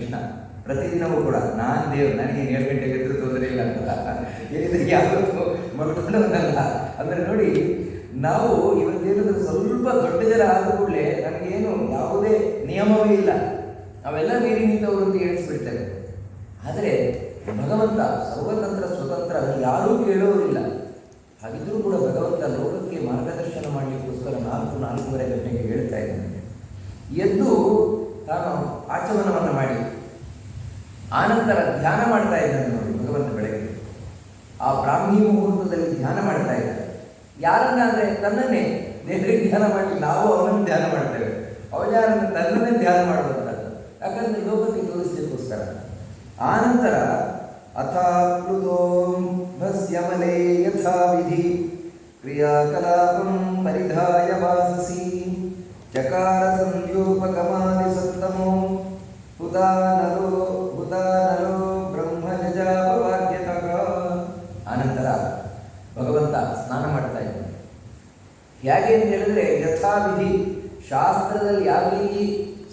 ಕೃಷ್ಣ. ಪ್ರತಿದಿನವೂ ಕೂಡ ನಾನು ದೇವರು, ನನಗೆ 7 ಗಂಟೆಗೆ ಎದ್ದು ತೊಂದರೆ ಇಲ್ಲ ಅಂತ ಹೇಳಿದ್ರೆ ಯಾವತ್ತೂ ಮಲ್ಕೊಂಡವನಲ್ಲ. ಅಂದರೆ ನೋಡಿ, ನಾವು ಇವತ್ತೇನಿದ್ರು ಸ್ವಲ್ಪ ದೊಡ್ಡ ಜನ ಆದ ಕೂಡಲೇ ನಮಗೇನು ಯಾವುದೇ ನಿಯಮವೇ ಇಲ್ಲ, ನಾವೆಲ್ಲ ಮೀರಿ ನಿಂತವರು ಅಂತ ಹೇಳಿಸ್ಬಿಡ್ತೇವೆ. ಆದರೆ ಭಗವಂತ ಸರ್ವತಂತ್ರ ಸ್ವತಂತ್ರ, ಅದನ್ನು ಯಾರೂ ಕೇಳೋರಿಲ್ಲ. ಹಾಗಿದ್ದರೂ ಕೂಡ ಭಗವಂತ ಲೋಕಕ್ಕೆ ಮಾರ್ಗದರ್ಶನ ಮಾಡಲಿಕ್ಕೋಸ್ಕರ 4-4:30 ಗಂಟೆಗೆ ಹೇಳ್ತಾ ಇದ್ದಾನೆ. ಎದ್ದು ತಾನು ಆಚಮನವನ್ನು ಮಾಡಿ ಆನಂತರ ಧ್ಯಾನ ಮಾಡ್ತಾ ಇದ್ದಾನೆ. ನೋಡಿ, ಭಗವಂತ ಬೆಳಗ್ಗೆ ಆ ಬ್ರಾಹ್ಮಿ ಮುಹೂರ್ತದಲ್ಲಿ ಧ್ಯಾನ ಮಾಡ್ತಾ ಇದ್ದಾನೆ. ಯಾರನ್ನ ಅಂದರೆ ತನ್ನನ್ನೇ. ದೇವರಿಗೆ ಧ್ಯಾನ ಮಾಡಿ ನಾವು ಅವನನ್ನು ಧ್ಯಾನ ಮಾಡ್ತೇವೆ, ಅವನ ತನ್ನನ್ನೇ ಧ್ಯಾನ ಮಾಡುವಂಥದ್ದು. ಯಾಕಂದರೆ ಲೋಕಕ್ಕೆ ತೋರಿಸಲಿಕ್ಕೋಸ್ಕರ. ಆನಂತರ ಅಥಾಪ್ಲುತೋ ಭಸ್ಯಮಲೇ ಯಥಾ ವಿಧಿ ಕ್ರಿಯಾಕಲಾಪಂ ಪರಿಧಾಯ ವಾಸಸಿ ಚಕಾರ ಸಂಧ್ಯೋಪಕಮಾದಿ ಸತ್ತಮೋ ಹುತಾನಲೋ ಬ್ರಹ್ಮ ಜಜಾಪವಾದ್ಯತಃ. ಆನಂತರ ಭಗವಂತ ಸ್ನಾನ ಮಾಡ್ತಾ ಇದ್ದಾನೆ. ಹೇಗೆ ಅಂತ ಹೇಳಿದ್ರೆ, ಯಥಾವಿಧಿ, ಶಾಸ್ತ್ರದಲ್ಲಿ ಯಾವ ರೀತಿ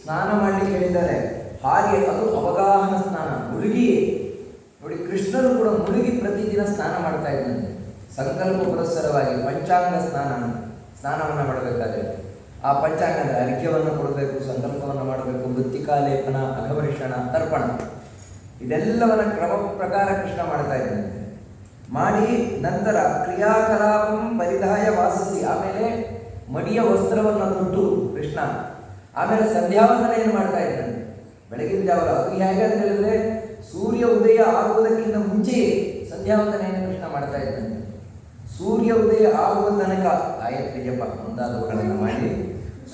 ಸ್ನಾನ ಮಾಡಲಿಕ್ಕೆ ಹೇಳಿದ್ದಾರೆ ಹಾಗೆ ಅದು ಅವಗಾಹನ ಸ್ನಾನ, ಮುಳುಗಿಯೇ. ನೋಡಿ, ಕೃಷ್ಣನು ಕೂಡ ಮುಳುಗಿ ಪ್ರತಿದಿನ ಸ್ನಾನ ಮಾಡ್ತಾ ಇದ್ದಾನೆ. ಸಂಕಲ್ಪ ಪುರಸ್ಸರವಾಗಿ ಪಂಚಾಂಗ ಸ್ನಾನವನ್ನು ಮಾಡಬೇಕಾದ್ರೆ ಆ ಪಂಚಾಂಗದ ಅರ್ಘ್ಯವನ್ನು ಕೊಡಬೇಕು, ಸಂಕಲ್ಪವನ್ನು ಮಾಡಬೇಕು, ಮೃತ್ತಿಕಾಲೇಪನ, ಅಘವರ್ಷಣ, ತರ್ಪಣ, ಇದೆಲ್ಲವನ್ನ ಕ್ರಮ ಪ್ರಕಾರ ಕೃಷ್ಣ ಮಾಡ್ತಾ ಇದ್ದಾನೆ. ಮಾಡಿ ನಂತರ ಕ್ರಿಯಾಕಲಾಪಂ ಪರಿಧಾಯ ವಾಸಸಿ, ಆಮೇಲೆ ಮಡಿಯ ವಸ್ತ್ರವನ್ನು ತೊಟ್ಟು ಕೃಷ್ಣ ಆಮೇಲೆ ಸಂಧ್ಯಾವಂದನೆಯನ್ನು ಮಾಡ್ತಾ ಇದ್ದಾನೆ ಬೆಳಗಿನ ಜಾವ. ಅದು ಹೇಗೆ ಅಂತ ಹೇಳಿದ್ರೆ, ಸೂರ್ಯ ಉದಯ ಆಗುವುದಕ್ಕಿಂತ ಮುಂಚೆಯೇ ಸಂಧ್ಯಾವಂದನೆಯನ್ನು ಕೃಷ್ಣ ಮಾಡ್ತಾ ಇದ್ದಾನೆ. ಸೂರ್ಯ ಉದಯ ಆಗುವ ತನಕ ಗಾಯತ್ರಿ ಜಪ ಮುಂತಾದವುಗಳನ್ನು ಮಾಡಿ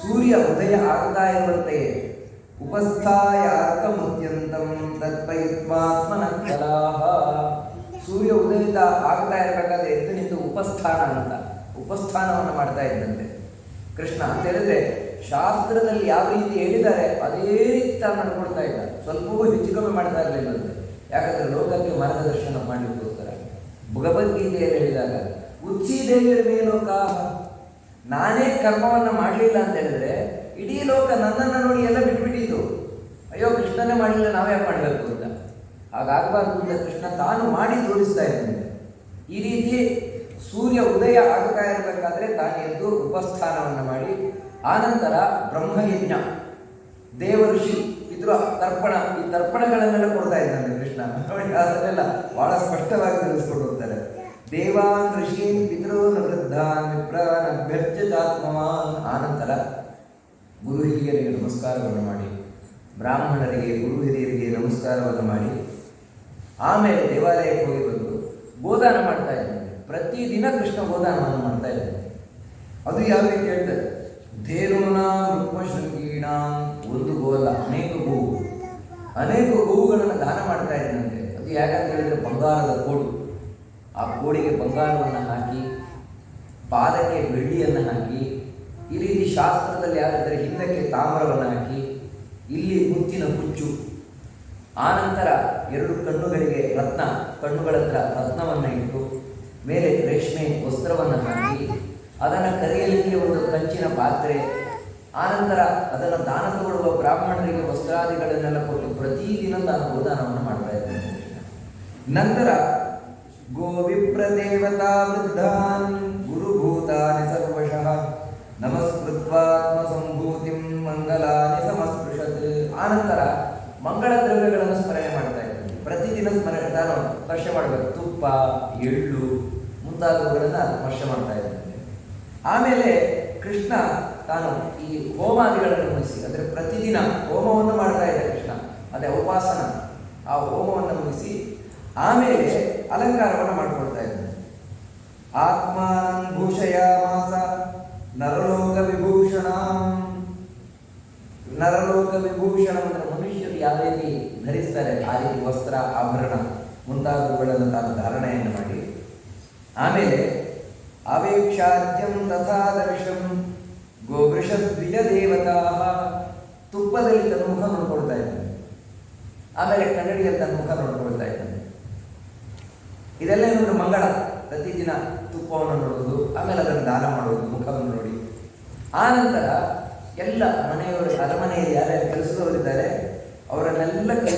ಸೂರ್ಯ ಉದಯ ಆಗ್ತಾ ಇರುವಂತೆಯೇ ಉಪಸ್ಥಾಯ ಅರ್ಕಮುತ್ಯಂತಂ ತತ್ಪಯಿತ್ವಾತ್ಮನ ಕಲಾಹ. ಸೂರ್ಯ ಉದಯದ ಆಗ್ತಾ ಇರಬೇಕಾದ್ರೆ ಎದ್ದು ನಿಂತು ಉಪಸ್ಥಾನ ಅಂತ ಉಪಸ್ಥಾನವನ್ನು ಮಾಡ್ತಾ ಇದ್ದಂತೆ ಕೃಷ್ಣ. ಅಂತ ಹೇಳಿದ್ರೆ ಶಾಸ್ತ್ರದಲ್ಲಿ ಯಾವ ರೀತಿ ಹೇಳಿದ್ದಾರೆ ಅದೇ ರೀತಿ ತಾನು ನಡ್ಕೊಳ್ತಾ ಇದ್ದ. ಸ್ವಲ್ಪವೂ ಹೆಚ್ಚು ಕಮ್ಮಿ ಮಾಡ್ತಾ ಇರಲಿಲ್ಲಂತೆ. ಯಾಕಂದರೆ ಲೋಕಕ್ಕೆ ಮಾರ್ಗದರ್ಶನ ಮಾಡಲಿಕ್ಕೋಸ್ಕರ. ಭಗವದ್ಗೀತೆಯಲ್ಲಿ ಹೇಳಿದಾಗ ಉತ್ಸೀದೇವಿಯ ಮೇಲೋಕಾಹ, ನಾನೇ ಕರ್ಮವನ್ನು ಮಾಡಲಿಲ್ಲ ಅಂತ ಹೇಳಿದ್ರೆ ಇಡೀ ಲೋಕ ನನ್ನನ್ನು ನೋಡಿ ಎಲ್ಲ ಬಿಟ್ಬಿಟ್ಟಿತ್ತು. ಅಯ್ಯೋ, ಕೃಷ್ಣನೇ ಮಾಡಲಿಲ್ಲ, ನಾವ್ಯಾಕೆ ಮಾಡಬೇಕು ಅಂತ. ಹಾಗಾಗಬಾರ್ದು ಅಂತ ಕೃಷ್ಣ ತಾನು ಮಾಡಿ ತೋರಿಸ್ತಾ ಇದ್ದಾನೆ. ಈ ರೀತಿ ಸೂರ್ಯ ಉದಯ ಆಗ್ತಾ ಇರಬೇಕಾದ್ರೆ ತಾನು ಎದ್ದು ಉಪಸ್ಥಾನವನ್ನು ಮಾಡಿ ಆನಂತರ ಬ್ರಹ್ಮಯಜ್ಞ, ದೇವಋಷಿ, ಪಿತೃ ತರ್ಪಣ, ಈ ತರ್ಪಣಗಳನ್ನೆಲ್ಲ ಕೊಡ್ತಾ ಇದ್ದಾನೆ ಕೃಷ್ಣ. ಅದನ್ನೆಲ್ಲ ಬಹಳ ಸ್ಪಷ್ಟವಾಗಿ ತಿಳಿಸ್ಕೊಂಡು ಹೋಗ್ತಾರೆ. ದೇವಾನ್ ಋಷೀನ್ ಪಿತೃನ್ ವೃದ್ಧಾನ್ ವಿಪ್ರಾನ್ ಅಭ್ಯರ್ಚಿತಾತ್ಮವಾನ್. ಆನಂತರ ಗುರು ಹಿರಿಯರಿಗೆ ನಮಸ್ಕಾರವನ್ನು ಮಾಡಿ, ಬ್ರಾಹ್ಮಣರಿಗೆ ಗುರು ಹಿರಿಯರಿಗೆ ನಮಸ್ಕಾರವನ್ನು ಮಾಡಿ ಆಮೇಲೆ ದೇವಾಲಯಕ್ಕೆ ಹೋಗಿ ಬಂದು ಗೋದಾನ ಮಾಡ್ತಾ ಇದ್ದಾನೆ. ಪ್ರತಿದಿನ ಕೃಷ್ಣ ಗೋದಾನವನ್ನು ಮಾಡ್ತಾ ಇದ್ದಾನೆ. ಅದು ಯಾವ ರೀತಿ ಹೇಳ್ತಾರೆ, ಧೇನೂನಾಂ ರುಕ್ಮಶೃಂಗೀಣಾಂ, ಒಂದು ಗೋ ಅಲ್ಲ, ಅನೇಕ ಗೋವುಗಳನ್ನು ದಾನ ಮಾಡ್ತಾ ಇದ್ದಂತೆ. ಅದು ಯಾಕಂತ ಹೇಳಿದ್ರೆ ಬಂಗಾರದ ಕೋಡು, ಆ ಕೋಡಿಗೆ ಬಂಗಾರವನ್ನು ಹಾಕಿ ಪಾದಕ್ಕೆ ಬೆಳ್ಳಿಯನ್ನು ಹಾಕಿ, ಈ ರೀತಿ ಶಾಸ್ತ್ರದಲ್ಲಿ ಯಾರಿದ್ದಾರೆ ಹಿಂದಕ್ಕೆ ತಾಮ್ರವನ್ನು ಹಾಕಿ, ಇಲ್ಲಿ ಮುತ್ತಿನ ಕುಚ್ಚು, ಆನಂತರ 2 ಕಣ್ಣುಗಳಿಗೆ ರತ್ನ, ಕಣ್ಣುಗಳ ಹತ್ರ ರತ್ನವನ್ನು ಇಟ್ಟು ಮೇಲೆ ರೇಷ್ಮೆ ವಸ್ತ್ರವನ್ನು ಹಾಕಿ ಅದನ್ನು ಕರೆಯಲಿಕ್ಕೆ ಒಂದು ಕಂಚಿನ ಪಾತ್ರೆ, ಆನಂತರ ಅದನ್ನು ದಾನ ತಗೊಳ್ಳುವ ಬ್ರಾಹ್ಮಣರಿಗೆ ವಸ್ತ್ರಾದಿಗಳನ್ನೆಲ್ಲ ಕೊಟ್ಟು ಪ್ರತಿದಿನ ತಾನು ಗೋದಾನವನ್ನು ಮಾಡ್ತಾ ಇದ್ದಾನೆ. ನಂತರ ಗೋವಿಪ್ರದೇವತಾ ವೃದ್ಧಾನ್ ಗುರುಭೂತಾನಿ ಸರ್ವಶಃ ನಮಸ್ಕೃತ್ವಾತ್ಮ ಸಂಭೂತಿಂ ಮಂಗಲಾನಿ ಸಮಸ್ಪೃಶತ್. ಆನಂತರ ಮಂಗಳ ದ್ರವ್ಯಗಳನ್ನು ಸ್ಮರಣೆ ಮಾಡ್ತಾ ಇದ್ದಾನೆ. ಪ್ರತಿದಿನ ಸ್ಮರಣೆ ತಾನು ಸ್ಪರ್ಶ ಮಾಡಬೇಕು. ತುಪ್ಪ, ಎಳ್ಳು ಮುಂತಾದವುಗಳನ್ನು ಸ್ಪರ್ಶ ಮಾಡ್ತಾ ಇದ್ದಾನೆ. ಆಮೇಲೆ ಕೃಷ್ಣ ತಾನು ಈ ಹೋಮಾದಿಗಳನ್ನು ಮುಗಿಸಿ, ಅಂದರೆ ಪ್ರತಿದಿನ ಹೋಮವನ್ನು ಮಾಡ್ತಾ ಇದ್ದ ಕೃಷ್ಣ, ಅದೇ ಉಪಾಸನ, ಆ ಹೋಮವನ್ನು ಮುಗಿಸಿ ಆಮೇಲೆ ಅಲಂಕಾರವನ್ನು ಮಾಡಿಕೊಳ್ತಾ ಇದ್ದಾನೆ. ಆತ್ಮಾನಂ ಭೂಷಯಾಮಾಸ ನರಲೋಕ ವಿಭೂಷಣ. ನರಲೋಕ ವಿಭೂಷಣ ಅಂದರೆ ಮನುಷ್ಯರು ಯಾವ ರೀತಿ ಧರಿಸ್ತಾರೆ ಆ ರೀತಿ ವಸ್ತ್ರ, ಆಭರಣ ಮುಂತಾದವುಗಳನ್ನು ತಾನು ಧಾರಣೆಯನ್ನು ಮಾಡಿ ಆಮೇಲೆ ಅವೇಕ್ಷಾದ್ಯಂ ತಥಾದರ್ಶಂ ಗೋವೃಷದ್ವಿಜ ದೇವತಾ, ತುಪ್ಪದಲ್ಲಿ ತನ್ನ ಮುಖ ನೋಡ್ಕೊಳ್ತಾ ಇದ್ದಾನೆ. ಆಮೇಲೆ ಕನ್ನಡಿಯಲ್ಲಿ ತನ್ನ ಮುಖ ನೋಡ್ಕೊಳ್ತಾ ಇದ್ದಾನೆ. ಇದೆಲ್ಲ ಏನಂದ್ರೆ ಮಂಗಳ. ಪ್ರತಿದಿನ ತುಪ್ಪವನ್ನು ನೋಡುವುದು, ಆಮೇಲೆ ಅದನ್ನು ದಾನ ಮಾಡುವುದು, ಮುಖವನ್ನು ನೋಡಿ. ಆನಂತರ ಎಲ್ಲ ಮನೆಯವರು, ಅರಮನೆಯಲ್ಲಿ ಯಾರ್ಯಾರು ಕೆಲಸದವರಿದ್ದಾರೆ ಅವರನ್ನೆಲ್ಲ ಕೈ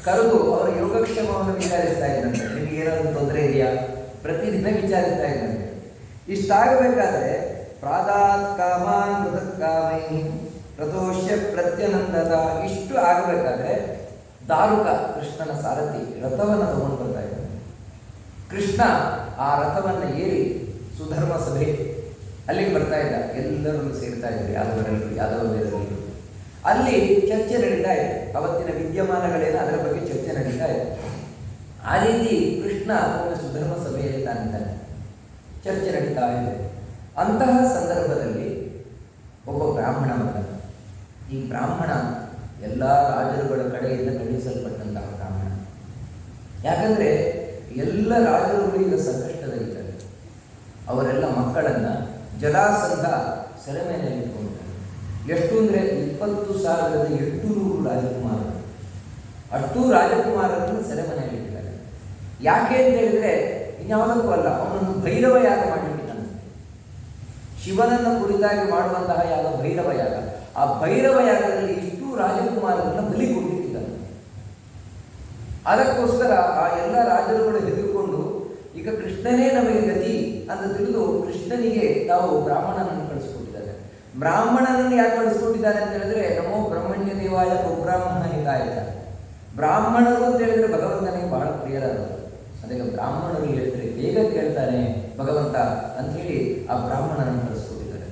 ಕರೆದು ಅವರ ಯೋಗಕ್ಷೇಮವನ್ನು ವಿಚಾರಿಸ್ತಾ ಇದ್ದಂತೆ. ನಿಮಗೆ ಏನಾದರೂ ತೊಂದರೆ ಇದೆಯಾ? ಪ್ರತಿದಿನ ವಿಚಾರಿಸ್ತಾ ಇದ್ದಂತೆ. ಇಷ್ಟಾಗಬೇಕಾದ್ರೆ ಪ್ರಾದಾತ್ ಕಾಮಾನ್ ಮೃತಕ್ ಕಾಮೈ ಪ್ರದೋಷ್ಯ ಪ್ರತ್ಯನಂದದ ಇಷ್ಟು ಆಗಬೇಕಾದ್ರೆ ದಾರುಕ ಕೃಷ್ಣನ ಸಾರಥಿ ರಥವನ್ನು ತಗೊಂಡು ಬರ್ತಾ ಇದ್ದಾನೆ. ಕೃಷ್ಣ ಆ ರಥವನ್ನು ಏರಿ ಸುಧರ್ಮ ಸಭೆ ಅಲ್ಲಿಗೆ ಬರ್ತಾ ಇದ್ದ. ಎಲ್ಲರೂ ಸೇರ್ತಾ ಇದ್ದಾರೆ, ಯಾದವರೆಲ್ಲರೂ. ಅಲ್ಲಿ ಚರ್ಚೆ ನಡೀತಾ ಇದೆ. ಅವತ್ತಿನ ವಿದ್ಯಮಾನಗಳೇನು ಅದರ ಬಗ್ಗೆ ಚರ್ಚೆ ನಡೀತಾ ಇದೆ. ಆ ರೀತಿ ಕೃಷ್ಣ ಒಮ್ಮೆ ಸುಧರ್ಮ ಸಭೆಯಲ್ಲಿ ತಾನಿದ್ದಾನೆ, ಚರ್ಚೆ ನಡೀತಾ ಇದೆ. ಅಂತಹ ಸಂದರ್ಭದಲ್ಲಿ ಒಬ್ಬ ಬ್ರಾಹ್ಮಣ ಬಂದ. ಈ ಬ್ರಾಹ್ಮಣ ಎಲ್ಲ ರಾಜರುಗಳ ಕಡೆಯಿಂದ ಕಳುಹಿಸಲ್ಪಟ್ಟಂತಹ ಬ್ರಾಹ್ಮಣ. ಯಾಕಂದರೆ ಎಲ್ಲ ರಾಜರುಗಳು ಈಗ ಸಂಕಷ್ಟದಲ್ಲಿದ್ದಾರೆ. ಅವರೆಲ್ಲ ಮಕ್ಕಳನ್ನು ಜರಾಸಂಧ ಸೆರೆಮನೆಯಲ್ಲಿ ಇಟ್ಕೊಂಡಿದ್ದಾರೆ. ಎಷ್ಟು ಅಂದರೆ 20,800 ರಾಜಕುಮಾರರು. ಅಷ್ಟೂ ರಾಜಕುಮಾರರನ್ನು ಸೆರೆಮನೆಯಲ್ಲಿ ಇಟ್ಟಿದ್ದಾರೆ. ಯಾಕೆ ಅಂತ ಹೇಳಿದರೆ ಇನ್ಯಾವುದಕ್ಕೂ ಅಲ್ಲ, ಅವನನ್ನು ಭೈರವ ಯಾಗ ಮಾಡಿಬಿಟ್ಟಿದ್ದಾನೆ. ಶಿವನನ್ನು ಕುರಿತಾಗಿ ಮಾಡುವಂತಹ ಯಾಗ ಭೈರವ ಯಾಗ. ಆ ಭೈರವ ಯಾಗದಲ್ಲಿ ಇಷ್ಟೂ ರಾಜಕುಮಾರರನ್ನು ಬಲಿ ಕೊಟ್ಟಿದ್ದಾನೆ. ಅದಕ್ಕೋಸ್ಕರ ಆ ಎಲ್ಲ ರಾಜರುಗಳು ಹೆದರಿಕೊಂಡು ಈಗ ಕೃಷ್ಣನೇ ನಮಗೆ ಗತಿ ಅಂತ ತಿಳಿದು ಕೃಷ್ಣನಿಗೆ ತಾವು ಬ್ರಾಹ್ಮಣನನ್ನು ಕಳಿಸ್ಕೊಟ್ಟಿದ್ದಾರೆ. ಬ್ರಾಹ್ಮಣನನ್ನು ಯಾಕೆ ಕಳಿಸ್ಕೊಟ್ಟಿದ್ದಾರೆ ಅಂತ ಹೇಳಿದ್ರೆ ನಮೋ ಬ್ರಹ್ಮಣ್ಯ ದೇವಾಯ ಬ್ರಾಹ್ಮಣ ಹಿತಾಯ. ಬ್ರಾಹ್ಮಣರು ಅಂತ ಹೇಳಿದ್ರೆ ಭಗವಂತನಿಗೆ ಬಹಳ ಪ್ರಿಯರಾದವರು. ಅದಕ್ಕೆ ಬ್ರಾಹ್ಮಣರು ಹೇಳಿದ್ರೆ ಬೇಗ ಕೇಳ್ತಾನೆ ಭಗವಂತ ಅಂಥೇಳಿ ಆ ಬ್ರಾಹ್ಮಣನನ್ನು ಕಳಿಸ್ಕೊಟ್ಟಿದ್ದಾರೆ.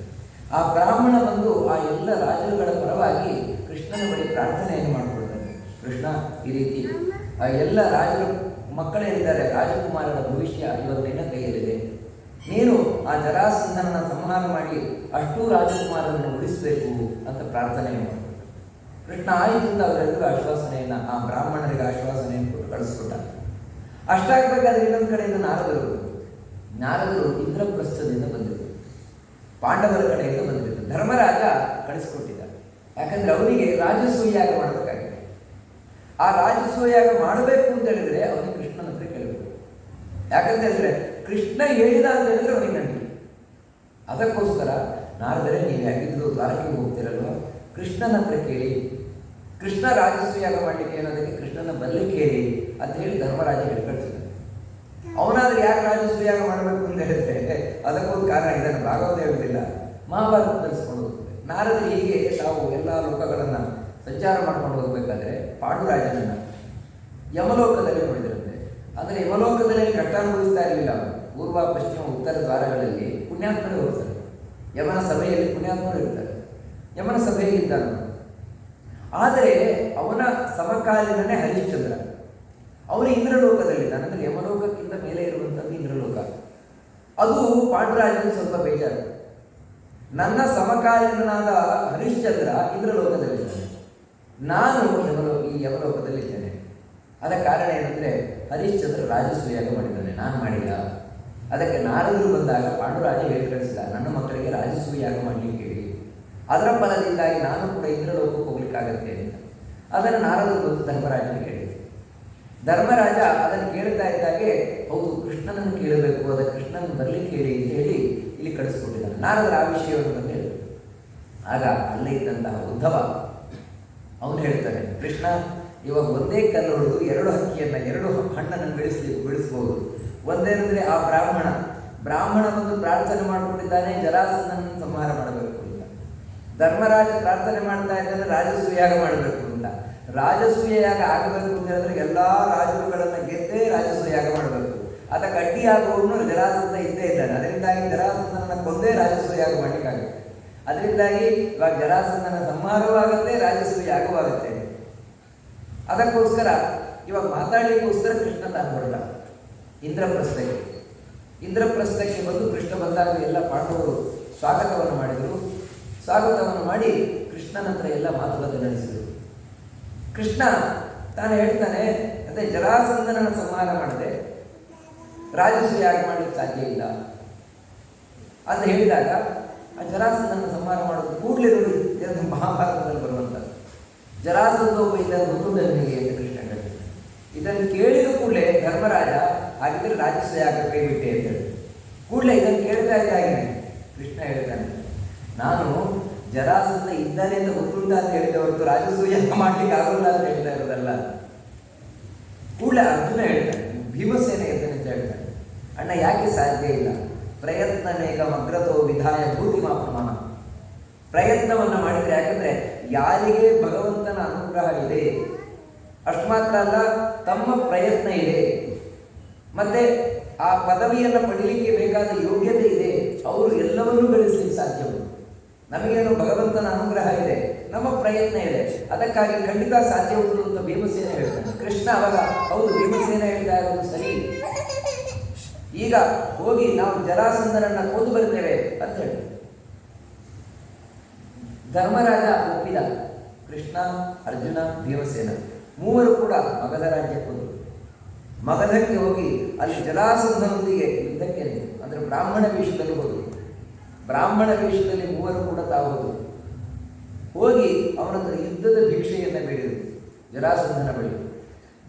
ಆ ಬ್ರಾಹ್ಮಣ ಬಂದು ಆ ಎಲ್ಲ ರಾಜರುಗಳ ಪರವಾಗಿ ಕೃಷ್ಣನ ಬಳಿ ಪ್ರಾರ್ಥನೆಯನ್ನು ಮಾಡಿಕೊಳ್ತಾನೆ. ಕೃಷ್ಣ, ಈ ರೀತಿ ಆ ಎಲ್ಲ ರಾಜರು ಮಕ್ಕಳೇನಿದ್ದಾರೆ, ರಾಜಕುಮಾರರ ಭವಿಷ್ಯ ಇವತ್ತು ನಿನ್ನ ಕೈಯಲ್ಲಿದೆ. ನೀನು ಆ ಜರಾಸಂಧನನ್ನು ಸಂಹಾರ ಮಾಡಿ ಅಷ್ಟೂ ರಾಜಕುಮಾರರನ್ನು ಉಳಿಸಬೇಕು ಅಂತ ಪ್ರಾರ್ಥನೆ ಮಾಡಿ. ಕೃಷ್ಣ ಆಯಿತು ಅಂತ ಅವರೆಲ್ಲರೂ ಆಶ್ವಾಸನೆಯನ್ನು, ಆ ಬ್ರಾಹ್ಮಣರಿಗೆ ಆಶ್ವಾಸನೆಯನ್ನು ಕೊಟ್ಟು ಕಳಿಸ್ಕೊಟ್ಟ. ಅಷ್ಟಾಗಬೇಕಾದ್ರೆ ಇನ್ನೊಂದು ಕಡೆಯಿಂದ ನಾರದರು ಇಂದ್ರಪ್ರಸ್ಥದಿಂದ ಬಂದಿದ್ದರು, ಪಾಂಡವರ ಕಡೆಯಿಂದ ಬಂದಿದ್ದರು. ಧರ್ಮರಾಜ ಕಳಿಸ್ಕೊಟ್ಟಿದ್ದ. ಯಾಕಂದರೆ ಅವನಿಗೆ ರಾಜಸೂಯಾಗ ಮಾಡಬೇಕಾಗಿದೆ. ಆ ರಾಜಸೂಯಾಗ ಮಾಡಬೇಕು ಅಂತ ಹೇಳಿದರೆ ಅವನಿಗೆ ಕೃಷ್ಣನ ಹತ್ರ ಕೇಳಬೇಕು. ಯಾಕಂತ ಹೇಳಿದ್ರೆ ಕೃಷ್ಣ ಹೇಳಿದ ಅಂತ ಹೇಳಿದ್ರೆ ಅವನಿಗೆ ನಂಬಿಕೆ. ಅದಕ್ಕೋಸ್ಕರ ನಾರದರೆ ನೀವು ಯಾಕಿದ್ರು ದ್ವಾರಕ್ಕೆ ಹೋಗ್ತಿರಲ್ವ, ಕೃಷ್ಣನ ಹತ್ರ ಕೇಳಿ, ಕೃಷ್ಣ ರಾಜಸೂಯಾಗ ಮಾಡಲಿಕ್ಕೆ ಅನ್ನೋದಕ್ಕೆ ಕೃಷ್ಣನ ಬರಲಿಕ್ಕೆ ಹೇಳಿ ಅಂತ ಹೇಳಿ ಧರ್ಮರಾಜ ಕಳಿಸಿದ್ದಾನೆ. ಅವನಾದ್ರೆ ಯಾಕೆ ರಾಜಸೂಯಾಗ ಮಾಡಬೇಕು ಅಂತ ಹೇಳಿದ್ರೆ ಅದಕ್ಕೊಂದು ಕಾರಣ ಇದನ್ನು ಭಾಗವತ ಹೇಳುವುದಿಲ್ಲ, ಮಹಾಭಾರತ ತಿಳಿಸ್ಕೊಂಡು ಹೋಗ್ತದೆ. ನಾರದರು ಹೀಗೆ ತಾವು ಎಲ್ಲ ಲೋಕಗಳನ್ನು ಸಂಚಾರ ಮಾಡ್ಕೊಂಡು ಹೋಗಬೇಕಾದ್ರೆ ಪಾಂಡುರಾಜನನ್ನು ಯಮಲೋಕದಲ್ಲಿ ನೋಡಿದಿರಂತೆ. ಅಂದರೆ ಯಮಲೋಕದಲ್ಲಿ ಕಷ್ಟ ಅನುಭವಿಸ್ತಾ ಇರಲಿಲ್ಲ. ಪೂರ್ವ ಪಶ್ಚಿಮ ಉತ್ತರ ದ್ವಾರಗಳಲ್ಲಿ ಪುಣ್ಯಾತ್ಮರು ಹೋಗ್ತಾರೆ. ಯಮನ ಸಭೆಯಲ್ಲಿ ಪುಣ್ಯಾತ್ಮರು ಇರ್ತಾರೆ. ಯಮನ ಸಭೆಯಲ್ಲಿ ಇದ್ದಾನೆ. ಆದರೆ ಅವನ ಸಮಕಾಲೀನನೇ ಹರಿಶ್ಚಂದ್ರ. ಅವನು ಇಂದ್ರಲೋಕದಲ್ಲಿದ್ದಾನೆ. ಅಂದರೆ ಯಮಲೋಕಕ್ಕಿಂತ ಮೇಲೆ ಇರುವಂಥದ್ದು ಇಂದ್ರಲೋಕ. ಅದು ಪಾಂಡುರಾಜನಿಗೆ ಸ್ವಲ್ಪ ಬೇಜಾರು. ನನ್ನ ಸಮಕಾಲೀನಾದ ಹರಿಶ್ಚಂದ್ರ ಇಂದ್ರಲೋಕದಲ್ಲಿದ್ದಾನೆ, ನಾನು ಈ ಯಮಲೋಕದಲ್ಲಿದ್ದೇನೆ. ಅದ ಕಾರಣ ಏನಂದರೆ ಹರಿಶ್ಚಂದ್ರ ರಾಜಸೂಯಾಗ ಮಾಡಿದ್ದಾನೆ, ನಾನು ಮಾಡಿಲ್ಲ. ಅದಕ್ಕೆ ನಾರದರು ಬಂದಾಗ ಪಾಂಡುರಾಜ ಹೇಳಿ ಕಳಿಸಿದ, ನನ್ನ ಮಕ್ಕಳಿಗೆ ರಾಜಸೂಯಾಗ ಮಾಡಲಿಕ್ಕೆ ಹೇಳಿ, ಅದರ ಫಲದಿಂದಾಗಿ ನಾನು ಕೂಡ ಇಂದ್ರಲೋಕಕ್ಕೆ ಹೋಗ್ಲಿಕ್ಕಾಗತ್ತೆ ಅಂತ. ಅದನ್ನು ನಾರದರು ಬಂದು ಧರ್ಮರಾಜನಿಗೆ ಹೇಳಿದರು. ಧರ್ಮರಾಜ ಅದನ್ನು ಕೇಳ್ತಾ ಇದ್ದಾಗೆ ಹೌದು ಕೃಷ್ಣನನ್ನು ಕೇಳಬೇಕು, ಅದಕ್ಕೆ ಕೃಷ್ಣನ ಬರಲಿಕ್ಕೆ ಹೇಳಿ ಅಂತ ಹೇಳಿ ಇಲ್ಲಿ ಕಳಿಸ್ಕೊಟ್ಟಿದ್ದಾನೆ. ನಾರದರ ಆ ವಿಷಯವನ್ನು ಬಂದು ಹೇಳಿದರು. ಆಗ ಅಲ್ಲೇ ಇದ್ದಂತಹ ಉದ್ಧವ ಅವನು ಹೇಳ್ತಾನೆ, ಕೃಷ್ಣ ಇವಾಗ ಒಂದೇ ಕಲ್ಲು ಹೊಡೆದು 2 ಹಕ್ಕಿಯನ್ನು 2 ಹಣ್ಣನ್ನು ಬೆಳೆಸ್ಬೋದು. ಒಂದೇನೆಂದರೆ ಆ ಬ್ರಾಹ್ಮಣ ಬಂದು ಪ್ರಾರ್ಥನೆ ಮಾಡಿಕೊಂಡಿದ್ದಾನೆ ಜರಾಸಂಧನನ್ನು ಸಂಹಾರ ಮಾಡಬೇಕು ಅಂತ. ಧರ್ಮರಾಜ ಪ್ರಾರ್ಥನೆ ಮಾಡ್ತಾ ಇದ್ದಾನೆ ರಾಜಸೂಯಾಗ ಮಾಡಬೇಕು ಅಂತ. ರಾಜಸೂಯಾಗ ಆಗಬೇಕು ಅಂತ ಹೇಳಿದ್ರೆ ಎಲ್ಲ ರಾಜರುಗಳನ್ನು ಗೆದ್ದೇ ರಾಜಸೂಯಾಗ ಮಾಡಬೇಕು. ಅದಕ್ಕೆ ಅಡ್ಡಿಯಾಗುವವನು ಜರಾಸಂಧ ಇದ್ದೇ ಇದ್ದಾನೆ. ಅದರಿಂದಾಗಿ ಜರಾಸಂಧನನ್ನು ಕೊಂದೇ ರಾಜಸೂಯಾಗ ಮಾಡಲಿಕ್ಕಾಗುತ್ತೆ. ಅದರಿಂದಾಗಿ ಇವಾಗ ಜರಾಸಂಧನ ಸಂಹಾರವಾಗುತ್ತೆ, ರಾಜಸೂಯಾಗವಾಗುತ್ತೆ. ಅದಕ್ಕೋಸ್ಕರ ಇವಾಗ ಮಾತಾಡಲಿಕ್ಕೋಸ್ಕರ ಕೃಷ್ಣ ತಾನು ಹೊರಟ ಇಂದ್ರಪ್ರಸ್ಥಕ್ಕೆ ಬಂದು ಕೃಷ್ಣ ಬಂದಾಗ ಎಲ್ಲ ಪಾಂಡವರು ಸ್ವಾಗತವನ್ನು ಮಾಡಿದರು. ಸ್ವಾಗತವನ್ನು ಮಾಡಿ ಕೃಷ್ಣನ ಹತ್ರ ಎಲ್ಲ ಮಾತುಕತೆ ನಡೆಸಿದರು. ಕೃಷ್ಣ ತಾನು ಹೇಳ್ತಾನೆ, ಅದೇ ಜರಾಸಂಧನನ್ನು ಸಂಹಾರ ಮಾಡದೆ ರಾಜಸೂಯಾಗ ಮಾಡಲಿಕ್ಕೆ ಸಾಧ್ಯ ಇಲ್ಲ ಅಂತ ಹೇಳಿದಾಗ ಆ ಜರಾಸಂಧನ ಸಂಹಾರ ಮಾಡೋದು ಕೂಡಲೇ ನೋಡಿ ಮಹಾಭಾರತದಲ್ಲಿ ಬರುವಂಥದ್ದು. ಜರಾಸಂಧವು ಇದನ್ನು ಮೃತುದನಿಗೆ ಅಂತ ಕೃಷ್ಣ ಹೇಳ್ತಾರೆ. ಇದನ್ನು ಕೇಳಿದ ಕೂಡಲೇ ಧರ್ಮರಾಜ ಹಾಗಿದ್ರೆ ರಾಜಸೂಯಾಗ ಕೈ ಬಿಟ್ಟೆ ಅಂತ ಹೇಳಿ ಕೂಡಲೇ ಇದನ್ನು ಕೇಳ್ತಾ ಇದ್ದಾಗೇನೆ ಕೃಷ್ಣ ಹೇಳ್ತಾನೆ, ನಾನು ಜರಾಸಂಧ ಇದ್ದಾನೆ ಅಂತ ಗೊತ್ತುಂಟ ಅಂತ ಹೇಳಿದೆ ಹೊರತು ರಾಜಸೂಯಾಗ ಮಾಡ್ಲಿಕ್ಕೆ ಆಗೋಲ್ಲ ಅಂತ ಹೇಳ್ತಾ ಇರೋದಲ್ಲ. ಕೂಡಲೇ ಅರ್ಜುನ ಹೇಳ್ತಾನೆ, ಭೀಮಸೇನ ಎದ್ದೇನೆ ಅಂತ ಹೇಳ್ತಾನೆ. ಅಣ್ಣ ಯಾಕೆ ಸಾಧ್ಯ ಇಲ್ಲ? ಪ್ರಯತ್ನನೇಕ ಅಗ್ರತೋ ವಿಧಾಯ ಭೂತಿ ಮಾಪ್ರಮಾಣ. ಪ್ರಯತ್ನವನ್ನು ಮಾಡಿದರೆ, ಯಾಕಂದ್ರೆ ಯಾರಿಗೆ ಭಗವಂತನ ಅನುಗ್ರಹ ಇದೆ, ಅಷ್ಟು ಮಾತ್ರ ಅಲ್ಲ, ತಮ್ಮ ಪ್ರಯತ್ನ ಇದೆ, ಮತ್ತೆ ಆ ಪದವಿಯನ್ನು ಪಡೀಲಿಕ್ಕೆ ಬೇಕಾದ ಯೋಗ್ಯತೆ ಇದೆ, ಅವರು ಎಲ್ಲವನ್ನೂ ಗಳಿಸಲಿಕ್ಕೆ ಸಾಧ್ಯವು. ನಮಗೇನು ಭಗವಂತನ ಅನುಗ್ರಹ ಇದೆ, ನಮ್ಮ ಪ್ರಯತ್ನ ಇದೆ, ಅದಕ್ಕಾಗಿ ಖಂಡಿತ ಸಾಧ್ಯ ಉಂಟು ಅಂತ ಭೀಮಸೇನ ಹೇಳ್ತಾನೆ. ಕೃಷ್ಣ ಅವಾಗ ಹೌದು, ಭೀಮಸೇನ ಹೇಳ್ತಾ ಇರೋದು ಸರಿ, ಈಗ ಹೋಗಿ ನಾವು ಜರಾಸಂಧನನ್ನ ಕೊಂದು ಬರ್ತೇವೆ ಅಂತ ಹೇಳಿ ಧರ್ಮರಾಜ ಒಪ್ಪಿದ. ಕೃಷ್ಣ, ಅರ್ಜುನ, ಭೀಮಸೇನ ಮೂವರು ಕೂಡ ಮಗಧ ರಾಜ್ಯಕ್ಕೆ ಹೋದರು. ಮಗಧಕ್ಕೆ ಹೋಗಿ ಅಲ್ಲಿ ಜರಾಸಂಧನೊಂದಿಗೆ ಯುದ್ಧಕ್ಕೆ ಅಂದರೆ ಬ್ರಾಹ್ಮಣ ವೇಷದಲ್ಲಿ ಹೋದರು. ಬ್ರಾಹ್ಮಣ ವೇಷದಲ್ಲಿ ಮೂವರು ಕೂಡ ತಾವು ಹೋಗಿ ಅವನ ಹತ್ರ ಯುದ್ಧದ ಭಿಕ್ಷೆಯನ್ನು ಬೇಡಿದರು ಜರಾಸಂಧನ ಬಳಿ.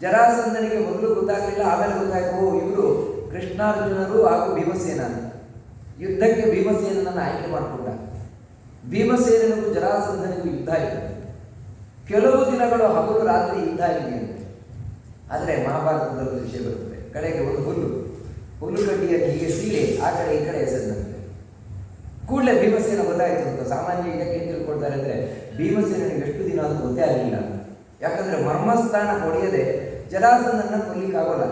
ಜರಾಸಂಧನಿಗೆ ಮೊದಲು ಗೊತ್ತಾಗಲಿಲ್ಲ, ಆಮೇಲೆ ಗೊತ್ತಾಯ್ತು, ಇವರು ಕೃಷ್ಣಾರ್ಜುನರು ಹಾಗೂ ಭೀಮಸೇನ. ಯುದ್ಧಕ್ಕೆ ಭೀಮಸೇನನನ್ನು ಆಯ್ಕೆ ಮಾಡಿಕೊಂಡ. ಭೀಮಸೇನನಿಗೂ ಜರಾಸಂಧನಿಗೂ ಯುದ್ಧ ಆಯಿತು. ಕೆಲವು ದಿನಗಳು ಹಗಲು ರಾತ್ರಿ ಯುದ್ಧ ಆಗಿದೆ. ಆದರೆ ಮಹಾಭಾರತದಲ್ಲಿ ವಿಷಯ ಬರ್ತದೆ, ಕಡೆಗೆ ಒಂದು ಹುಲ್ಲು ಕಡ್ಡಿಯನ್ನು ಹೀಗೆ ಸೀಳೆ ಆ ಕಡೆ ಈ ಕಡೆ ಎಸೆದಂತೆ. ಕೂಡಲೇ ಭೀಮಸೇನ ಗೊತ್ತಾಯಿತು ಅಂತ. ಸಾಮಾನ್ಯ ಇದಕ್ಕೆ ಏನು ತಿಳ್ಕೊಳ್ತಾರೆ ಅಂದರೆ, ಭೀಮಸೇನಿಗೆ ಎಷ್ಟು ದಿನ ಅದು ಗೊತ್ತೇ ಆಗಲಿಲ್ಲ. ಯಾಕಂದರೆ ಮರ್ಮಸ್ಥಾನ ಹೊಡೆಯದೆ ಜರಾಸಂಧನನ್ನ ಕೊಲ್ಲಿಕ್ಕಾಗೋಲ್ಲ.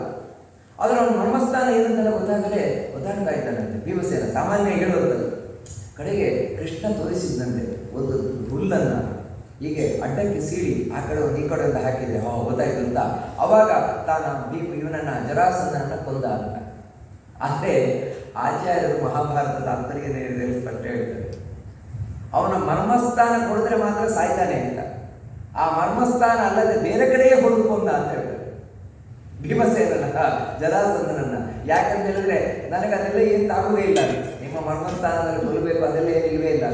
ಆದರೆ ಅವನ ಮರ್ಮಸ್ಥಾನ ಏನಂತೆಲ್ಲ ಗೊತ್ತಾಗ್ತಾ ಇದ್ದಾನಂತೆ ಭೀಮಸೇನ. ಸಾಮಾನ್ಯ ಹೇಳುವಂಥದ್ದು. ಕಡೆಗೆ ಕೃಷ್ಣ ತೋರಿಸಿದಂತೆ ಒಂದು ಹುಲ್ಲನ್ನು ಹೀಗೆ ಅಡ್ಡಕ್ಕೆ ಸೀಳಿ ಆ ಕಡೆ ಒಂದು ಈ ಕಡೆ ಅಂತ ಹಾಕಿದರೆ ಗೊತ್ತಾಯ್ತು ಅಂತ. ಅವಾಗ ಇವನನ್ನು ಜರಾಸಂಧನನ್ನ ಕೊಂದ ಅಂತ. ಆದರೆ ಆಚಾರ್ಯರು ಮಹಾಭಾರತದ ತಾತ್ಪರ್ಯ ಸ್ಪಷ್ಟ ಹೇಳ್ತಾರೆ, ಅವನ ಮರ್ಮಸ್ಥಾನ ಹೊಡೆದ್ರೆ ಮಾತ್ರ ಸಾಯ್ತಾನೆ ಅಂತ. ಆ ಮರ್ಮಸ್ಥಾನ ಅಲ್ಲದೆ ಬೇರೆ ಕಡೆಯೇ ಹೊಡೆದುಕೊಂಡ ಅಂತ ಹೇಳ್ತಾರೆ ಭೀಮಸೇನನ್ನ, ಜರಾಸಂಧನನ್ನ. ಯಾಕಂತ ಹೇಳಿದ್ರೆ ನನಗೆ ಅದೆಲ್ಲ ಏನು ಆಗುವುದೇ ಇಲ್ಲ, ನಿಮ್ಮ ಮರ್ಮಸ್ಥಾನದಲ್ಲಿ ಕೊಲ್ಲಬೇಕು ಅದೆಲ್ಲ ಏನಿಲ್ವೇ ಇಲ್ಲ.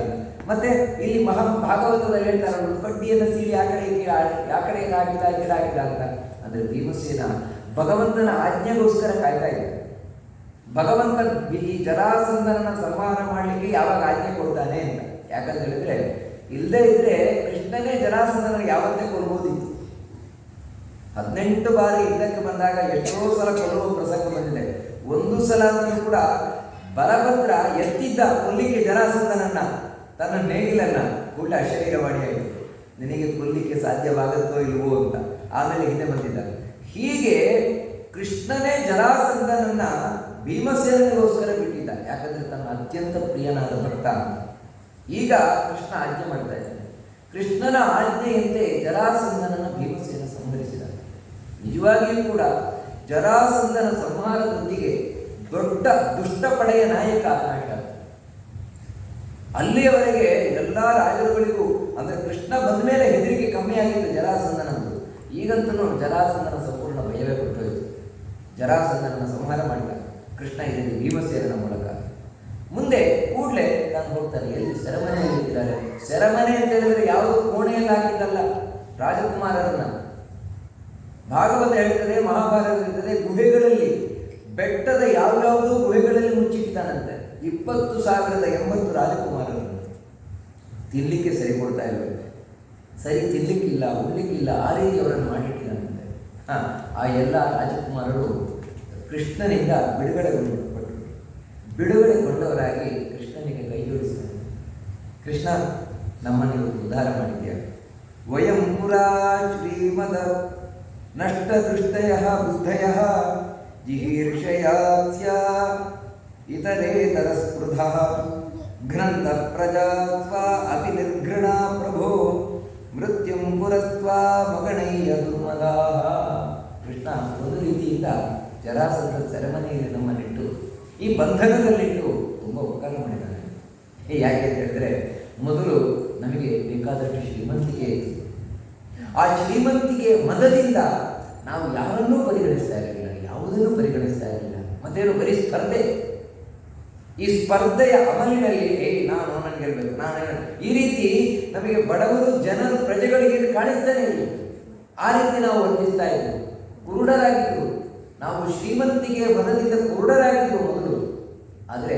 ಮತ್ತೆ ಇಲ್ಲಿ ಭಾಗವತದಲ್ಲಿ ಹೇಳ್ತಾರೆ, ಕಡ್ಡಿಯನ್ನು ಸೀಳಿ ಆ ಕಡೆ ಹಾಕಿದ ಅಂತ. ಅಂದ್ರೆ ಭೀಮಸೇನ ಭಗವಂತನ ಆಜ್ಞೆಗೋಸ್ಕರ ಕಾಯ್ತಾ ಇದೆ. ಭಗವಂತ ಈ ಜರಾಸಂಧನನ್ನ ಸಂಹಾರ ಮಾಡಲಿಕ್ಕೆ ಯಾವಾಗ ಆಜ್ಞೆ ಕೊಡ್ತಾನೆ ಅಂತ. ಯಾಕಂತ ಹೇಳಿದ್ರೆ ಇಲ್ಲದೇ ಇದ್ರೆ ಕೃಷ್ಣನೇ ಜರಾಸಂಧನ ಯಾವತ್ತೇ ಕೊಲ್ಬೋದಿತ್ತು. 18 ಬಾರಿ ಯುದ್ಧಕ್ಕೆ ಬಂದಾಗ ಎಷ್ಟೋ ಸಲ ಕೊಲ್ಲುವ ಪ್ರಸಂಗ ಬಂದಿದೆ. ಒಂದು ಸಲ ಅಂತೂ ಕೂಡ ಬಲಭದ್ರ ಎತ್ತಿದ್ದ ಕೊಲ್ಲಿಕ್ಕೆ ಜರಾಸಂಧನನ್ನ, ತನ್ನ ನೇಗಿಲನ್ನ. ಕೂಡಲೇ ಅಶರೀರವಾಣಿ ಆಯಿತು, ನಿನಗೆ ಕೊಲ್ಲಿಕ್ಕೆ ಸಾಧ್ಯವಾಗುತ್ತೋ ಇಲ್ವೋ ಅಂತ. ಆಮೇಲೆ ಹಿಂದೆ ಬಂದಿದ್ದ. ಹೀಗೆ ಕೃಷ್ಣನೇ ಜರಾಸಂಧನನ್ನ ಭೀಮಸೇನಿಗೋಸ್ಕರ ಬಿಟ್ಟಿದ್ದ. ಯಾಕಂದ್ರೆ ತನ್ನ ಅತ್ಯಂತ ಪ್ರಿಯನಾದ ಭಕ್ತ. ಈಗ ಕೃಷ್ಣ ಆಜ್ಞೆ ಮಾಡ್ತಾ ಇದ್ದಾನೆ. ಕೃಷ್ಣನ ಆಜ್ಞೆಯಂತೆ ಜರಾಸಂಧನನ್ನು ಭೀಮಸೇನ ಸಂಹರಿಸಿದ. ನಿಜವಾಗಿಯೂ ಕೂಡ ಜರಾಸಂಧನ ಸಂಹಾರದೊಂದಿಗೆ ದೊಡ್ಡ ದುಷ್ಟಪಡೆಯ ನಾಯಕ ನಾಯಕ. ಅಲ್ಲಿಯವರೆಗೆ ಎಲ್ಲ ರಾಜರುಗಳಿಗೂ ಅಂದರೆ ಕೃಷ್ಣ ಬಂದ ಮೇಲೆ ಹೆದರಿಕೆ ಕಮ್ಮಿಯಾಗಿತ್ತು ಜರಾಸಂಧನದ್ದು. ಈಗಂತೂ ಜರಾಸಂಧನ ಸಂಪೂರ್ಣ ಭಯವೇ ಕೊಟ್ಟೋಯಿತು. ಜರಾಸಂಧನನ್ನು ಸಂಹಾರ ಮಾಡಿದ ಕೃಷ್ಣ ಇದರಲ್ಲಿ ಭೀಮಸೇನನ ಮೂಲಕ. ಮುಂದೆ ಕೂಡಲೇ ನಾನು ಹೋಗ್ತಾನೆ, ಎಲ್ಲಿ ಸೆರೆಮನೆಯಲ್ಲಿ ಇಟ್ಟಿದ್ದಾರೆ. ಸೆರೆಮನೆ ಅಂತ ಹೇಳಿದ್ರೆ ಯಾವುದು ಕೋಣೆಯಲ್ಲಿ ಹಾಕಿದ್ದಲ್ಲ, ರಾಜಕುಮಾರರನ್ನ. ಭಾಗವತ ಹೇಳ್ತದೆ, ಮಹಾಭಾರತ ಹೇಳ್ತದೆ, ಗುಹೆಗಳಲ್ಲಿ, ಬೆಟ್ಟದ ಯಾವ್ಯಾವುದೋ ಗುಹೆಗಳಲ್ಲಿ ಮುಚ್ಚಿಟ್ಟಿದ್ದಾನಂತೆ 20,080 ರಾಜಕುಮಾರರನ್ನು. ತಿನ್ಲಿಕ್ಕೆ ಸರಿ ಕೊಡ್ತಾ ಇರಬೇಕು, ಸರಿ ತಿನ್ಲಿಕ್ಕಿಲ್ಲ, ಉಣ್ಲಿಕ್ಕಿಲ್ಲ, ಆ ರೀತಿ ಅವರನ್ನು ಮಾಡಿಟ್ಟಿದ್ದಾನಂತೆ. ಆ ಎಲ್ಲ ರಾಜಕುಮಾರರು ಕೃಷ್ಣನಿಂದ ಬಿಡುಗಡೆಗೊಂಡವರಾಗಿ ಕೃಷ್ಣನಿಗೆ ಕೈ ಜೋಡಿಸಿದ್ದಾರೆ. ಕೃಷ್ಣ, ನಮ್ಮನ್ನು ಉದ್ಧಾರ ಮಾಡಿದ್ಯಾ. ವಯಂ ಪುರಾ ಶ್ರೀಮದ ನಷ್ಟ ದೃಷ್ಟಯ ಬುದ್ಧಯ ಜಿಹೀರ್ಷಯಾಸ್ಯ ಇತರೇತರ ಸ್ಪೃಧ ಘ್ನಂತ ಪ್ರಜಾ ಸ್ವ ಅತಿ ನಿರ್ಘೃಣ ಪ್ರಭೋ ಮೃತ್ಯುಂ ಪುರಸ್ವ ಮಗಣಯ್ಯ ದುರ್ಮದ. ಕೃಷ್ಣ ಒಂದು ರೀತಿಯಿಂದ ಜರಾಸಂಧ ಸೆರೆಮನೆಯಲ್ಲಿ ನಮ್ಮನ್ನಿಟ್ಟು, ಈ ಬಂಧನದಲ್ಲಿಟ್ಟು ತುಂಬ ಉಪಕಾರ ಮಾಡಿದ್ದಾನೆ. ಯಾಕೆ ಅಂತ ಹೇಳಿದ್ರೆ, ಮೊದಲು ನಮಗೆ ಬೇಕಾದಷ್ಟು ಶ್ರೀಮಂತಿಕೆ ಇತ್ತು. ಆ ಶ್ರೀಮಂತಿಕೆ ಮದದಿಂದ ನಾವು ಯಾರನ್ನೂ ಪರಿಗಣಿಸ್ತಾ ಇರಲಿಲ್ಲ, ಯಾವುದನ್ನು ಪರಿಗಣಿಸ್ತಾ ಇರಲಿಲ್ಲ. ಮತ್ತೇನು, ಬರೀ ಸ್ಪರ್ಧೆ. ಈ ಸ್ಪರ್ಧೆಯ ಅಮಲಿನಲ್ಲಿ ನಾನು ನನಗೆ ಗೆಲ್ಲಬೇಕು, ಈ ರೀತಿ ನಮಗೆ ಬಡವರು, ಜನರು, ಪ್ರಜೆಗಳಿಗೆ ಕಾಣಿಸ್ತಾನೆ ಇಲ್ಲ. ಆ ರೀತಿ ನಾವು ವರ್ತಿಸ್ತಾ ಇದ್ವು, ಕುರುಡರಾಗಿದ್ದರು. ನಾವು ಶ್ರೀಮಂತಿಗೆ ಮನದಿಂದ ಕುರುಡರಾಗಿದ್ವು ಮೊದಲು. ಆದರೆ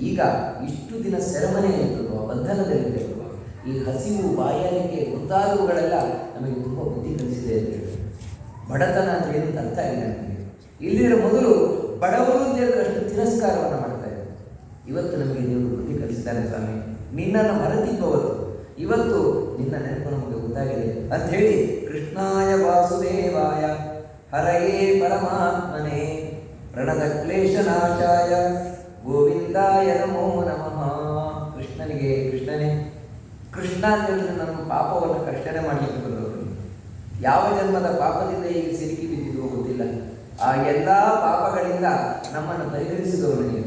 ಈಗ ಇಷ್ಟು ದಿನ ಸೆರೆಮನೆಯಲ್ಲಿರುವ ಬಂಧನದಲ್ಲಿರುವ ಈ ಹಸಿವು, ಬಾಯಾರಿಕೆ ಮುಂತಾದವುಗಳೆಲ್ಲ ನಮಗೆ ತುಂಬ ಬುದ್ಧಿ ಕಲಿಸಿದೆ ಅಂತ ಹೇಳಿ. ಬಡತನ ಅಂತ ಏನು ಅರ್ಥ ಇಲ್ಲ ನನಗೆ. ಇಲ್ಲಿರೋ ಮೊದಲು ಬಡವರು ಅಂತ ಹೇಳಿದ್ರೆ ಅಷ್ಟು ತಿರಸ್ಕಾರವನ್ನು ಮಾಡ್ತಾ ಇದ್ದಾರೆ. ಇವತ್ತು ನಮಗೆ ದೇವರು ಬುದ್ಧಿ ಕಲಿಸಿದ್ದಾರೆ, ಸ್ವಾಮಿ ನಿನ್ನನ್ನು ಮರೆತಿದ್ದವರು ಇವತ್ತು ನಿನ್ನ ನೆನಪು ನಮಗೆ ಗೊತ್ತಾಗಿದೆ ಅಂತ ಹೇಳಿ ಕೃಷ್ಣಾಯ ವಾಸುದೇವಾಯ ಹರಯೇ ಪರಮಾತ್ಮನೇ ಪ್ರಣದ ಕ್ಲೇಶನಾಶಾಯ ಗೋವಿಂದಾಯ ನಮೋ ನಮಃ. ಕೃಷ್ಣನೇ ಕೃಷ್ಣ ಅಂತ ಹೇಳಿದ್ರೆ ನಮ್ಮ ಪಾಪವನ್ನು ಕರ್ಷಣೆ ಮಾಡಲಿಕ್ಕೆ ಬಂದವರು. ಯಾವ ಜನ್ಮದ ಪಾಪದಿಂದ ಈಗ ಸಿಲುಕಿ ಬಿದ್ದಿದ್ವೋ ಗೊತ್ತಿಲ್ಲ. ಆ ಎಲ್ಲ ಪಾಪಗಳಿಂದ ನಮ್ಮನ್ನು ಪರಿಹರಿಸಿದವನಿಗೆ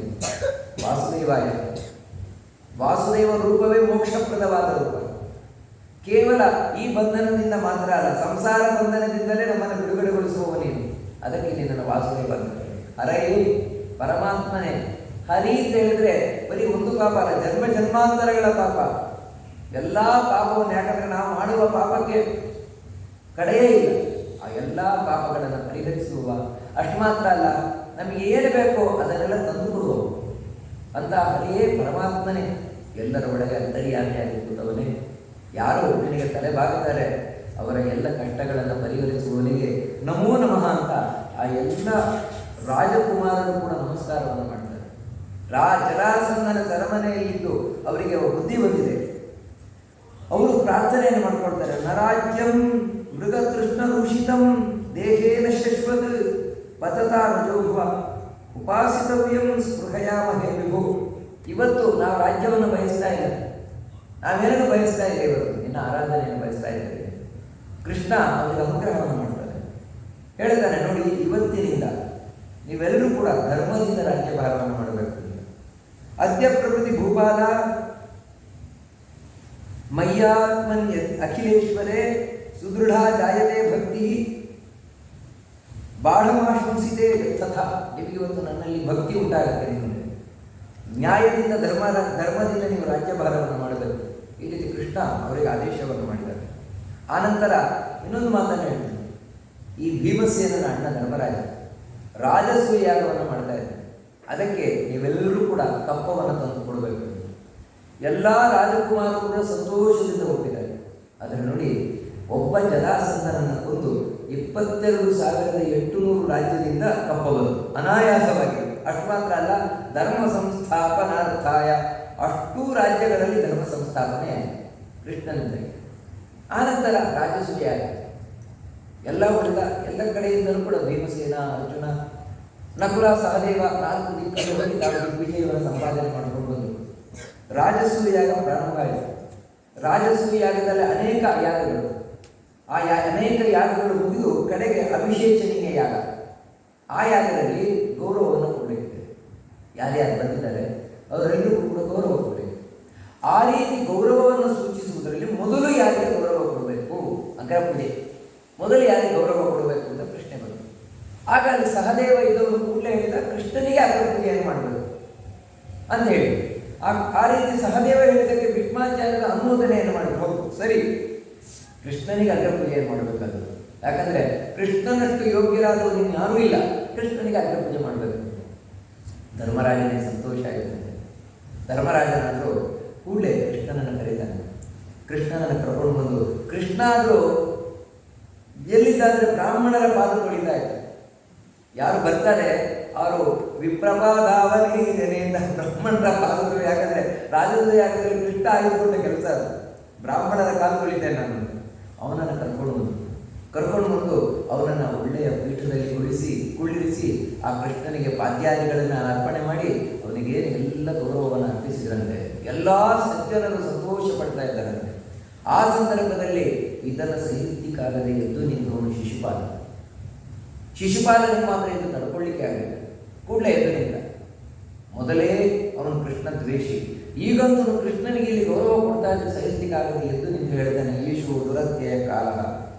ವಾಸುದೇವಾಯ. ವಾಸುದೇವ ರೂಪವೇ ಮೋಕ್ಷಪ್ರದವಾದ ರೂಪ. ಕೇವಲ ಈ ಬಂಧನದಿಂದ ಮಾತ್ರ ಅಲ್ಲ, ಸಂಸಾರ ಬಂಧನದಿಂದಲೇ ನಮ್ಮನ್ನು ಬಿಡುಗಡೆಗೊಳಿಸುವವನೇನು. ಅದಕ್ಕೆ ನಿನ್ನನ್ನು ವಾಸುದೇವ ಅಂತ. ಹರಯೇ ಪರಮಾತ್ಮನೇ. ಹರಿ ಅಂತ ಹೇಳಿದ್ರೆ ಬರೀ ಒಂದು ಪಾಪ ಅಲ್ಲ, ಜನ್ಮ ಜನ್ಮಾಂತರಗಳ ಪಾಪ. ಎಲ್ಲ ಪಾಪವನ್ನು, ಯಾಕಂದ್ರೆ ನಾವು ಮಾಡುವ ಪಾಪಕ್ಕೆ ಕಡೆಯೇ ಇಲ್ಲ. ಆ ಎಲ್ಲ ಪಾಪಗಳನ್ನು ಪರಿಹರಿಸುವ, ಅಷ್ಟು ಮಾತ್ರ ಅಲ್ಲ, ನಮಗೆ ಏನು ಬೇಕೋ ಅದನ್ನೆಲ್ಲ ತಂದು ಕೊಡುವ ಅಂತ ಹರಿಯೇ ಪರಮಾತ್ಮನೇ. ಎಲ್ಲರ ಒಳಗೆ ಅಂತರ್ಯಾಮಿಯಾಗಿ ಕೂತವನೇ. ಯಾರು ನಿನಗೆ ತಲೆ ಬಾಗುತ್ತಾರೆ ಅವರ ಎಲ್ಲ ಕಷ್ಟಗಳನ್ನು ಪರಿಹರಿಸುವವನಿಗೆ ನಮೋ ನಮಃ ಅಂತ ಆ ಎಲ್ಲ ರಾಜಕುಮಾರರು ಕೂಡ ನಮಸ್ಕಾರವನ್ನು ಮಾಡ್ತಾರೆ. ಜರಾಸಂಧನ ಸೆರೆಮನೆಯಲ್ಲಿದ್ದು ಅವರಿಗೆ ಬುದ್ಧಿ ಬಂದಿದೆ. ಅವರು ಪ್ರಾರ್ಥನೆಯನ್ನು ಮಾಡ್ಕೊಳ್ತಾರೆ. ನರಾಜ್ಯಂ ಮೃಗತೃಷ್ಣ ರೂಷಿತಂ ದೇಹೇನ ಶಶ್ವತ್ ಪತತಾ ರಜೋಭುವ ಉಪಾಸಿತವ್ಯಂ ಸ್ಪೃಹಯಾಮಹೇ ವಿಭು. ಇವತ್ತು ನಾವು ರಾಜ್ಯವನ್ನು ಬಯಸ್ತಾ ಇಲ್ಲ, ನಾವೇನನ್ನು ಬಯಸ್ತಾ ಇಲ್ಲ, ಇವತ್ತು ನಿನ್ನ ಆರಾಧನೆಯನ್ನು ಬಯಸ್ತಾ ಇದ್ದೇವೆ. ಕೃಷ್ಣ ಅವರಿಗೆ ಅನುಗ್ರಹವನ್ನು ಮಾಡ್ತಾರೆ. ಹೇಳ್ತಾನೆ, ನೋಡಿ ಇವತ್ತಿನಿಂದ ನೀವೆಲ್ಲರೂ ಕೂಡ ಧರ್ಮದಿಂದ ರಾಜ್ಯಭಾರವನ್ನು ಮಾಡಬೇಕು. ಅದ್ಯ ಪ್ರಕೃತಿ ಭೂಪಾಲ ಮಯ್ಯಾತ್ಮನ್ಯ ಅಖಿಲೇಶ್ವರೇ ಸುದೃಢ ಜಾಯತೆ ಭಕ್ತಿ ಬಾಢಮಾಶಂಸಿತೆ ತಥಾ. ನಿಮಗಿವತ್ತು ನನ್ನಲ್ಲಿ ಭಕ್ತಿ ಉಂಟಾಗುತ್ತೆ. ನಿಮಗೆ ನ್ಯಾಯದಿಂದ ಧರ್ಮದಿಂದ ನೀವು ರಾಜ್ಯಭಾರವನ್ನು ಮಾಡಬೇಕು. ಈ ರೀತಿ ಕೃಷ್ಣ ಅವರಿಗೆ ಆದೇಶವನ್ನು ಮಾಡಿದ್ದಾರೆ. ಆನಂತರ ಇನ್ನೊಂದು ಮಾತನ್ನು ಹೇಳ್ತೀನಿ. ಈ ಭೀಮಸೇನನ ಅಣ್ಣ ಧರ್ಮರಾಜ ರಾಜಸೂಯ ಯಾಗವನ್ನು ಮಾಡ್ತಾ ಇದ್ದಾರೆ. ಅದಕ್ಕೆ ನೀವೆಲ್ಲರೂ ಕೂಡ ಕಪ್ಪವನ್ನು ತಂದು ಕೊಡಬೇಕು. ಎಲ್ಲ ರಾಜಕುಮಾರರು ಕೂಡ ಸಂತೋಷದಿಂದ ಒಪ್ಪಿದ್ದಾರೆ. ಅದನ್ನು ನೋಡಿ, ಒಬ್ಬ ಜರಾಸಂಧನನ್ನು ಕೊಂದು 22,800 ರಾಜ್ಯದಿಂದ ಕಪ್ಪ ಬಂತು ಅನಾಯಾಸವಾಗಿ. ಅಷ್ಟು ಮಾತ್ರ ಅಲ್ಲ, ಧರ್ಮ ಸಂಸ್ಥಾಪನಾರ್ಥಾಯ ಅಷ್ಟೂ ರಾಜ್ಯಗಳಲ್ಲಿ ಧರ್ಮ ಸಂಸ್ಥಾಪನೆ ಕೃಷ್ಣನಿಂದ. ಆನಂತರ ರಾಜಸೂಯ ಎಲ್ಲ ಉಳಿದ ಎಲ್ಲ ಕಡೆಯಿಂದಲೂ ಕೂಡ ಭೀಮಸೇನ, ಅರ್ಜುನ, ನಕುಲ, ಸಹದೇವ 4 ದಿಕ್ಕಗಳಲ್ಲಿ ತಾವು ದಿಗ್ವಿಜಯವನ್ನು ಸಂಪಾದನೆ ಮಾಡಿಕೊಂಡು ಬಂದರು. ರಾಜಸೂಯ ಯಾಗ ಪ್ರಾರಂಭ ಆಯಿತು. ರಾಜಸೂಯ ಯಾಗದಲ್ಲಿ ಅನೇಕ ಯಾಗಗಳು, ಆ ಅನೇಕ ಯಾಗಗಳು ಮುಗಿದು ಕಡೆಗೆ ಅಭಿಷೇಚನೀಯ ಯಾಗ. ಆ ಯಾಗದಲ್ಲಿ ಗೌರವವನ್ನು ಕೊಡಬೇಕು. ಯಾರ್ಯಾರು ಬಂದಿದ್ದಾರೆ ಅವರೆಲ್ಲರಿಗೂ ಕೂಡ ಗೌರವ ಕೊಡಬೇಕು. ಆ ರೀತಿ ಗೌರವವನ್ನು ಸೂಚಿಸುವುದರಲ್ಲಿ ಮೊದಲು ಯಾರಿಗೆ ಗೌರವ ಕೊಡಬೇಕು, ಅಗ್ರಪೂಜೆ ಮೊದಲು ಯಾರಿಗೆ ಗೌರವ ಕೊಡಬೇಕು ಅಂತ ಪ್ರಶ್ನೆ ಬಂತು. ಆಗ ಅಲ್ಲಿ ಸಹದೇವ ಇದನ್ನು ಕೂಡಲೇ ಹೇಳಿದ, ಕೃಷ್ಣನಿಗೆ ಅಗ್ರಪೂಜೆಯನ್ನು ಮಾಡಬೇಕು ಅಂತ ಹೇಳಿ. ಆ ರೀತಿ ಸಹದೇವ ಹೇಳಿದ್ದಕ್ಕೆ ಭೀಷ್ಮಾಚಾರ್ಯರ ಅನುಮೋದನೆಯನ್ನು ಮಾಡಿ, ಹೌದು ಸರಿ, ಕೃಷ್ಣನಿಗೆ ಅಗ್ರಪೂಜೆಯನ್ನು ಮಾಡಬೇಕಾದ್ರು. ಯಾಕಂದರೆ ಕೃಷ್ಣನಷ್ಟು ಯೋಗ್ಯರಾದವರು ಇನ್ನು ಯಾರೂ ಇಲ್ಲ, ಕೃಷ್ಣನಿಗೆ ಅಗ್ರಪೂಜೆ ಮಾಡಬೇಕು. ಧರ್ಮರಾಜನಿಗೆ ಸಂತೋಷ ಆಗುತ್ತದೆ. ಧರ್ಮರಾಜನಾದರೂ ಕೂಡಲೇ ಕೃಷ್ಣನನ್ನು ಕರೀತಾನೆ. ಕೃಷ್ಣನನ್ನು ಕರ್ಕೊಂಡು ಬಂದು, ಕೃಷ್ಣ ಆದರೂ ಎಲ್ಲಿದ್ದಾದರೆ ಬ್ರಾಹ್ಮಣರ ಪಾದ ತೊಳಿತಾ ಇದ್ದಾರೆ. ಯಾರು ಬರ್ತಾರೆ ಅವರು ವಿಪ್ರಪಾದಾವನೇಂದ ಬ್ರಾಹ್ಮಣರ ಪಾದ ತೊಳಿ. ಯಾಕಂದರೆ ರಾಜದ ಯಾಕಂದರೆ ಕೃಷ್ಣ ಆಗಿದ್ಕೊಂಡ ಕೆಲಸ ಅದು. ಬ್ರಾಹ್ಮಣರ ಕಾಲು ತೊಳಿತೇನೆ ನಾನು. ಅವನನ್ನು ಕರ್ಕೊಂಡು ಬಂದು ಅವನನ್ನು ಒಳ್ಳೆಯ ಪೀಠದಲ್ಲಿ ಕುಳ್ಳಿರಿಸಿ ಆ ಕೃಷ್ಣನಿಗೆ ಪಾದ್ಯಾದಿಗಳನ್ನು ಅರ್ಪಣೆ ಮಾಡಿ ಅವನಿಗೆ ಎಲ್ಲ ಗೌರವವನ್ನು ಅರ್ಪಿಸಿದ್ರಂತೆ. ಎಲ್ಲ ಸಜ್ಜನರು ಸಂತೋಷ ಪಡ್ತಾ ಇದ್ದಾರಂತೆ. ಆ ಸಂದರ್ಭದಲ್ಲಿ ಇದನ್ನು ಸಹಿಸಲಿಕ್ಕಾಗದೆ ಎದ್ದು ನಿಂತವನು ಶಿಶುಪಾಲನಿಗೆ ಮಾತ್ರ ಇದು ತಡ್ಕೊಳ್ಳಿಕ್ಕೆ ಆಗಲಿಲ್ಲ. ಕೂಡಲೇ ಎದ್ದು ನಿಂತ. ಮೊದಲೇ ಅವನು ಕೃಷ್ಣ ದ್ವೇಷಿ, ಈಗಂತೂ ಕೃಷ್ಣನಿಗೆ ಇಲ್ಲಿ ಗೌರವ ಕೊಡ್ತಾ ಇದ್ದು ಸಹಿಸಲಿಕ್ಕಾಗದೆ ಎದ್ದು ನಿಂತು ಹೇಳ್ತಾನೆ, ಈಶು ದುರತ್ಯಯ ಕಾಲ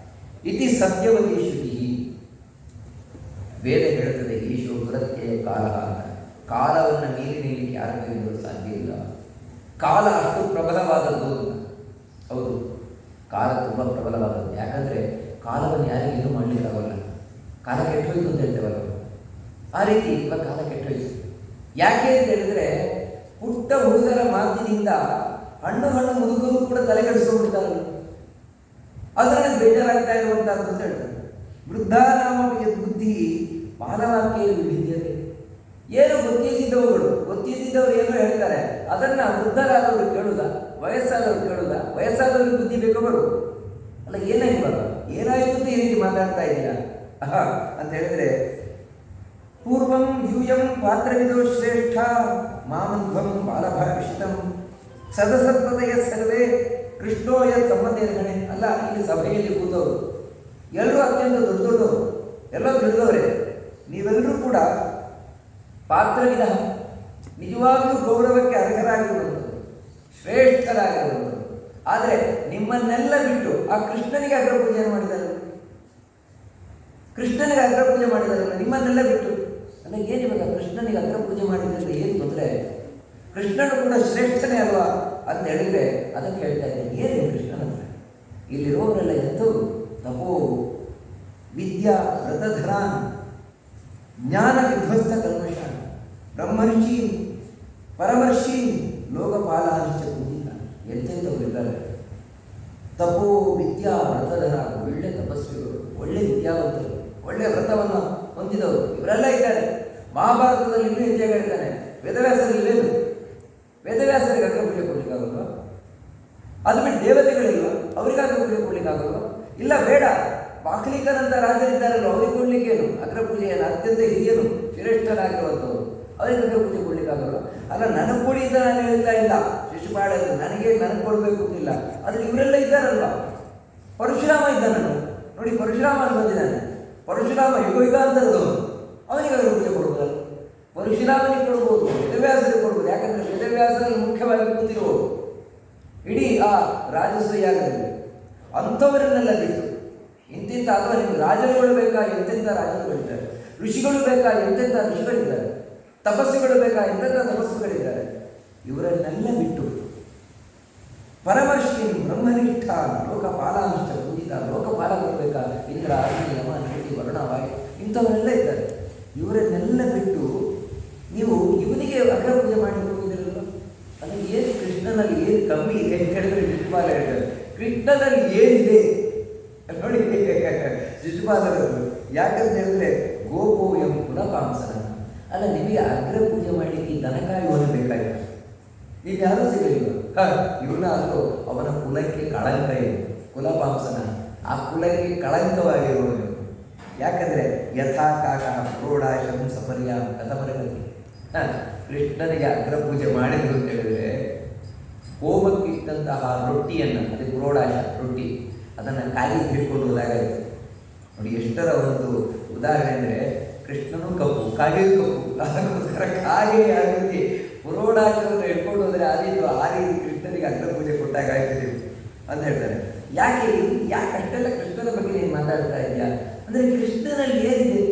ಇತಿ ಸತ್ಯವತಿ ಶ್ರುತಿ. ವೇದ ಹೇಳ್ತದೆ ಈಶು ದುರತ್ಯಯ ಕಾಲ ಅಂತ. ಕಾಲವನ್ನು ಮೀರಿ ನಿಲ್ಲಲಿಕ್ಕೆ ಯಾರ ಕೈಗೂ ಸಾಧ್ಯ ಇಲ್ಲ. ಕಾಲ ಅಷ್ಟು ಪ್ರಬಲವಾದದ್ದು. ಹೌದು, ಕಾಲ ತುಂಬ ಪ್ರಬಲವಾದದ್ದು. ಯಾಕಂದರೆ ಕಾಲವನ್ನು ಯಾರಿಗೂ ಏನೂ ಮಾಡಲಿಕ್ಕಾಗಲ್ಲ. ಕಾಲ ಕೆಟ್ಟೋಯ್ತು ಅಂತ ಹೇಳ್ತೇವಲ್ಲ, ಆ ರೀತಿ ಇವಾಗ ಕಾಲ ಕೆಟ್ಟೋಯ್ತು. ಯಾಕೆ ಅಂತ ಹೇಳಿದ್ರೆ, ಪುಟ್ಟ ಹುಡುಗರ ಮಾತಿನಿಂದ ಹಣ್ಣು ಮುದುಕರು ಕೂಡ ತಲೆ ಕೆಡಿಸ್ಕೊಂಡ್ಬಿಡ್ತಾರಲ್ಲ, ಅದರಲ್ಲಿ ಬೇಜಾರಾಗ್ತಾ ಇರುವಂಥದ್ದು ಅಂತ ಹೇಳ್ತಾರೆ. ವೃದ್ಧ ನಾಮ ಬುದ್ಧಿ ಬಾಲವಾಕ್ಯ ವಿಭಿದ್ಯತೆ. ಏನು ಗೊತ್ತಿದ್ದವರು ಏನೋ ಹೇಳ್ತಾರೆ, ಅದನ್ನ ವೃದ್ಧರಾದವರು ಕೇಳುದ, ವಯಸ್ಸಾದವರು ಕೇಳುದ, ವಯಸ್ಸಾದವ್ರಿಗೆ ಬುದ್ಧಿ ಬೇಕೋ ಬರು ಅಲ್ಲ. ಏನಾಯ್ತು ಏನಾಯ್ತು ಅಂತ ಈ ರೀತಿ ಮಾತಾಡ್ತಾ ಇದೆಯಾ ಅಂತ ಹೇಳಿದ್ರೆ, ಪೂರ್ವಂ ಯೂಯಂ ಪಾತ್ರವಿದೋ ಶ್ರೇಷ್ಠ ಮಾಮಧ್ವಂ ಬಾಲಭಾಷಿತಂ ಸದಸತ್ಪದಯ ಸರ್ವೇ ಕೃಷ್ಣೋಯ ಸಂಬಂಧೇರ್ಗಣೆ. ಅಲ್ಲ, ಇಲ್ಲಿ ಸಭೆಯಲ್ಲಿ ಕೂತವರು ಎಲ್ಲರೂ ಅತ್ಯಂತ ದೊಡ್ಡವರು, ಎಲ್ಲ ತಿಳಿದವರೇ. ನೀವೆಲ್ಲರೂ ಕೂಡ ಪಾತ್ರವಿದ, ನಿಜವಾಗ್ಲೂ ಗೌರವಕ್ಕೆ ಅರ್ಹರಾಗಿರುವಂಥದ್ದು, ಶ್ರೇಷ್ಠರಾಗಿರುವಂಥದ್ದು. ಆದರೆ ನಿಮ್ಮನ್ನೆಲ್ಲ ಬಿಟ್ಟು ಆ ಕೃಷ್ಣನಿಗೆ ಅಗ್ರ ಪೂಜೆ ಮಾಡಿದ್ದಾರೆ, ನಿಮ್ಮನ್ನೆಲ್ಲ ಬಿಟ್ಟು. ಅಲ್ಲ, ಏನಿವಾಗ ಕೃಷ್ಣನಿಗೆ ಅಗ್ರ ಪೂಜೆ ಮಾಡಿದ್ರೆ ಏನು ತೊಂದರೆ? ಕೃಷ್ಣನು ಕೂಡ ಶ್ರೇಷ್ಠನೇ ಅಲ್ವಾ ಅಂತ ಹೇಳಿದರೆ ಅದಕ್ಕೆ ಹೇಳ್ತಾ ಇದ್ದೇನೆ. ಏನೇನು ಕೃಷ್ಣನ ಹತ್ರ ಇಲ್ಲಿರೋರೆಲ್ಲ ಎಂಥವ್ರು? ತಪೋ ವಿದ್ಯಾ ವ್ರತಧರಾನ್ ಜ್ಞಾನ ವಿಧ್ವಸ್ತ ಕಲ್ಮಷ ಬ್ರಹ್ಮರ್ಷಿ ಪರಮರ್ಷಿ ಲೋಕಪಾಲಾಂಶ ಪೂಜಿತ. ಎಂತೆಂಥವರಿದ್ದಾರೆ. ತಪೋ ವಿದ್ಯಾ ವ್ರತಧರ, ಒಳ್ಳೆ ತಪಸ್ವಿಗಳು, ಒಳ್ಳೆ ವಿದ್ಯಾವಂತರು, ಒಳ್ಳೆ ವ್ರತವನ್ನು ಹೊಂದಿದವರು ಇವರೆಲ್ಲ ಇದ್ದಾರೆ. ಮಹಾಭಾರತದಲ್ಲಿ ಇನ್ನೂ ಹೆಚ್ಚಾಗಿ ಹೇಳ್ತಾನೆ, ವೇದವ್ಯಾಸರಿಲ್ಲೇನು? ವೇದವ್ಯಾಸರಿಗೆ ಅಗ್ರ ಪೂಜೆ ಕೊಡ್ಲಿಕ್ಕಾಗಲ್ವ? ಅದು ಬಿಟ್ಟು ದೇವತೆಗಳಿಲ್ವ? ಅವರಿಗೆ ಅಗ್ರ ಪೂಜೆ ಕೊಡ್ಲಿಕ್ಕಾಗಲ್ವ? ಇಲ್ಲ, ಬೇಡ. ಬಾಕ್ಲಿಕನಂತ ರಾಜರಿದ್ದಾರಲ್ವ, ಅವ್ರಿಗೆ ಕೊಡ್ಲಿಕ್ಕೇನು ಅಗ್ರ ಪೂಜೆಯನ್ನು? ಅತ್ಯಂತ ಹಿರಿಯನು, ಶ್ರೇಷ್ಠರಾಗಿರುವಂಥವ್ರು, ಅವರಿಗೆ ಅಗ್ರ ಪೂಜೆ ಕೊಡ್ಲಿಕ್ಕಾಗಲ್ವ? ಅಲ್ಲ, ನನಗೆ ಕೊಡಿ ಅಂತ ನಾನು ಹೇಳ್ತಾ ಇಲ್ಲ. ಶಿಶುಪಾಳ ನನಗೆ ಕೊಡಬೇಕು ಅಂತಿಲ್ಲ. ಆದರೆ ಇವರೆಲ್ಲ ಇದ್ದಾರಲ್ವ. ಪರಶುರಾಮ ಇದ್ದಾನಲ್ಲ ನೋಡಿ, ಪರಶುರಾಮ ಬಂದಿದ್ದಾನೆ. ಪರಶುರಾಮ ಯುಗಾಂತರದವನು, ಅವನಿಗೆ ಅಗ್ರ ಪೂಜೆ ಕೊಡ್ಬೋದಲ್ಲ? ಪರಶುರಾಮನಿಗೆ ಕೊಡ್ಬೋದು, ವೇದವ್ಯಾಸರಿಗೆ ಕೊಡ್ಬೋದು. ಯಾಕಂದರೆ ವೇದವ್ಯಾಸರಲ್ಲಿ ಮುಖ್ಯವಾಗಿ ಕೂತಿರುವುದು ಇಡೀ ಆ ರಾಜಸೂಯಾಗದಲ್ಲಿ. ಅಂಥವರನ್ನೆಲ್ಲ ಬಿಟ್ಟು ಇಂತಿಂಥ, ಅಥವಾ ನಿಮ್ಗೆ ರಾಜರುಗಳು ಬೇಕಾ? ಎಂತೆಂಥ ರಾಜರುಗಳಿದ್ದಾರೆ. ಋಷಿಗಳು ಬೇಕಾ? ಎಂತೆಂಥ ಋಷಿಗಳಿದ್ದಾರೆ. ತಪಸ್ಸುಗಳು ಬೇಕಾ? ಎಂತೆಂಥ ತಪಸ್ಸುಗಳಿದ್ದಾರೆ. ಇವರನ್ನೆಲ್ಲ ಬಿಟ್ಟು ಪರಮರ್ಷಿ ಬ್ರಹ್ಮನಿಷ್ಠ ಲೋಕಪಾಲಾಂಶ ಪೂಜಿತ, ಲೋಕಪಾಲ ಬರಬೇಕಾ? ಇಂದ್ರ ಅಗ್ನಿ ಯಮ ನಟಿ ವರ್ಣವಾಗಿ ಇಂಥವರೆಲ್ಲ ಇದ್ದಾರೆ. ಇವರನ್ನೆಲ್ಲ ಬಿಟ್ಟು ನೀವು ಇವನಿಗೆ ಅಗ್ರ ಪೂಜೆ ಮಾಡಲಿಕ್ಕೆ ಹೋಗಿದ್ದೀರಲ್ವ? ಅದು ಏನು ಕೃಷ್ಣನಲ್ಲಿ ಏನು ಕಮ್ಮಿ ಇದೆ ಅಂತ ಹೇಳಿದ್ರೆ ಶಿಶುಪಾಲ ಹೇಳ್ತಾರೆ. ಕೃಷ್ಣನಲ್ಲಿ ಏನಿದೆ ನೋಡಿ ಶಿಶುಪಾಲರವರು. ಯಾಕಂತ ಹೇಳಿದ್ರೆ ಗೋಪೋ ಎಂ ಕುಲಪಾಂಸನ. ಅಲ್ಲ, ನಿಮಗೆ ಅಗ್ರ ಪೂಜೆ ಮಾಡಲಿಕ್ಕೆ ದನಕಾಯುವನು ಬೇಕಾಗಿಲ್ಲ, ನೀವು ಯಾರೂ ಸಿಗಲಿಲ್ಲ. ಇವನ ಅದು ಅವನ ಕುಲಕ್ಕೆ ಕಳಂಕ ಇದೆ, ಕುಲಪಾಂಸನ. ಆ ಕುಲಕ್ಕೆ ಕಳಂಕವಾಗಿರುವನು. ಯಾಕಂದರೆ ಯಥಾ ಕಾಕ ಪ್ರೋಢಾಶಂ ಸಪರ್ಯ ಕಥಪರಗತಿ. ಕೃಷ್ಣನಿಗೆ ಅಗ್ರ ಪೂಜೆ ಮಾಡಿದ್ರು ಅಂತ ಹೇಳಿದರೆ, ಹೋಮಕ್ಕಿಟ್ಟಂತಹ ರೊಟ್ಟಿಯನ್ನು, ಅದೇ ಪ್ರೋಢಾಶ ರೊಟ್ಟಿ, ಅದನ್ನು ಖಾಲಿ ಹಿಡ್ಕೊಂಡು ಹೋದಾಗಾಯಿತು ನೋಡಿ. ಎಷ್ಟರ ಒಂದು ಉದಾಹರಣೆ ಅಂದರೆ, ಕೃಷ್ಣನು ಕಪ್ಪು, ಕಾಗೆಯೂ ಕಪ್ಪು, ಅದಕ್ಕೋಸ್ಕರ ಕಾಗೆ ಯಾವ ರೀತಿ ಪುರೋಡಾಚರವನ್ನು ಹಿಡ್ಕೊಂಡು ಹೋದರೆ ಆ ರೀತಿ ಕೃಷ್ಣನಿಗೆ ಅಗ್ರ ಪೂಜೆ ಕೊಟ್ಟಾಗ ಆಯ್ತದೆ ಅಂತ ಹೇಳ್ತಾರೆ. ಯಾಕೆ ಅಷ್ಟೆಲ್ಲ ಕೃಷ್ಣನ ಬಗ್ಗೆ ನೀನು ಮಾತಾಡ್ತಾ ಇದೆಯಾ ಅಂದರೆ, ಕೃಷ್ಣನಲ್ಲಿ ಏನಿದೆ?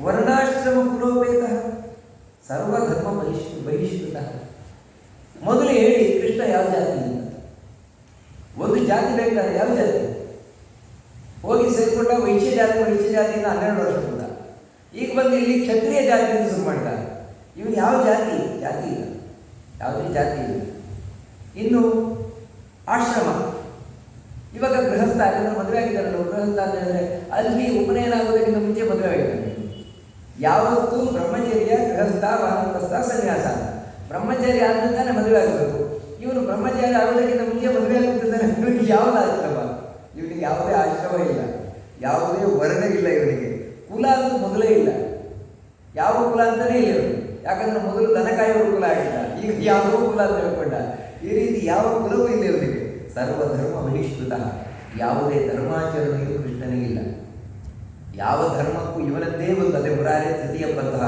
ವರ್ಣಾಶ್ರಮ ಕುಲೋಪೇತ ಸರ್ವಧರ್ಮ ಬಹಿಷ್ಕೃತ. ಮೊದಲು ಹೇಳಿ, ಕೃಷ್ಣ ಯಾವ ಜಾತಿ ಅಂತ ಒಂದು ಜಾತಿ ಬೇಕಾದ್ರೆ ಯಾವ ಜಾತಿ? ಹೋಗಿ ಸೇರಿಕೊಂಡ ವೈಶ್ಯ ಜಾತಿಯಿಂದ 12 ವರ್ಷ ಕೂಡ. ಈಗ ಬಂದು ಇಲ್ಲಿ ಕ್ಷತ್ರಿಯ ಜಾತಿಯಿಂದ ಶುರು ಮಾಡ್ತಾರೆ. ಇವನು ಯಾವ ಜಾತಿ ಇಲ್ಲ, ಯಾವುದೇ ಜಾತಿ ಇಲ್ಲ. ಇನ್ನು ಆಶ್ರಮ, ಇವಾಗ ಗೃಹಸ್ಥ, ಯಾಕಂದ್ರೆ ಮದುವೆ ಆಗಿದ್ದಾರಲ್ಲ, ಗೃಹಸ್ಥ ಅಂತ ಹೇಳಿದ್ರೆ ಅಲ್ಲಿ ಉಪನಯನ ಆಗೋದಕ್ಕಿಂತ ಮುಂಚೆ ಮದುವೆ ಆಗಿದ್ದಾನೆ. ಯಾವತ್ತೂ ಬ್ರಹ್ಮಚರ್ಯ, ಗೃಹಸ್ಥ, ವಾನಪ್ರಸ್ಥ, ಸನ್ಯಾಸ. ಬ್ರಹ್ಮಚಾರಿ ಆದ್ಮೇಲೆ ಮದುವೆ ಆಗಬೇಕು. ಇವನು ಬ್ರಹ್ಮಚಾರಿ ಆಗೋದಕ್ಕಿಂತ ಮುಂಚೆ ಮದುವೆ ಆಗುತ್ತಿದ್ದಾನೆ. ಇವನಿಗೆ ಯಾವುದು ಆಶ್ರಮ? ಇವನಿಗೆ ಯಾವುದೇ ಆಶ್ರಮ ಇಲ್ಲ, ಯಾವುದೇ ವರ್ಗ ಇಲ್ಲ, ಇವನಿಗೆ ಕುಲ ಅಂತೂ ಮೊದಲೇ ಇಲ್ಲ. ಯಾವ ಕುಲ ಅಂತಲೇ ಇಲ್ಲ ಇವನು. ಯಾಕಂದ್ರೆ ಮೊದಲು ದನಕಾಯುವ ಕುಲ ಆಗಿಲ್ಲ, ಈಗ ಯಾವುದೋ ಕುಲ ಅಂತ ಹೇಳ್ಕೊಂಡ. ಈ ರೀತಿ ಯಾವ ಕುಲವೂ ಇಲ್ಲ ಇವನಿಗೆ. ಸರ್ವಧರ್ಮ ಬಹಿಷ್ಕೃತ, ಯಾವುದೇ ಧರ್ಮಾಚರಣೆಯೂ ಕೃಷ್ಣನಿಗಿಲ್ಲ. ಯಾವ ಧರ್ಮಕ್ಕೂ ಇವನದ್ದೇ ಒಂದು, ಅದೇ ಮುರಾರಿ ತೃತೀಯ ಬಂತಹ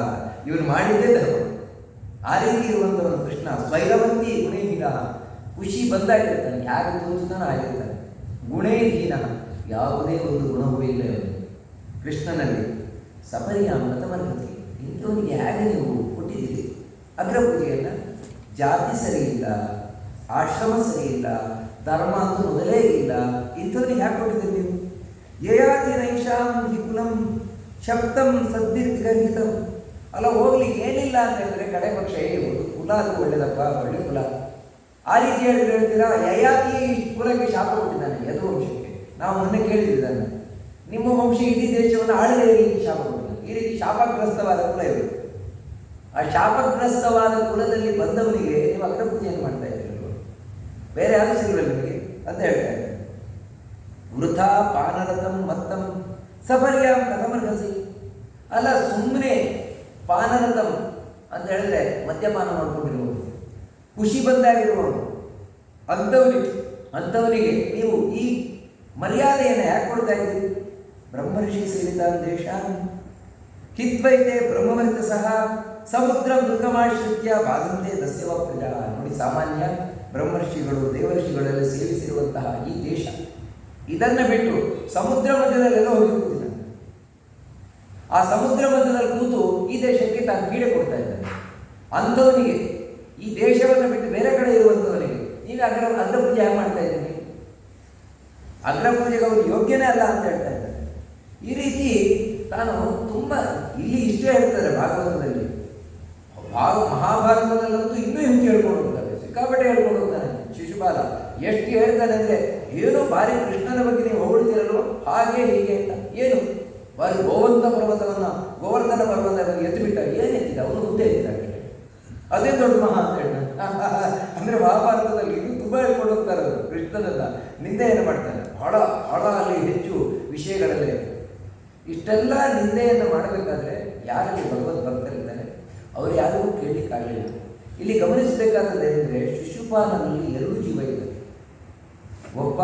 ಇವನು ಮಾಡಿದ್ದೇ ಧರ್ಮ. ಆ ರೀತಿ ಇರುವಂಥವನು ಕೃಷ್ಣ. ಸ್ವೈರವಂತಿ ಗುಣೇಹೀನ, ಖುಷಿ ಬಂದಾಗಿರ್ತಾನೆ, ಯಾರು ತೋಚುತ್ತಾನೋ ಆಗಿರ್ತಾನೆ. ಗುಣೇಹೀನ, ಯಾವುದೇ ಒಂದು ಗುಣವೂ ಇಲ್ಲ ಇವನು ಕೃಷ್ಣನಲ್ಲಿ. ಸಪರ್ಯಾಂ ವ್ರತಮರ್ಹತಿ, ಇಂಥವನಿಗೆ ಹೇಗೆ ನೀವು ಕೊಟ್ಟಿದ್ದೀರಿ ಅಗ್ರ ಪೂಜೆಯನ್ನು? ಜಾತಿ ಸರಿ ಇಲ್ಲ, ಆಶ್ರಮ ಸರಿ ಇಲ್ಲ, ಧರ್ಮ ಅಂತೂ ಮೊದಲೇ ಇಲ್ಲ, ಇಂಥವನಿಗೆ ಯಾಕೆ ಕೊಟ್ಟಿದ್ದೀರಿ ನೀವು? ಯಯಾತಿ ನೈಷಾಂ ಹಿ ಕುಲಂ ಶಬ್ದಂ ಸದ್ದಿರ್ಗರ್ಹಿತಂ. ಅಲ್ಲ, ಹೋಗ್ಲಿ ಏನಿಲ್ಲ ಅಂತ ಹೇಳಿದ್ರೆ ಕಡೆ ಪಕ್ಷ ಒಂದು ಕುಲ ಅದು ಒಳ್ಳೆಯದಪ್ಪ, ಒಳ್ಳೆ ಕುಲ. ಆ ರೀತಿ ಹೇಳ್ತೀರಾ? ಯಯಾತಿ ಕುಲಕ್ಕೆ ಶಾಪ ಕೊಟ್ಟಿದ್ದಾನೆ, ಯದುವಂಶಕ್ಕೆ. ನಾವು ಮೊನ್ನೆ ಕೇಳಿದ್ದಾನೆ, ನಿಮ್ಮ ವಂಶ ವಂಶಿ ಇಡೀ ದೇಶವನ್ನು ಆಳದೇ ಇರಲಿಕ್ಕೆ ಶಾಪ ಕೊಟ್ಟಿಲ್ಲ. ಈ ರೀತಿ ಶಾಪಗ್ರಸ್ತವಾದ ಕುಲ ಇವರು. ಆ ಶಾಪಗ್ರಸ್ತವಾದ ಕುಲದಲ್ಲಿ ಬಂದವನಿಗೆ ನೀವು ಅಗ್ರಪೂಜೆಯನ್ನು ಮಾಡ್ತಾ ಇದ್ದೀರಿ, ಬೇರೆ ಯಾರು ಸಿಗಲ್ಲ ನಿಮಗೆ ಅಂತ ಹೇಳ್ತಾ ಇದ್ದಾರೆ. ವೃಥಾ ಪಾನರತಂ ಮತ್ತಂ ಸಫರ್ಯಾಂ ಕಥಮರ್ಹಸಿ. ಅಲ್ಲ, ಸುಮ್ಮನೆ ಪಾನರತಂ ಅಂತ ಹೇಳಿದ್ರೆ ಮದ್ಯಪಾನ ಮಾಡ್ಕೊಂಡಿರುವವನು, ಖುಷಿ ಬಂದಾಗಿರುವವನು, ಅಂಥವನಿಗೆ ನೀವು ಈ ಮರ್ಯಾದೆಯನ್ನು ಯಾಕೆ ಕೊಡ್ತಾ ಇದ್ದೀರಿ? ಬ್ರಹ್ಮರ್ಷಿ ಸೇವಿತಾನ್ ದೇಶಾನ್ ಹಿತ್ವೈತೆ ಬ್ರಹ್ಮವರ್ತ ಸಹ ಸಮುದ್ರ ದುರ್ಗಮಾಶ್ರಿತ್ಯ ಬಾಧಂತೆ ದಸ್ಯವ ಪ್ರಜಾ. ನೋಡಿ, ಸಾಮಾನ್ಯ ಬ್ರಹ್ಮರ್ಷಿಗಳು ದೇವರ್ಷಿಗಳೆಲ್ಲ ಸೇವಿಸಿರುವಂತಹ ಈ ದೇಶ, ಇದನ್ನು ಬಿಟ್ಟು ಸಮುದ್ರ ಮಧ್ಯದಲ್ಲೆಲ್ಲ ಹೋಗಿ ಕೂತಿದ್ದಾನೆ. ಆ ಸಮುದ್ರ ಮಧ್ಯದಲ್ಲಿ ಕೂತು ಈ ದೇಶಕ್ಕೆ ತಾನು ಪೀಡೆ ಕೊಡ್ತಾ ಇದ್ದಾನೆ. ಅಂಥವನಿಗೆ, ಈ ದೇಶವನ್ನು ಬಿಟ್ಟು ಬೇರೆ ಕಡೆ ಇರುವಂಥವನಿಗೆ ಈಗ ಅಗ್ರಪೂಜೆ ಯಾಕೆ ಮಾಡ್ತಾ ಇದ್ದೀನಿ? ಅಗ್ರಪೂಜೆಗೆ ಅವರು ಯೋಗ್ಯನೇ ಅಲ್ಲ ಅಂತ ಹೇಳ್ತಾ ಇದ್ದಾರೆ. ಈ ರೀತಿ ತಾನು ತುಂಬ ಇಲ್ಲಿ ಇಷ್ಟೇ ಹೇಳ್ತಾರೆ ಭಾಗವತದಲ್ಲಿ. ಮಹಾಭಾರತದಲ್ಲಂತೂ ಇನ್ನೂ ಹೆಚ್ಚು ಹೇಳ್ಕೊಂಡು ಹೋಗ್ತಾರೆ, ಸಿಕ್ಕಾಪಟ್ಟೆ ಹೇಳ್ಕೊಂಡು ಹೋಗ್ತಾನೆ ಶಿಶುಪಾಲ. ಎಷ್ಟು ಹೇಳ್ತಾನೆ ಅಂದರೆ, ಏನು ಭಾರಿ ಕೃಷ್ಣನ ಬಗ್ಗೆ ನೀವು ಹೊಗಳ್ತಿರಲ್ವೋ ಹಾಗೆ ಹೀಗೆ ಅಂತ. ಏನು ಬಾರಿ ಗೋವರ್ಧನ ಪರ್ವತವನ್ನು ಎತ್ತಿಬಿಟ್ಟ. ಏನು ಎತ್ತಿದ? ಅವನು ಹುದ್ದೆ ಎತ್ತಿದ. ಅದೇ ದೊಡ್ಡ ಮಹಾ ಅಂತ ಹೇಳ್ತಾನೆ. ಅಂದರೆ ಮಹಾಭಾರತದಲ್ಲಿ ಇನ್ನೂ ತುಂಬ ಹೇಳ್ಕೊಂಡು ಹೋಗ್ತಾರೆ ಅವರು ಕೃಷ್ಣನನ್ನ ನಿಂದೆಯನ್ನು ಮಾಡ್ತಾರೆ. ಬಹಳ ಬಹಳ ಅಲ್ಲಿ ಹೆಚ್ಚು ವಿಷಯಗಳಲ್ಲೇ. ಇಷ್ಟೆಲ್ಲ ನಿಂದೆಯನ್ನು ಮಾಡಬೇಕಾದ್ರೆ ಯಾರಿಗೆ ಭಗವದ್ ಭಕ್ತರಿದ್ದಾರೆ ಅವರು ಯಾರಿಗೂ ಕೇಳಲಿಕ್ಕಾಗಲಿಲ್ಲ. ಇಲ್ಲಿ ಗಮನಿಸಬೇಕಾದದ್ದು ಏನಂದರೆ, ಶಿಶುಪಾಲನಲ್ಲಿ ಎರಡು ಜೀವ ಇದೆ. ಒಬ್ಬ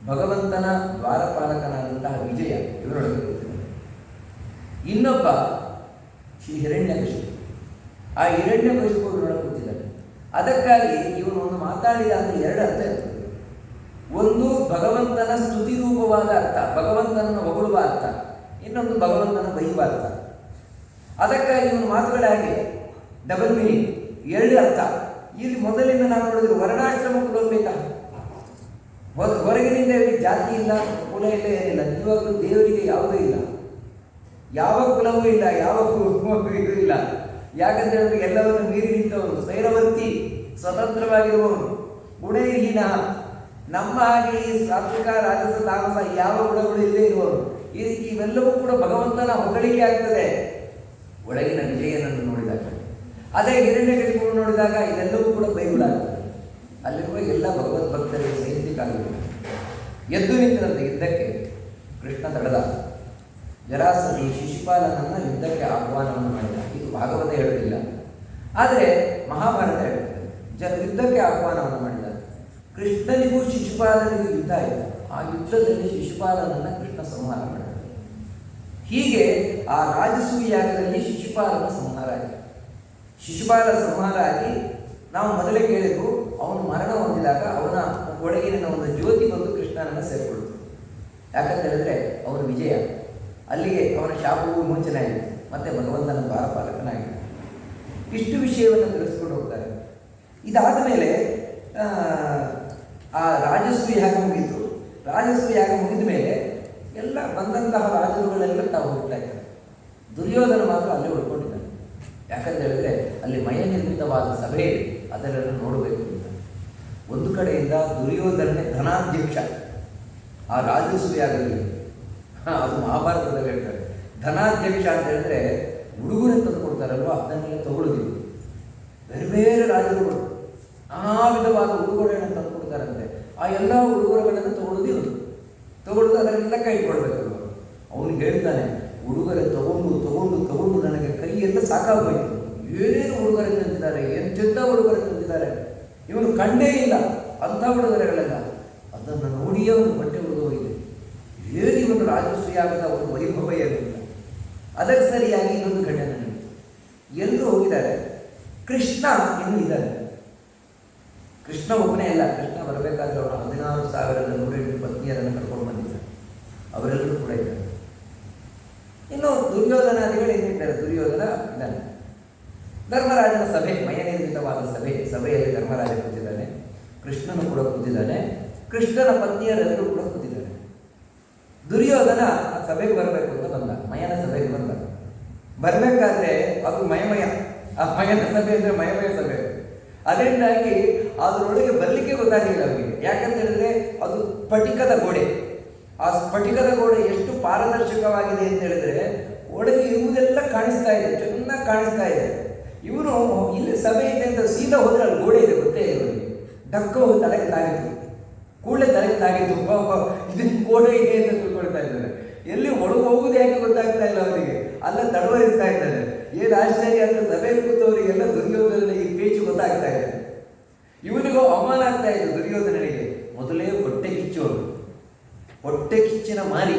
ಭಗವಂತನ ದ್ವಾರಪಾಲಕನಾದಂತಹ ವಿಜಯ, ಇವರೊಳಗೆ ಕೂತಿದ್ದಾನೆ. ಇನ್ನೊಬ್ಬ ಹಿರಣ್ಯಕಶಿಪು. ಆ ಹಿರಣ್ಯಕಶಿಪು ಇವರೊಳಗೆ ಕೂತಿದ್ದಾನೆ. ಅದಕ್ಕಾಗಿ ಇವನು ಒಂದು ಮಾತಾಡಿದ ಅಂದರೆ ಎರಡು ಅರ್ಥ ಇರ್ತದೆ. ಒಂದು ಭಗವಂತನ ಸ್ತುತಿ ರೂಪವಾದ ಅರ್ಥ, ಭಗವಂತನನ್ನು ಹೊಗಳುವ ಅರ್ಥ. ಇನ್ನೊಂದು ಭಗವಂತನ ಬೈಯುವ ಅರ್ಥ. ಅದಕ್ಕಾಗಿ ಇವನು ಮಾತುಗಳಾಗಿ ಡಬಲ್ ಮೀನಿಂಗ್, ಎರಡು ಅರ್ಥ. ಇಲ್ಲಿ ಮೊದಲಿಂದ ನಾವು ನೋಡಿದ್ರೆ ವರ್ಣಾಶ್ರಮಕ್ಕೆ ಹೋಗ್ಬೇಕಾ? ಹೊರಗಿನಿಂದ ಜಾತಿ ಇಲ್ಲ, ಕುಲ ಇಲ್ಲ, ಏನಿಲ್ಲ. ಇವಾಗಲೂ ದೇವರಿಗೆ ಯಾವುದೂ ಇಲ್ಲ, ಯಾವ ಕುಲವೂ ಇಲ್ಲ, ಯಾವ ಇದು ಇಲ್ಲ. ಯಾಕಂತ ಹೇಳಿದ್ರೆ ಎಲ್ಲವನ್ನು ಮೀರಿ ನಿಂತವನು, ಸ್ವೈರವರ್ತಿ, ಸ್ವತಂತ್ರವಾಗಿರುವವನು, ಗುಣಹೀನ. ನಮ್ಮ ಹಾಗೆ ಈ ಸಾತ್ವಿಕ ರಾಜಸ ತಾಮಸ ಯಾವ ಗುಣಗಳು ಇಲ್ಲೇ ಇರುವವರು. ಈ ರೀತಿ ಇವೆಲ್ಲವೂ ಕೂಡ ಭಗವಂತನ ಹೊಗಳಿಕೆ ಆಗ್ತದೆ ಒಳಗಿನ ವಿಜಯನನ್ನು ನೋಡಿದಾಗ. ಅದೇ ಹಿರಣ್ಯಕಶಿಪು ನೋಡಿದಾಗ ಇದೆಲ್ಲವೂ ಕೂಡ ಬೈಗುಳಾಗ್ತದೆ. ಅಲ್ಲಿರುವ ಎಲ್ಲ ಭಗವದ್ ಭಕ್ತರಿಗೆ ಸೈನಿಕಾಗಬೇಕು. ಎದ್ದು ನಿಂತರಂತೆ ಯುದ್ಧಕ್ಕೆ. ಕೃಷ್ಣ ತಡೆದ. ಜರಾಸಂಧಿ ಶಿಶುಪಾಲನನ್ನು ಯುದ್ಧಕ್ಕೆ ಆಹ್ವಾನವನ್ನು ಮಾಡಿದ. ಇದು ಭಾಗವತ ಹೇಳುವುದಿಲ್ಲ, ಆದರೆ ಮಹಾಭಾರತ ಹೇಳುತ್ತದೆ. ಯುದ್ಧಕ್ಕೆ ಆಹ್ವಾನವನ್ನು ಮಾಡಿದ. ಕೃಷ್ಣನಿಗೂ ಶಿಶುಪಾಲನಿಗೂ ಯುದ್ಧ ಆಯಿತು. ಆ ಯುದ್ಧದಲ್ಲಿ ಶಿಶುಪಾಲನನ್ನು ಕೃಷ್ಣ ಸಂಹಾರ ಮಾಡಿದ. ಹೀಗೆ ಆ ರಾಜಸೂಯ ಯಾಗದಲ್ಲಿ ಶಿಶುಪಾಲನ ಸಂಹಾರ ಆಯಿತು. ಶಿಶುಪಾಲ ಸಂಹಾರ ಆಗಿ ನಾವು ಮೊದಲೇ ಕೇಳಿದ್ವು, ಅವನು ಮರಣ ಹೊಂದಿದಾಗ ಅವನ ಒಳಗಿನ ಒಂದು ಜ್ಯೋತಿ ಬಂದು ಕೃಷ್ಣನನ್ನು ಸೇರಿಕೊಳ್ತು. ಯಾಕಂತ ಹೇಳಿದ್ರೆ ಅವನ ವಿಜಯ. ಅಲ್ಲಿಗೆ ಅವನ ಶಾಪವೂ ಮೋಚನೆ ಆಯಿತು, ಮತ್ತು ಭಗವಂತನ ದ್ವಾರಪಾಲಕನಾಗಿದೆ. ಇಷ್ಟು ವಿಷಯವನ್ನು ತಿಳಿಸ್ಕೊಂಡು ಹೋಗ್ತಾರೆ. ಇದಾದ ಮೇಲೆ ಆ ರಾಜಸೂಯ ಯಾಗ ಮುಗೀತು. ರಾಜಸೂಯ ಯಾಗ ಮುಗಿದ ಮೇಲೆ ಎಲ್ಲ ಬಂದಂತಹ ರಾಜರುಗಳೆಲ್ಲ ತಾವು ಹೋಗ್ತಾ ಇದ್ದಾರೆ. ದುರ್ಯೋಧನ ಮಾತ್ರ ಅಲ್ಲೇ ಉಳ್ಕೊಂಡಿದ್ದಾನೆ. ಯಾಕಂತ ಹೇಳಿದ್ರೆ ಅಲ್ಲಿ ಮಯ ನಿರ್ಮಿತವಾದ ಸಭೆ ಅದನ್ನೆಲ್ಲ ನೋಡಬೇಕು ಅಂತ. ಒಂದು ಕಡೆಯಿಂದ ದುರ್ಯೋಧನ ಧನಾಧ್ಯಕ್ಷ ಆ ರಾಜಸೂಯಾಗದಲ್ಲಿ, ಅದು ಮಹಾಭಾರತದಲ್ಲಿ ಹೇಳ್ತಾರೆ. ಧನಾಧ್ಯಕ್ಷ ಅಂತ ಹೇಳಿದ್ರೆ ಉಡುಗೊರೆ ತಂದು ಕೊಡ್ತಾರಲ್ವ, ಅದನ್ನೆಲ್ಲ ತಗೊಳ್ಳೋದಿಲ್ಲ. ಬೇರೆ ಬೇರೆ ರಾಜರುಗಳು ನಾನಾ ವಿಧವಾದ ಉಡುಗೊರೆಗಳನ್ನು ತಂದು ಕೊಡ್ತಾರಂತೆ. ಆ ಎಲ್ಲ ಉಡುಗೊರೆಗಳನ್ನು ತಗೊಳ್ಳೋದಿಲ್ಲ. ತಗೊಳ್ಳೋದು ಅದನ್ನೆಲ್ಲ ಕೈ ಕೊಡಬೇಕಲ್ವ. ಅವನು ಹೇಳ್ತಾನೆ, ಉಡುಗೊರೆ ತಗೊಂಡು ನನಗೆ ಕೈಯೆಲ್ಲ ಸಾಕಾಗೋಯ್ತು. ಏನೇನು ಉಡುಗೊರೆ ತಂದಿದ್ದಾರೆ, ಎಂತೆಂಥ ಉಡುಗೊರೆ ತಂದಿದ್ದಾರೆ, ಇವನು ಕಂಡೇ ಇಲ್ಲ ಅಂಥ ಉಡುಗೊರೆಗಳೆಲ್ಲ. ಅದನ್ನು ನೋಡಿಯೇ ಅವನು ಬಟ್ಟೆ ಉಡುಗೋಗಿದೆ. ಏನು ಇವನು ರಾಜಸೂಯಾಗದ ಒಂದು ವೈಭವ ಏನಿಲ್ಲ. ಅದಕ್ಕೆ ಸರಿಯಾಗಿ ಇನ್ನೊಂದು ಘಟನೆ ನಡೆಯಿತು. ಎಲ್ಲರೂ ಹೋಗಿದ್ದಾರೆ, ಕೃಷ್ಣ ಇನ್ನೂ ಇದ್ದಾರೆ. ಕೃಷ್ಣ ಒಬ್ಬನೇ ಇಲ್ಲ. ಕೃಷ್ಣ ಬರಬೇಕಾದ್ರೆ ಅವನು 16,108 ಪತ್ನಿಯರನ್ನು ಕರ್ಕೊಂಡು ಬಂದಿದ್ದಾರೆ. ಅವರೆಲ್ಲರೂ ಕೂಡ ಇದ್ದಾರೆ. ಇನ್ನು ದುರ್ಯೋಧನಾದಿಗಳು ಏನಿದ್ದಾರೆ, ದುರ್ಯೋಧನ ಇದ್ದಾನೆ. ಧರ್ಮರಾಜನ ಸಭೆ, ಮಯ ನಿರ್ಮಿತವಾದ ಸಭೆಯಲ್ಲಿ ಧರ್ಮರಾಜ ಕೂತಿದ್ದಾನೆ. ಕೃಷ್ಣನು ಕೂಡ ಕೂತಿದ್ದಾನೆ. ಕೃಷ್ಣನ ಪತ್ನಿಯರೆಲ್ಲರೂ ಕೂಡ ಕೂತಿದ್ದಾರೆ. ದುರ್ಯೋಧನ ಆ ಸಭೆಗೆ ಬರಬೇಕು ಅಂತ ಬಂದ, ಮಯನ ಸಭೆಗೆ ಬಂದ. ಬರಬೇಕಾದ್ರೆ ಅದು ಮಯಮಯ, ಆ ಮಯನ ಸಭೆ ಅಂದರೆ ಮಯಮಯ ಸಭೆ. ಅದರಿಂದಾಗಿ ಅದರೊಳಗೆ ಬರಲಿಕ್ಕೆ ಗೊತ್ತಾಗಲಿಲ್ಲ ಅವರಿಗೆ. ಯಾಕಂತ ಹೇಳಿದ್ರೆ ಅದು ಸ್ಫಟಿಕದ ಗೋಡೆ, ಆ ಸ್ಫಟಿಕದ ಗೋಡೆ ಎಷ್ಟು ಪಾರದರ್ಶಕವಾಗಿದೆ ಅಂತ ಹೇಳಿದ್ರೆ ಒಳಗೆ ಇರುವುದೆಲ್ಲ ಕಾಣಿಸ್ತಾ ಇದೆ, ಚೆನ್ನಾಗಿ ಕಾಣಿಸ್ತಾ ಇದೆ. ಇವನು ಇಲ್ಲಿ ಸಭೆ ಇದೆ ಅಂತ ಸೀದಾ ಹೋದ್ರೆ ಅಲ್ಲಿ ಗೋಡೆ ಇದೆ, ಗೊತ್ತೇ ಇಲ್ಲ ಇವನಿಗೆ. ಡಕ್ಕ ಹೋಗಿ ತಲೆಗೆ ತಾಗಿತ್ತು, ಕೂಡಲೇ ತಲೆಗೆ ತಾಗಿತ್ತು. ಇದನ್ನು ಗೋಡೆ ಇದೆ ಅಂತ ತಿಳ್ಕೊಳ್ತಾ ಇದ್ದಾರೆ. ಎಲ್ಲಿ ಒಳಗೆ ಹೋಗುವುದು ಯಾಕೆ ಗೊತ್ತಾಗ್ತಾ ಇಲ್ಲ ಅವರಿಗೆ, ಅಲ್ಲ ತಡವರಿಸ್ತಾ ಇದ್ದಾರೆ. ಏನು ಆಶ್ಚರ್ಯ ಅಂದರೆ ಸಭೆ ಕೂತವರಿಗೆಲ್ಲ ದುರ್ಯೋಧನ ಈ ಪೇಚು ಗೊತ್ತಾಗ್ತಾ ಇದೆ. ಇವನಿಗೂ ಅವಮಾನ ಆಗ್ತಾ ಇದೆ ದುರ್ಯೋಧನನಿಗೆ. ಮೊದಲೇ ಹೊಟ್ಟೆ ಕಿಚ್ಚೋರು, ಹೊಟ್ಟೆ ಕಿಚ್ಚಿನ ಮಾರಿ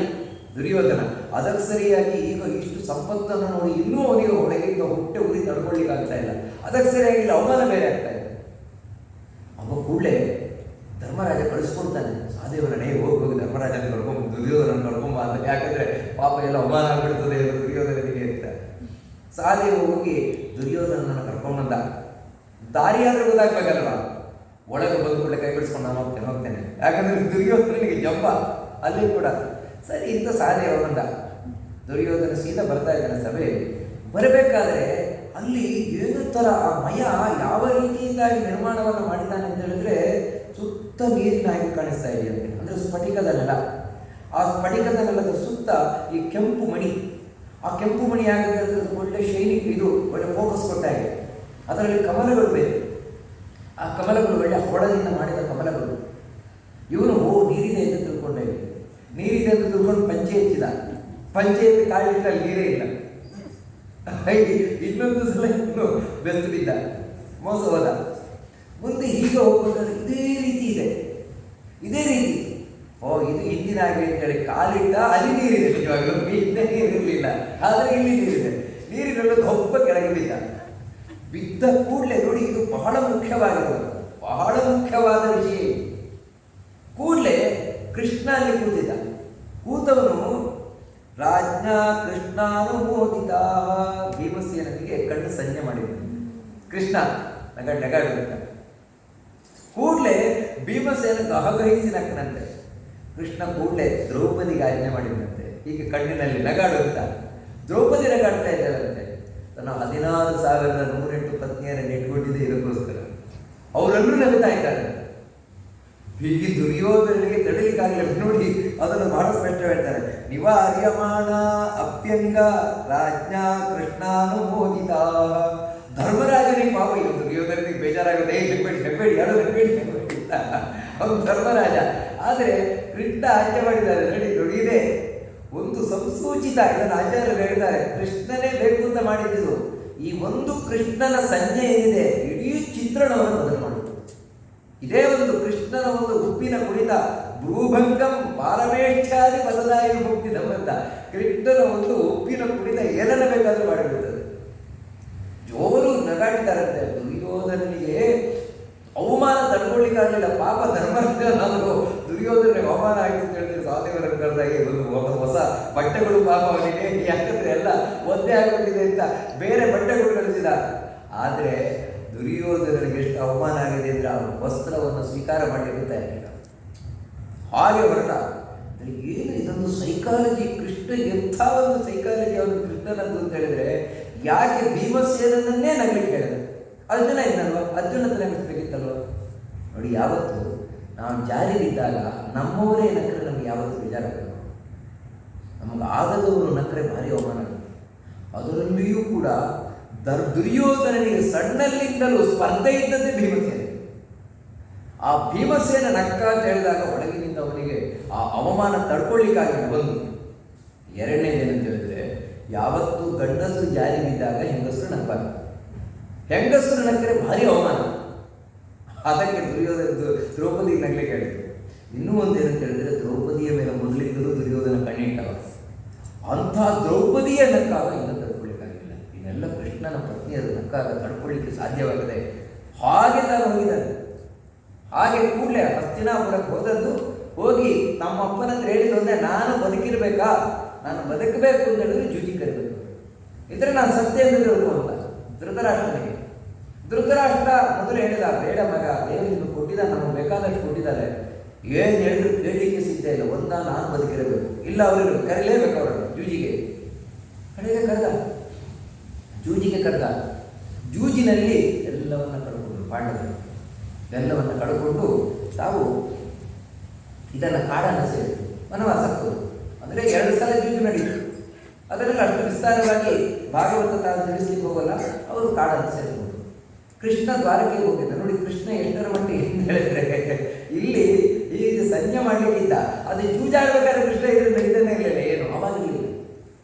ದುರ್ಯೋಧನ. ಅದಕ್ಕೆ ಸರಿಯಾಗಿ ಈಗ ಇಷ್ಟು ಸಂಪತ್ತನ್ನು ನೋಡಿ ಇನ್ನೂ ಅವನಿಗೆ ಒಳಗಿಂದ ಹೊಟ್ಟೆ ಉರಿ ತಡ್ಕೊಳ್ಳಿಕ್ಕೆ ಆಗ್ತಾ ಇಲ್ಲ. ಅದಕ್ಕೆ ಸರಿಯಾಗಿ ಇಲ್ಲಿ ಅವಮಾನ ಬೇರೆ ಆಗ್ತಾ ಇದೆ. ಅವ ಕೂಡಲೇ ಧರ್ಮರಾಜ ಕಳಿಸ್ಕೊಡ್ತಾನೆ, ಸಹದೇವನ ಹೋಗಿ ಧರ್ಮರಾಜನ ಕರ್ಕೊಂಬ, ದುರ್ಯೋಧನ ಕರ್ಕೊಂಬ ಅಂತ. ಯಾಕಂದ್ರೆ ಪಾಪ ಎಲ್ಲ ಅವಮಾನ ಆಗ್ಬಿಡ್ತದೆ ದುರ್ಯೋಧನಿಗೆ ಅಂತ. ಸಹದೇವ ಹೋಗಿ ದುರ್ಯೋಧನನ ಕರ್ಕೊಂಡ್ಬಂದ. ದಾರಿ ಆದ್ರೆ ಗೊತ್ತಾಗ್ಬೇಕಲ್ವ, ಒಳಗೆ ಬಂದು ಕೂಡಲೇ ಕೈ ಬಿಡಿಸ್ಕೊಂಡು ನಾನು ಹೋಗ್ತೇನೆ. ಯಾಕಂದ್ರೆ ದುರ್ಯೋಧನಿಗೆ ಜಂಬ ಅಲ್ಲಿ ಕೂಡ. ಸರಿ ಇಂಥ ಸಹದೇವ ಬಂದ. ದುರ್ಯೋಧನ ಸೀದಾ ಬರ್ತಾ ಇದ್ದಾನೆ ಸಭೆಯಲ್ಲಿ. ಬರಬೇಕಾದ್ರೆ ಅಲ್ಲಿ ಏನು ಥರ ಆ ಮಯ ಯಾವ ರೀತಿಯಿಂದಾಗಿ ನಿರ್ಮಾಣವನ್ನು ಮಾಡಿದ್ದಾನೆ ಅಂತ ಹೇಳಿದ್ರೆ ಸುತ್ತ ನೀರಿನ ಹಾಗೆ ಕಾಣಿಸ್ತಾ ಇದೆಯಂತೆ. ಅಂದರೆ ಸ್ಫಟಿಕದ ನೆಲ. ಆ ಸ್ಫಟಿಕದ ನೆಲದ ಸುತ್ತ ಈ ಕೆಂಪು ಮಣಿ, ಆ ಕೆಂಪು ಮಣಿ ಆಗಿದ್ರೆ ಒಳ್ಳೆ ಶೈನಿಂಗ್, ಇದು ಒಳ್ಳೆ ಫೋಕಸ್ ಕೊಟ್ಟಾಗೆ. ಅದರಲ್ಲಿ ಕಮಲಗಳು ಬೇರೆ, ಆ ಕಮಲಗಳು ಒಳ್ಳೆ ಹೊಳದಿಂದ ಮಾಡಿದ ಕಮಲಗಳು. ಇವನು ನೀರಿದೆ ಅಂತ ತಿಳ್ಕೊಂಡೆ, ನೀರಿದೆ ಅಂತ ತಿಳ್ಕೊಂಡು ಪಂಚೆ ಎತ್ತಿದ. ಪಂಚೆ ಎತ್ತಿ ಕಾಲಿಟ್ಟ ಅಲ್ಲಿ ನೀರೇ ಇಲ್ಲ. ಇನ್ನೊಂದು ಸಲ ಇನ್ನು ಬೆಸ್ಟ್ ಬಿದ್ದ, ಮೋಸ ಹೋದ. ಮುಂದೆ ಹೀಗೆ ಹೋಗ್ಬೇಕಾದ್ರೆ ಇದೇ ರೀತಿ ಇದೆ, ಇದೇ ರೀತಿ. ಇದು ಹಿಂದಿನ ಹಾಗೆ ಅಂತೇಳಿ ಕಾಲಿಟ್ಟ, ಅಲ್ಲಿ ನೀರಿದೆ. ನಿಜವಾಗ್ಲೂ ಹಿಂದೆ ನೀರಿರಲಿಲ್ಲ, ಆದರೆ ಇಲ್ಲಿ ನೀರಿದೆ. ನೀರಿನಲ್ಲೂ ದೊಡ್ಡ ಕೆಳಗೆ ಬಿದ್ದ. ಬಿದ್ದ ಕೂಡಲೇ ನೋಡಿ, ಇದು ಬಹಳ ಮುಖ್ಯವಾಗಿರುವುದು, ಬಹಳ ಮುಖ್ಯವಾದ ವಿಷಯ. ಕೂಡಲೇ ಕೃಷ್ಣ ಅಲ್ಲಿ ಕೂತಿದ್ದ. ಕೂತವನು ರಾಜ್ಞಾ ಕೃಷ್ಣಾನುಮೋದಿತ. ಭೀಮಸೇನಿಗೆ ಕಣ್ಣು ಸಂಜೆ ಮಾಡಿದ. ಕೃಷ್ಣ ನಗಾಡುತ್ತ ಕೂಡಲೇ ಭೀಮಸೇನ ಗಹಗಹಿಸಿ ನಕ್ಕನಂತೆ. ಕೃಷ್ಣ ಕೂಡಲೇ ದ್ರೌಪದಿಗೆ ಆಜ್ಞೆ ಮಾಡಿದಂತೆ, ಹೀಗೆ ಕಣ್ಣಿನಲ್ಲಿ ನಗಾಡುತ್ತಾ. ದ್ರೌಪದಿ ನಗಾಡ್ತಾ ಇದ್ದಾರಂತೆ. ತನ್ನ 16,108 ಪತ್ನಿಯರನ್ನು ಇಟ್ಕೊಂಡಿದೆ ಇದಕ್ಕೋಸ್ಕರ. ಅವರೆಲ್ಲರೂ ನಗುತ್ತಾ ಇದ್ದಾರೆ. ಹೀಗೆ ದುರ್ಯೋಧನಿಗೆ ತಡಲಿಕ್ಕಾಗಲಿಲ್ಲ. ನೋಡಿ, ಅದನ್ನು ಬಹಳ ಸ್ಪಷ್ಟ ಹೇಳ್ತಾರೆ. ನಿವಾರ್ಯಮಾಣ ಅಪ್ಯಂಗ ರಾಜ್ಞಾ ಕೃಷ್ಣಾನುಮೋದಿತ. ಧರ್ಮರಾಜನಿಗೆ ಪಾಪ, ಇದು ದುರ್ಯೋಧನಿಗೆ ಬೇಜಾರಾಗುತ್ತೆ. ಹೆಬ್ಬೇಡಿ ಯಾರು ಹೆಬ್ಬೇಡಿ ಅಂತ ಅವನು ಧರ್ಮರಾಜ. ಆದರೆ ಕೃಷ್ಣ ಆಜ್ಞೆ ಮಾಡಿದ್ದಾರೆ. ನೋಡಿ ಇದೆ ಒಂದು ಸಂಸೂಚಿತ, ಇದನ್ನು ಆಚಾರ್ಯರು ಹೇಳಿದ್ದಾರೆ, ಕೃಷ್ಣನೇ ಬೇಕು ಅಂತ ಮಾಡಿದ್ದು. ಈ ಒಂದು ಕೃಷ್ಣನ ಸಂಜ್ಞೆ ಏನಿದೆ, ಇಡೀ ಚಿತ್ರಣವನ್ನು ಬದಲು ಮಾಡುತ್ತೆ. ಇದೇ ಒಂದು ಕೃಷ್ಣನ ಒಂದು ಉಪ್ಪಿನ ಕುಣಿತ, ಭ್ರೂಭಂಗಂ ಪಾರಮೇಷ್ಠಾದಿ ಬದಲಾಗಿ ಹೋಗ್ತಿದ್ದಂತ ಕೃಷ್ಣನ ಒಂದು ಉಪ್ಪಿನ ಕುಣಿತ ಏನನ್ನ ಬೇಕಾದ್ರೂ ಮಾಡಿಬಿಡ್ತದೆ. ಜೋರು ನಗಾಡಿದ್ದಾರಂತೆ. ದುರ್ಯೋಧನಿಗೆ ಅವಮಾನ ತಡ್ಕೊಳ್ಳಿಕ್ಕಾಗಲಿಲ್ಲ. ಪಾಪ ಧರ್ಮರಾಜನಾದರೂ ದುರ್ಯೋಧನಿಗೆ ಅವಮಾನ ಆಯಿತು ಅಂತ ಹೇಳಿದ್ರೆ ಸಹದೇವರನ್ನು ಕರೆದಾಗಿ ಒಂದು ಹೊಸ ಬಟ್ಟೆಗಳು ಪಾಪ ಅವನಿಗೆ, ಯಾಕಂದ್ರೆ ಎಲ್ಲ ಒಂದೇ ಆಗಿಬಿಟ್ಟಿದೆ ಅಂತ ಬೇರೆ ಬಟ್ಟೆಗಳು ಕಳಿಸಿದ. ಆದರೆ ದುರ್ಯೋಧನಿಗೆ ಎಷ್ಟು ಅವಮಾನ ಆಗಿದೆ ಅಂದರೆ ಅವನ ವಸ್ತ್ರವನ್ನು ಸ್ವೀಕಾರ ಮಾಡಿರುತ್ತಾ ಇರಲಿಲ್ಲ. ಹಾಗೆ ಹೊರಟ. ಏನು ಇದೊಂದು ಸೈಕಾಲಜಿ, ಕೃಷ್ಣ ಎಂಥ ಒಂದು ಸೈಕಾಲಜಿ ಅವನು ಕೃಷ್ಣನದ್ದು ಅಂತ ಹೇಳಿದ್ರೆ, ಯಾಕೆ ಭೀಮಸೇನನ್ನೇ ನಗಲಿಕ್ಕೆ ಹೇಳಿದ? ಅರ್ಜುನ ಇದ್ದಲ್ವ, ಅರ್ಜುನ ಹತ್ರ ನಗಿಸ್ಬೇಕಿತ್ತಲ್ವ. ನೋಡಿ, ಯಾವತ್ತು ನಾವು ಜಾರಿ ಬಿದ್ದಾಗ ನಮ್ಮವರೇ ನಕ್ಕರೆ ನಮ್ಗೆ ಯಾವತ್ತೂ ಬೇಜಾರಾಗಲ್ಲ. ನಮಗೆ ಆಗದವರು ನಕ್ಕರೆ ಭಾರಿ ಅವಮಾನ ಆಗುತ್ತೆ. ಅದರಲ್ಲಿಯೂ ಕೂಡ ದುರ್ಯೋಧನನಿಗೆ ಸಣ್ಣಲ್ಲಿಂದಲೂ ಸ್ಪರ್ಧೆ ಇದ್ದದ್ದೇ ಭೀಮಸೇನ. ಆ ಭೀಮಸೇನ ನಕ್ಕ ಅಂತ ಹೇಳಿದಾಗ ಒಳಗಿನಿಂದ ಅವನಿಗೆ ಆ ಅವಮಾನ ತಡ್ಕೊಳ್ಳಿಕ್ಕಾಗಿಲ್ಲ. ಒಂದು ಎರಡನೇದೇನಂತ ಹೇಳಿದ್ರೆ, ಯಾವತ್ತು ಗಂಡಸರು ಜಾರಿ ಬಿದ್ದಾಗ ಹೆಂಗಸರು ನಕ್ಕಬಾರ್ದು. ಹೆಂಗಸರು ನಕ್ಕರೆ ಭಾರಿ ಅವಮಾನ. ಅದಕ್ಕೆ ದ್ರೌಪದಿಗೆ ನಗ್ಲಿಕ್ಕೆ ಹೇಳಿದ್ರು. ಇನ್ನೂ ಒಂದೇನಂತ ಹೇಳಿದ್ರೆ, ದ್ರೌಪದಿಯ ಮೇಲೆ ಮೊದಲಿದ್ದರೂ ದುರ್ಯೋಧನ ಕಣ್ಣಿಟ್ಟವ. ಅಂಥ ದ್ರೌಪದಿಯ ನಕ್ಕಾಗ ಇನ್ನೂ ತಡ್ಕೊಳ್ಳಿಕ್ಕಾಗಿಲ್ಲ. ಇದೆಲ್ಲ ಕೃಷ್ಣನ ಪತ್ನಿಯರು ನಕ್ಕಾಗ ತಡ್ಕೊಳ್ಳಿಕ್ಕೆ ಸಾಧ್ಯವಾಗದೆ ಹಾಗೆ ತಾನು ಹೋಗಿದ್ದಾನೆ. ಹಾಗೆ ಕೂಡಲೇ ಹಸ್ತಿನಾಪುರಕ್ಕೆ ಹೋದದ್ದು. ಹೋಗಿ ನಮ್ಮ ಅಪ್ಪನ ಹತ್ರ ಹೇಳಿದ್ರೆ, ನಾನು ಬದುಕಿರ್ಬೇಕಾ, ನಾನು ಬದುಕಬೇಕು ಅಂತ ಹೇಳಿದ್ರೆ ಜೂಜಿ ಕರಿಬೇಕು, ಇದ್ರೆ ನಾನು ಸತ್ಯ ಎಂದು ತಿಳ್ಕೊಂಡ ಧೃತರಾಷ್ಟ್ರನಿಗೆ. ಧೃತರಾಷ್ಟ್ರ ಮೊದಲು ಹೇಳಿದ, ಬೇಡ ಮಗ, ದೇವರು ಕೊಟ್ಟಿದ್ದ, ನಮಗೆ ಬೇಕಾದಷ್ಟು ಕೊಟ್ಟಿದ್ದಾರೆ, ಏನು ಹೇಳಿದ್ರು ಕೇಳಲಿಕ್ಕೆ ಸಿದ್ಧ ಇಲ್ಲ. ನಾನು ಬದುಕಿರಬೇಕು, ಇಲ್ಲ ಅವರು ಕರೀಲೇಬೇಕು ಅವರನ್ನು ಜೂಜಿಗೆ. ಕಡೆಗೆ ಕರೆದ, ಜೂಜಿಗೆ ಕರೆದ. ಜೂಜಿನಲ್ಲಿ ಎಲ್ಲವನ್ನ ಕಳ್ಕೊಂಡ್ರು ಪಾಂಡವರು. ಎಲ್ಲವನ್ನು ಕಳ್ಕೊಂಡು ತಾವು ಇದನ್ನು ಕಾಡನ್ನು ಸೇರಿದರು. ವನವಾಸಕ್ಕೆ ಹೋದರು. ಅಂದರೆ 2 ಸಲ ಯುದ್ಧ ನಡೀತು. ಅದರಲ್ಲಿ ಅಷ್ಟು ವಿಸ್ತಾರವಾಗಿ ಭಾಗವತ ತಾನು ತಿಳಿಸ್ಲಿಕ್ಕೆ ಹೋಗಲ್ಲ. ಅವರು ಕಾಡನ್ನು ಸೇರಿಕೊಂಡು ಕೃಷ್ಣ ದ್ವಾರಕೆಗೆ ಹೋಗಿದ್ದ. ನೋಡಿ ಕೃಷ್ಣ ಎಷ್ಟರ ಮಟ್ಟಿಗೆ ಏನು ಹೇಳಿದ್ರೆ, ಇಲ್ಲಿ ಈಗ ಸಂಜೆ ಮಾಡಲಿಕ್ಕಿದ್ದ, ಅದು ಜೂಜಾಡ್ಬೇಕಾದ್ರೆ ಕೃಷ್ಣ ಇದ್ರೆ ನಡೀತಾನೆ ಇರಲಿಲ್ಲ, ಏನು ಅವಾಗಿರಲಿಲ್ಲ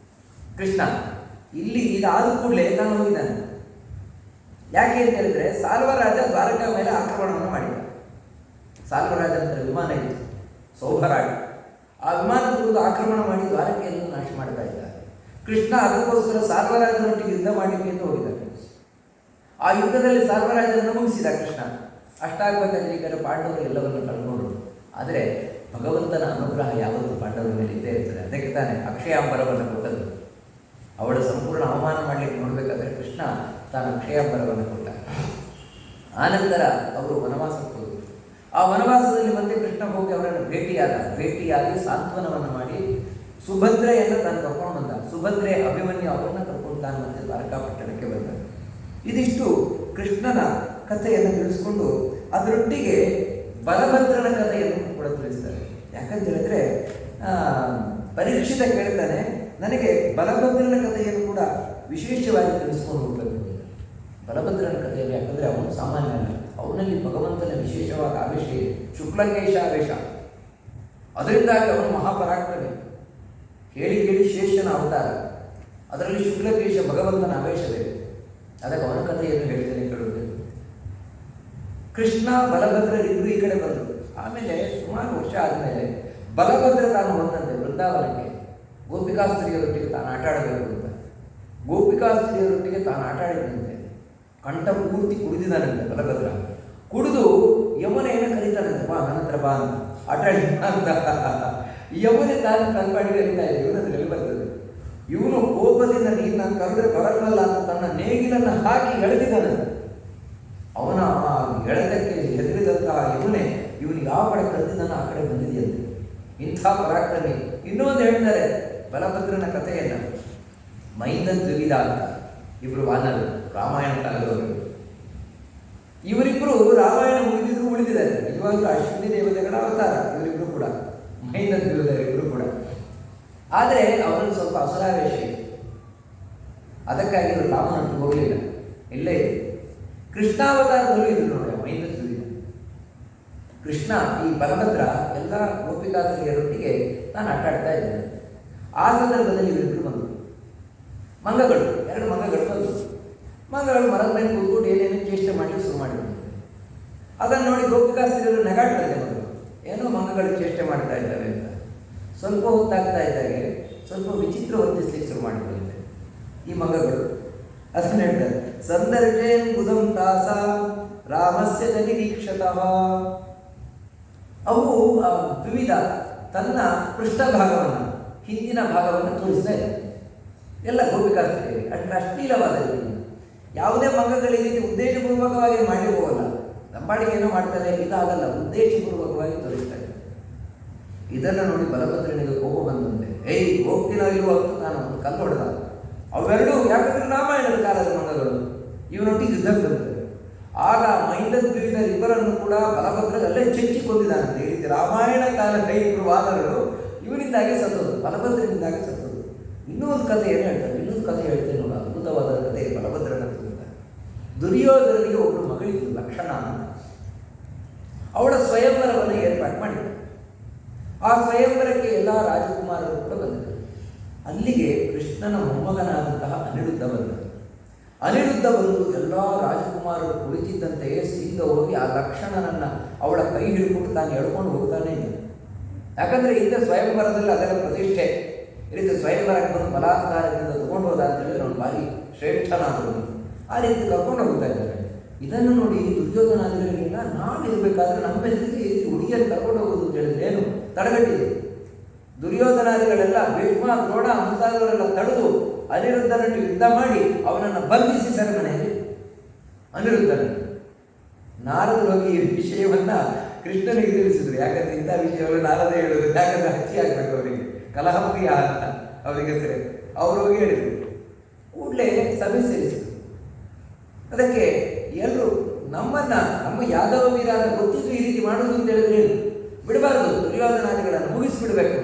ಕೃಷ್ಣ. ಇಲ್ಲಿ ಇದಾದ ಕೂಡಲೇ ನಾನು ಹೋಗಿದ್ದಾನೆ. ಯಾಕೆ ಅಂತ ಹೇಳಿದ್ರೆ, ಸಾಲ್ವರಾಜ ದ್ವಾರಕಾ ಮೇಲೆ ಆಕ್ರಮಣವನ್ನು ಮಾಡಿದ. ಸಾಲ್ವರಾಜ ಅಂತ ವಿಮಾನ ಇತ್ತು, ಸೌಭರಾಜ. ಆ ವಿಮಾನದ ಆಕ್ರಮಣ ಮಾಡಿ ದ್ವಾರಕೆಯನ್ನು ನಾಶ ಮಾಡ್ತಾ ಇದ್ದಾರೆ. ಕೃಷ್ಣ ಅದಕ್ಕೋಸ್ಕರ ಸಾಲ್ವರಾಜನೊಟ್ಟಿಗೆ ಯುದ್ಧ ಮಾಡಲಿಕ್ಕೆ ಎಂದು ಹೋಗಿದ್ದಾನೆ. ಆ ಯುದ್ಧದಲ್ಲಿ ಸಾಲ್ವರಾಜನನ್ನು ಮುಗಿಸಿದ ಕೃಷ್ಣ. ಅಷ್ಟಾಗಬೇಕಾದ್ರೆ ಈಗ ಪಾಂಡವರು ಎಲ್ಲವನ್ನು ಕಳ್ಕೊಂಡ್ರು. ಆದರೆ ಭಗವಂತನ ಅನುಗ್ರಹ ಯಾವತ್ತೂ ಪಾಂಡವರ ಮೇಲೆ ಇದ್ದೇ ಇರ್ತದೆ. ಅದಕ್ಕೆ ತಾನೇ ಅಕ್ಷಯಾಂಬರವನ್ನು ಕೊಟ್ಟದ್ದು. ಅವಳ ಸಂಪೂರ್ಣ ಅವಮಾನ ಮಾಡಲಿಕ್ಕೆ ನೋಡಬೇಕಾದ್ರೆ ಕೃಷ್ಣ ತಾನು ಅಕ್ಷಯಾಂಬರವನ್ನು ಕೊಟ್ಟ. ಆನಂತರ ಅವರು ವನವಾಸಕ್ಕೆ ಹೋದರು. ಆ ವನವಾಸದಲ್ಲಿ ಮತ್ತೆ ಕೃಷ್ಣ ಹೋಗಿ ಅವರನ್ನು ಭೇಟಿಯಾಗಿ ಸಾಂತ್ವನವನ್ನು ಮಾಡಿ ಸುಭದ್ರೆಯನ್ನು ತಾನು ಕರ್ಕೊಂಡು ಬಂದ. ಸುಭದ್ರೆ ಅಭಿಮನ್ಯು ಅವರನ್ನು ಕರ್ಕೊಂಡು ತಾನು ಮತ್ತೆ ದ್ವಾರಕಾಪಟ್ಟಣಕ್ಕೆ ಬಂದ. ಇದಿಷ್ಟು ಕೃಷ್ಣನ ಕಥೆಯನ್ನು ತಿಳಿಸ್ಕೊಂಡು ಅದರೊಟ್ಟಿಗೆ ಬಲಭದ್ರನ ಕಥೆಯನ್ನು ಕೂಡ ತಿಳಿಸ್ತಾರೆ. ಯಾಕಂತ ಹೇಳಿದ್ರೆ ಪರೀಕ್ಷಿತ ಕೇಳ್ತಾನೆ, ನನಗೆ ಬಲಭದ್ರನ ಕಥೆಯನ್ನು ಕೂಡ ವಿಶೇಷವಾಗಿ ತಿಳಿಸ್ಕೊಂಡು ಹೋಗಬೇಕು. ಬಲಭದ್ರನ ಕಥೆಯಲ್ಲಿ ಯಾಕಂದರೆ ಅವನು ಸಾಮಾನ್ಯ ಅಲ್ಲ, ಅವನಲ್ಲಿ ಭಗವಂತನ ವಿಶೇಷವಾದ ಆವೇಶ ಇದೆ, ಶುಕ್ಲಕೇಶ ಆವೇಶ. ಅದರಿಂದಾಗಿ ಅವನು ಮಹಾಪರಾಕ್ರಮಿ. ಹೇಳಿ ಕೇಳಿ ಶೇಷನ ಅವತಾರ, ಅದರಲ್ಲಿ ಶುಕ್ಲಕೇಶ ಭಗವಂತನ ಆವೇಶವಿದೆ. ಅದಕ್ಕೆ ಅವನ ಕಥೆಯನ್ನು ಹೇಳ್ತೇನೆ, ಕೇಳುವುದು. ಕೃಷ್ಣ ಬಲಭದ್ರರಿಬ್ಬರು ಈ ಕಡೆ ಬಂದರು. ಆಮೇಲೆ ಸುಮಾರು ವರ್ಷ ಆದಮೇಲೆ ಬಲಭದ್ರ ತಾನು ಬಂದಂತೆ ವೃಂದಾವನಕ್ಕೆ ಗೋಪಿಕಾಸ್ತ್ರೀಯರೊಟ್ಟಿಗೆ ತಾನು ಆಟ ಆಡಬೇಕು ಅಂತ. ಗೋಪಿಕಾಸ್ತ್ರೀಯರೊಟ್ಟಿಗೆ ತಾನು ಆಟ ಆಡಿದಂತೆ ಕಂಠ ಪೂರ್ತಿ ಕುಡಿದಿದ್ದಾನಂತೆ ಬಲಭದ್ರ. ಕುಡಿದು ಯಮುನೆಯನ್ನು ಕರೀತಾನಂತೆ, ಬಾ ನನ್ನ ಹತ್ರ ಬಾ ಅಂತ, ಆಟ ಆಡಿ ಅಂತ. ಯಮುನೆ ತಾನು ಕಲ್ಪಾಡಿ ಕರೀತಾ ಇದೆ, ಇವನದ್ರಲ್ಲಿ ಬರ್ತದೆ. ಇವನು ಕೋಪದಿಂದ ನೀನು ನಾನು ಕರೆದ್ರೆ ಬರಲ್ಲ ಅಂತ ತನ್ನ ನೇಗಿಲನ್ನು ಹಾಕಿ ಎಳೆದಿದ್ದಾನಂತೆ. ಅವನ ಆ ಎಳೆತಕ್ಕೆ ಹೆದರಿದಂತಹ ಯಮುನೆ ಇವನಿಗೆ ಯಾವ ಕಡೆ ಕರೆದಿದ್ದಾನೋ ಆ ಕಡೆ ಬಂದಿದೆಯಂತೆ. ಇಂಥ ಪರಾಕ್ರಮಿ. ಇನ್ನೊಂದು ಹೇಳ್ತಾರೆ ಬಲಭದ್ರನ ಕಥೆಯನ್ನು. ಮೈಂದನ್ ದ್ವಿವಿಧ ಅಂತ ಇಬ್ಬರು ವಾನರು, ರಾಮಾಯಣ ಕಾಲದವರು. ಇವರಿಬ್ಬರು ರಾಮಾಯಣ ಮುಗಿದಿದ್ರು ಉಳಿದಿದ್ದಾರೆ. ನಿಜವಾಗ್ಲೂ ಅಶ್ವಿನಿ ದೇವತೆಗಳ ಅವತಾರ ಇವರಿಬ್ಬರು ಕೂಡ, ಮೈಂದನ್ ದ್ವಿವಿಧರಿಬ್ಬರು ಕೂಡ. ಆದರೆ ಅವರಲ್ಲಿ ಸ್ವಲ್ಪ ಅಸುರಾವೇಶ ಇದೆ. ಅದಕ್ಕಾಗಿ ಇವರು ರಾಮನೊಟ್ಟಿಗೆ ಹೋಗಲಿಲ್ಲ, ಇಲ್ಲೇ ಇದೆ. ಕೃಷ್ಣಾವತಾರದಲ್ಲೂ ಇದ್ರು ನೋಡಿ ಮೈಂದನ್ ದ್ವಿವಿಧ. ಕೃಷ್ಣ ಈ ಬಲಭದ್ರ ಎಲ್ಲ ಗೋಪಿಕಾಸ್ತ್ರೀಯರೊಟ್ಟಿಗೆ ನಾನು ಆಟ ಆಡ್ತಾ ಇದ್ದೇನೆ. ಆ ಸಂದರ್ಭದಲ್ಲಿ ಇವರಿಬ್ಬರು ಬಂದರು. ಮಂಗಗಳು, 2 ಮಂಗಗಳು ಬಂದರು. ಮಂಗಗಳು ಮರದ ಮೇಲೆ ಕೂತ್ಕೊಂಡು ಏನೇನು ಚೇಷ್ಟೆ ಮಾಡಲಿಕ್ಕೆ ಶುರು ಮಾಡಿದ್ರು. ಅದನ್ನು ನೋಡಿ ಗೋಪಿಕಾಸ್ತ್ರೀಯರು ನಗಾಡ್ತಾರೆ. ಮಗಳು ಏನೋ ಮಂಗಗಳು ಚೇಷ್ಟೆ ಮಾಡ್ತಾ ಇದ್ದಾವೆ ಅಂತ. ಸ್ವಲ್ಪ ಹೊತ್ತಾಗ್ತಾ ಇದ್ದಾಗೆ ಸ್ವಲ್ಪ ವಿಚಿತ್ರ ವರ್ತಿಸ್ಲಿಕ್ಕೆ ಶುರು ಮಾಡಿದ್ದಾರೆ ಈ ಮಂಗಗಳು. ಅದನ್ನು ಹೇಳ್ತಾರೆ, ಸಂದರ್ಶೇನ್ ಬುಧಂ ತಾಸ ರಾಮಸ್ಯ ನಿರೀಕ್ಷತಃ. ಅವು ದ್ವಿವಿಧ ತನ್ನ ಪೃಷ್ಠಭಾಗವನ್ನು, ಹಿಂದಿನ ಭಾಗವನ್ನು ತೋರಿಸ್ತಾ ಇದೆ. ಎಲ್ಲ ಗೋಪಿಕಾಸ್ತ್ರೀಯರು ಅಷ್ಟು ಅಶ್ಲೀಲವಾದ ರೀತಿ. ಯಾವುದೇ ಮಂಗಗಳು ಈ ರೀತಿ ಉದ್ದೇಶಪೂರ್ವಕವಾಗಿ ಮಾಡಿ ಹೋಗಲ್ಲ, ಲಂಬಾಡಿಗೆ ಏನೋ ಮಾಡ್ತಾರೆ, ಇದಾಗಲ್ಲ, ಉದ್ದೇಶಪೂರ್ವಕವಾಗಿ ತೋರಿಸ್ತಾ ಇದೆ. ಇದನ್ನು ನೋಡಿ ಬಲಭದ್ರನಿಗೆ ಕೋಪ ಬಂದಂತೆ, ಏಯ್ ಹೋಗ್ತೀನೋ ಇಲ್ವೋ ಅಂತ ನಾನು ಒಂದು ಕಲ್ಲು ಹೊಡೆದ. ಅವೆರಡೂ ಯಾಕಂದರೆ ರಾಮಾಯಣದ ಕಾಲದ ಮಂಗಗಳು ಇವನೊಟ್ಟಿಗೆ ಯುದ್ಧಕ್ಕೆ ಬಂದಿದ್ದಾರೆ. ಆಗ ಮೈಂದನ್ ದ್ವಿವಿಧರಿಬ್ಬರನ್ನು ಕೂಡ ಬಲಭದ್ರ ಅಲ್ಲೇ ಚೆಚ್ಚಿಕೊಂಡಿದ್ದಾನಂತೆ. ಈ ರೀತಿ ರಾಮಾಯಣ ಕಾಲದ ಇಬ್ಬರು ವಾನರರು ಇವನಿಂದಾಗಿ ಸತ್ತೋದು, ಬಲಭದ್ರನಿಂದಾಗಿ ಸತ್ತೋದು. ಇನ್ನೂ ಒಂದು ಕಥೆ ಏನು ಹೇಳ್ತಾರೆ, ಇನ್ನೊಂದು ಕಥೆ ಹೇಳ್ತೇನೆ ನೋಡಿ, ಅದ್ಭುತವಾದ ಕಥೆ ಬಲಭದ್ರನ ಹೇಳ್ತಾರೆ. ದುರ್ಯೋಧನಿಗೆ ಒಬ್ಬಳು ಮಗಳಿದ್ದು ಲಕ್ಷಣ ಅಂತ. ಅವಳ ಸ್ವಯಂವರವನ್ನು ಏರ್ಪಾಡು ಮಾಡಿದ್ರು. ಆ ಸ್ವಯಂವರಕ್ಕೆ ಎಲ್ಲ ರಾಜಕುಮಾರರು ಕೂಡ ಬಂದರು. ಅಲ್ಲಿಗೆ ಕೃಷ್ಣನ ಮೊಮ್ಮಗನಾದಂತಹ ಅನಿರುದ್ಧ ಬಂದರು. ಅನಿರುದ್ಧ ಬಂದು ಎಲ್ಲ ರಾಜಕುಮಾರರು ಕುಳಿತಿದ್ದಂತೆಯೇ ಸೀದ ಹೋಗಿ ಆ ಲಕ್ಷಣನನ್ನು ಅವಳ ಕೈ ಹಿಡ್ಕೊಂಡು ತಾನು ಎಳ್ಕೊಂಡು ಹೋಗ್ತಾನೆ ಇದ್ದ. ಯಾಕಂದರೆ ಹಿಂದೆ ಸ್ವಯಂವರದಲ್ಲಿ ಅದರ ಪ್ರತಿಷ್ಠೆ ಈ ರೀತಿ ಸ್ವಯಂವರಕ್ಕೆ ಬಂದು ಬಲಾತ್ಕಾರದಿಂದ ತಗೊಂಡು ಹೋದ ಅಂತೇಳಿ ನಾವು ಭಾರಿ ಶ್ರೇಷ್ಠನಾದರು. ಆ ರೀತಿ ಕರ್ಕೊಂಡು ಹೋಗ್ತಾ ಇದ್ದಾರೆ. ಇದನ್ನು ನೋಡಿ ದುರ್ಯೋಧನಾದಿಗಳಿಗೆಲ್ಲ ನಾವಿರಬೇಕಾದ್ರೆ ನಮ್ಮ ಜೊತೆಗೆ ಈ ರೀತಿ ಹುಡುಗಿಯನ್ನು ಕರ್ಕೊಂಡು ಹೋಗೋದು ಅಂತ ಹೇಳಿದ್ರೆ ಏನು ತಡೆಗಟ್ಟಿದೆ. ದುರ್ಯೋಧನಾದಿಗಳೆಲ್ಲ ಭೀಷ್ಮ ದ್ರೋಣ ಮುಂತಾದವರೆಲ್ಲ ತಡೆದು ಅನಿರುದ್ಧನನ್ನು ಯುದ್ಧ ಮಾಡಿ ಅವನನ್ನು ಬಂಧಿಸಿ ಸೆರೆಮನೆಯಲ್ಲಿ ಅನಿರುದ್ಧನ. ನಾರದರು ಹೋಗಿ ಈ ವಿಷಯವನ್ನು ಕೃಷ್ಣನಿಗೆ ತಿಳಿಸಿದ್ರು. ಯಾಕಂದರೆ ಇಂಥ ವಿಷಯವನ್ನು ನಾರದ ಹೇಳೋದು, ಯಾಕಂದರೆ ಹಚ್ಚಿ ಆಗಬೇಕು ಅವರಿಗೆ, ಕಲಹಪ್ರಿಯ ಅಂತ ಅವರಿಗೆ ಹೆಸರೇ. ಅವರು ಹೋಗಿ ಹೇಳಿದರು. ಕೂಡಲೇ ಸಭೆ ಸೇರಿಸಿದರು. ಅದಕ್ಕೆ ಎಲ್ಲರೂ ನಮ್ಮ ಯಾದವ ವೀರ ಅಂತ ಗೊತ್ತಿದ್ದು ಈ ರೀತಿ ಮಾಡೋದು ಅಂತ ಹೇಳಿದ್ರೆ ಬಿಡಬಾರದು, ದುರ್ಯೋಧನಾದಿಗಳನ್ನು ಮುಗಿಸಿಬಿಡಬೇಕು.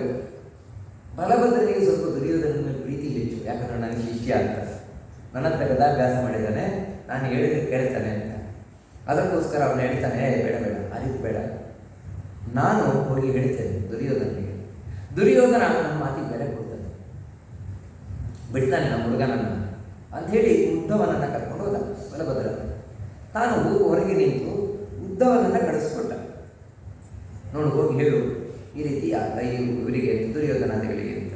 ಬಲಭದ್ರನಿಗೆ ಸ್ವಲ್ಪ ದುರ್ಯೋಧನ ಮೇಲೆ ಪ್ರೀತಿ ಹೆಚ್ಚು, ಯಾಕಂದ್ರೆ ನನ್ನ ಶಿಷ್ಯ ಅಂತ, ನನ್ನ ಹತ್ರ ಗದಾಭ್ಯಾಸ ಮಾಡಿದ್ದಾನೆ, ನಾನು ಹೇಳಿದ್ರೆ ಕೇಳ್ತಾನೆ ಅಂತ. ಅದಕ್ಕೋಸ್ಕರ ಅವನು ಹೇಳ್ತಾನೆ, ಬೇಡ ಬೇಡ ಆ ರೀತಿ ಬೇಡ, ನಾನು ಹೋಗಿ ಹೇಳ್ತೇನೆ ದುರ್ಯೋಧನಿಗೆ. ದುರ್ಯೋಧನ ನನ್ನ ಮಾತಿಗೆ ಬೆಲೆ ಕೊಡ್ತಾನೆ, ಬಿಡ್ತಾನೆ ನಮ್ಮ ಹುಡುಗನನ್ನು ಅಂಥೇಳಿ ಉದ್ಧವನನ್ನು ಕರ್ಕೊಂಡು ಹೋದ ಬಲಭದ್ರ. ತಾನು ಹೊರಗೆ ನಿಂತು ಉದ್ಧವನನ್ನು ಕಳಿಸ್ಕೊಟ್ಟ. ನೋಡು ಹೋಗಿ ಹೇಳು ಈ ರೀತಿ ಇವರಿಗೆ ದುರ್ಯೋಧನಾದಿಗಳಿಗೆ ಅಂತ.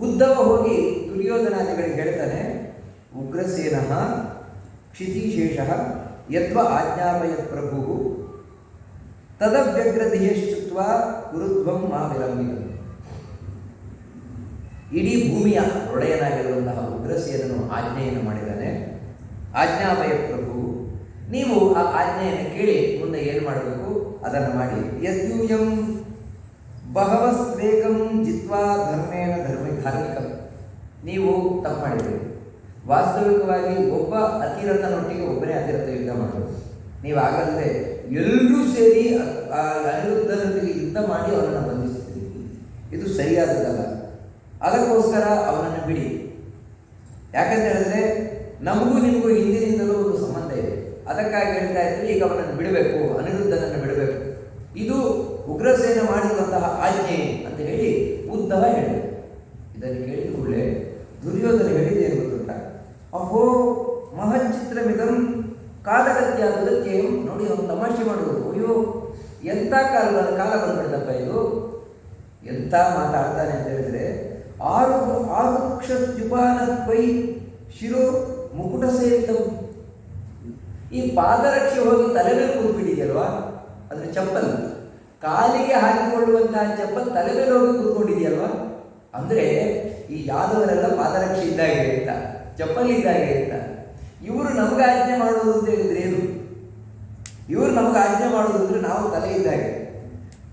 ಉದ್ಧವ ಹೋಗಿ ದುರ್ಯೋಧನಾದಿಗಳಿಗೆ ಹೇಳ್ತಾನೆ, ಉಗ್ರಸೇನ ಕ್ಷಿತಿಶೇಷ ಯದ್ವ ಆಜ್ಞಾಪಯತ್ ಪ್ರಭು ತದವ್ಯಗ್ರಧಿಯಶ್ಚುತ್ವ ಕುರುಧ್ವಂ ಮಾ ವಿಲಂಬಿತ. ಇಡೀ ಭೂಮಿಯ ಒಡೆಯನಾಗಿರುವಂತಹ ಉಗ್ರಸೇನನು ಆಜ್ಞೆಯನ್ನು ಮಾಡಿದ್ದಾನೆ. ಆಜ್ಞಾಪಯ ಪ್ರಭು, ನೀವು ಆ ಆಜ್ಞೆಯನ್ನು ಕೇಳಿ ಮುಂದೆ ಏನು ಮಾಡಬೇಕು ಅದನ್ನು ಮಾಡಿ. ಯದ್ಯೂಯಂ ಬಹವಸ್ತ್ವೇಕಂ ಜಿತ್ವಾ ಧರ್ಮೇಣ ಧಾರ್ಮಿಕಂ. ನೀವು ತಪ್ಪು ಮಾಡಿದ್ದೀರಿ. ವಾಸ್ತವಿಕವಾಗಿ ಒಬ್ಬ ಅತಿರಥನೊಟ್ಟಿಗೆ ಒಬ್ಬನೇ ಅತಿರಥ ಯುದ್ಧ ಮಾಡೋದು. ನೀವು ಆಗಲ್ಲದೆ ಎಲ್ಲರೂ ಸೇರಿ ಅನಿರುದ್ಧನೊಟ್ಟಿಗೆ ಯುದ್ಧ ಮಾಡಿ ಅವನನ್ನು ಬಂಧಿಸ್ತೀರಿ. ಇದು ಸರಿಯಾದದಲ್ಲ. ಅದಕ್ಕೋಸ್ಕರ ಅವನನ್ನು ಬಿಡಿ. ಯಾಕಂತ ಹೇಳಿದ್ರೆ ನಮಗೂ ನಿಮಗೂ ಹಿಂದಿನಿಂದಲೂ ಒಂದು ಸಂಬಂಧ ಇದೆ. ಅದಕ್ಕಾಗಿ ಹೇಳ್ತಾ ಇದ್ದೀವಿ, ಈಗ ಅವನನ್ನು ಬಿಡಬೇಕು, ಅನಿರುದ್ಧನನ್ನು ಬಿಡಬೇಕು. ಇದು ಉಗ್ರಸೇನ ಮಾಡಿರುವಂತಹ ಆಜ್ಞೆ ಅಂತ ಹೇಳಿ ಉದ್ಧವ ಹೇಳಿದ. ಇದನ್ನು ಕೇಳಿದ ಕೂಡಲೇ ದುರ್ಯೋಧನ ಹೇಳಿದ್ದೇನು ಗೊತ್ತುಂಟ, ಅಹೋ ಮಹಚ್ಚಿತ್ರಮಿದಂ ಕಾಲಗತ್ಯಾದಕ್ಕೆ. ನೋಡಿ ಅವನು ತಮಾಷೆ ಮಾಡುವುದು, ಅಯ್ಯೋ ಎಂಥ ಕಾಲ ಬಂದ್ಬಿಡ್ತಪ್ಪ ಇದು, ಎಂಥ ಮಾತಾಡ್ತಾನೆ ಅಂತ ಹೇಳಿದ್ರೆ, ಆರು ವೃಕ್ಷ ದ್ಯುಪಾನಪೈ ಶಿರೋ ಮುಕುಟ ಸೇರಿತಂ. ಈ ಪಾದರಕ್ಷೆ ಹೋಗಿ ತಲೆ ಮೇಲೆ ಕೂತ್ಬಿಟ್ಟಿದೆಯಲ್ವಾ, ಅಂದರೆ ಚಪ್ಪಲ್, ಕಾಲಿಗೆ ಹಾಕಿಕೊಳ್ಳುವಂತಹ ಚಪ್ಪಲ್ ತಲೆ ಮೇಲೆ ಹೋಗಿ ಕೂತ್ಕೊಂಡಿದೆಯಲ್ವಾ. ಅಂದರೆ ಈ ಯಾದವರೆಲ್ಲ ಪಾದರಕ್ಷೆ ಇದ್ದಾಗೆ ಅಂತ, ಚಪ್ಪಲ್ ಇದ್ದಾಗೆ ಅಂತ. ಇವರು ನಮ್ಗೆ ಆಜ್ಞೆ ಮಾಡುವುದು ಅಂತ ಹೇಳಿದ್ರೆ ಏನು? ಇವರು ನಮ್ಗೆ ಆಜ್ಞೆ ಮಾಡುವುದು ಅಂದರೆ ನಾವು ತಲೆ ಇದ್ದಾಗೆ,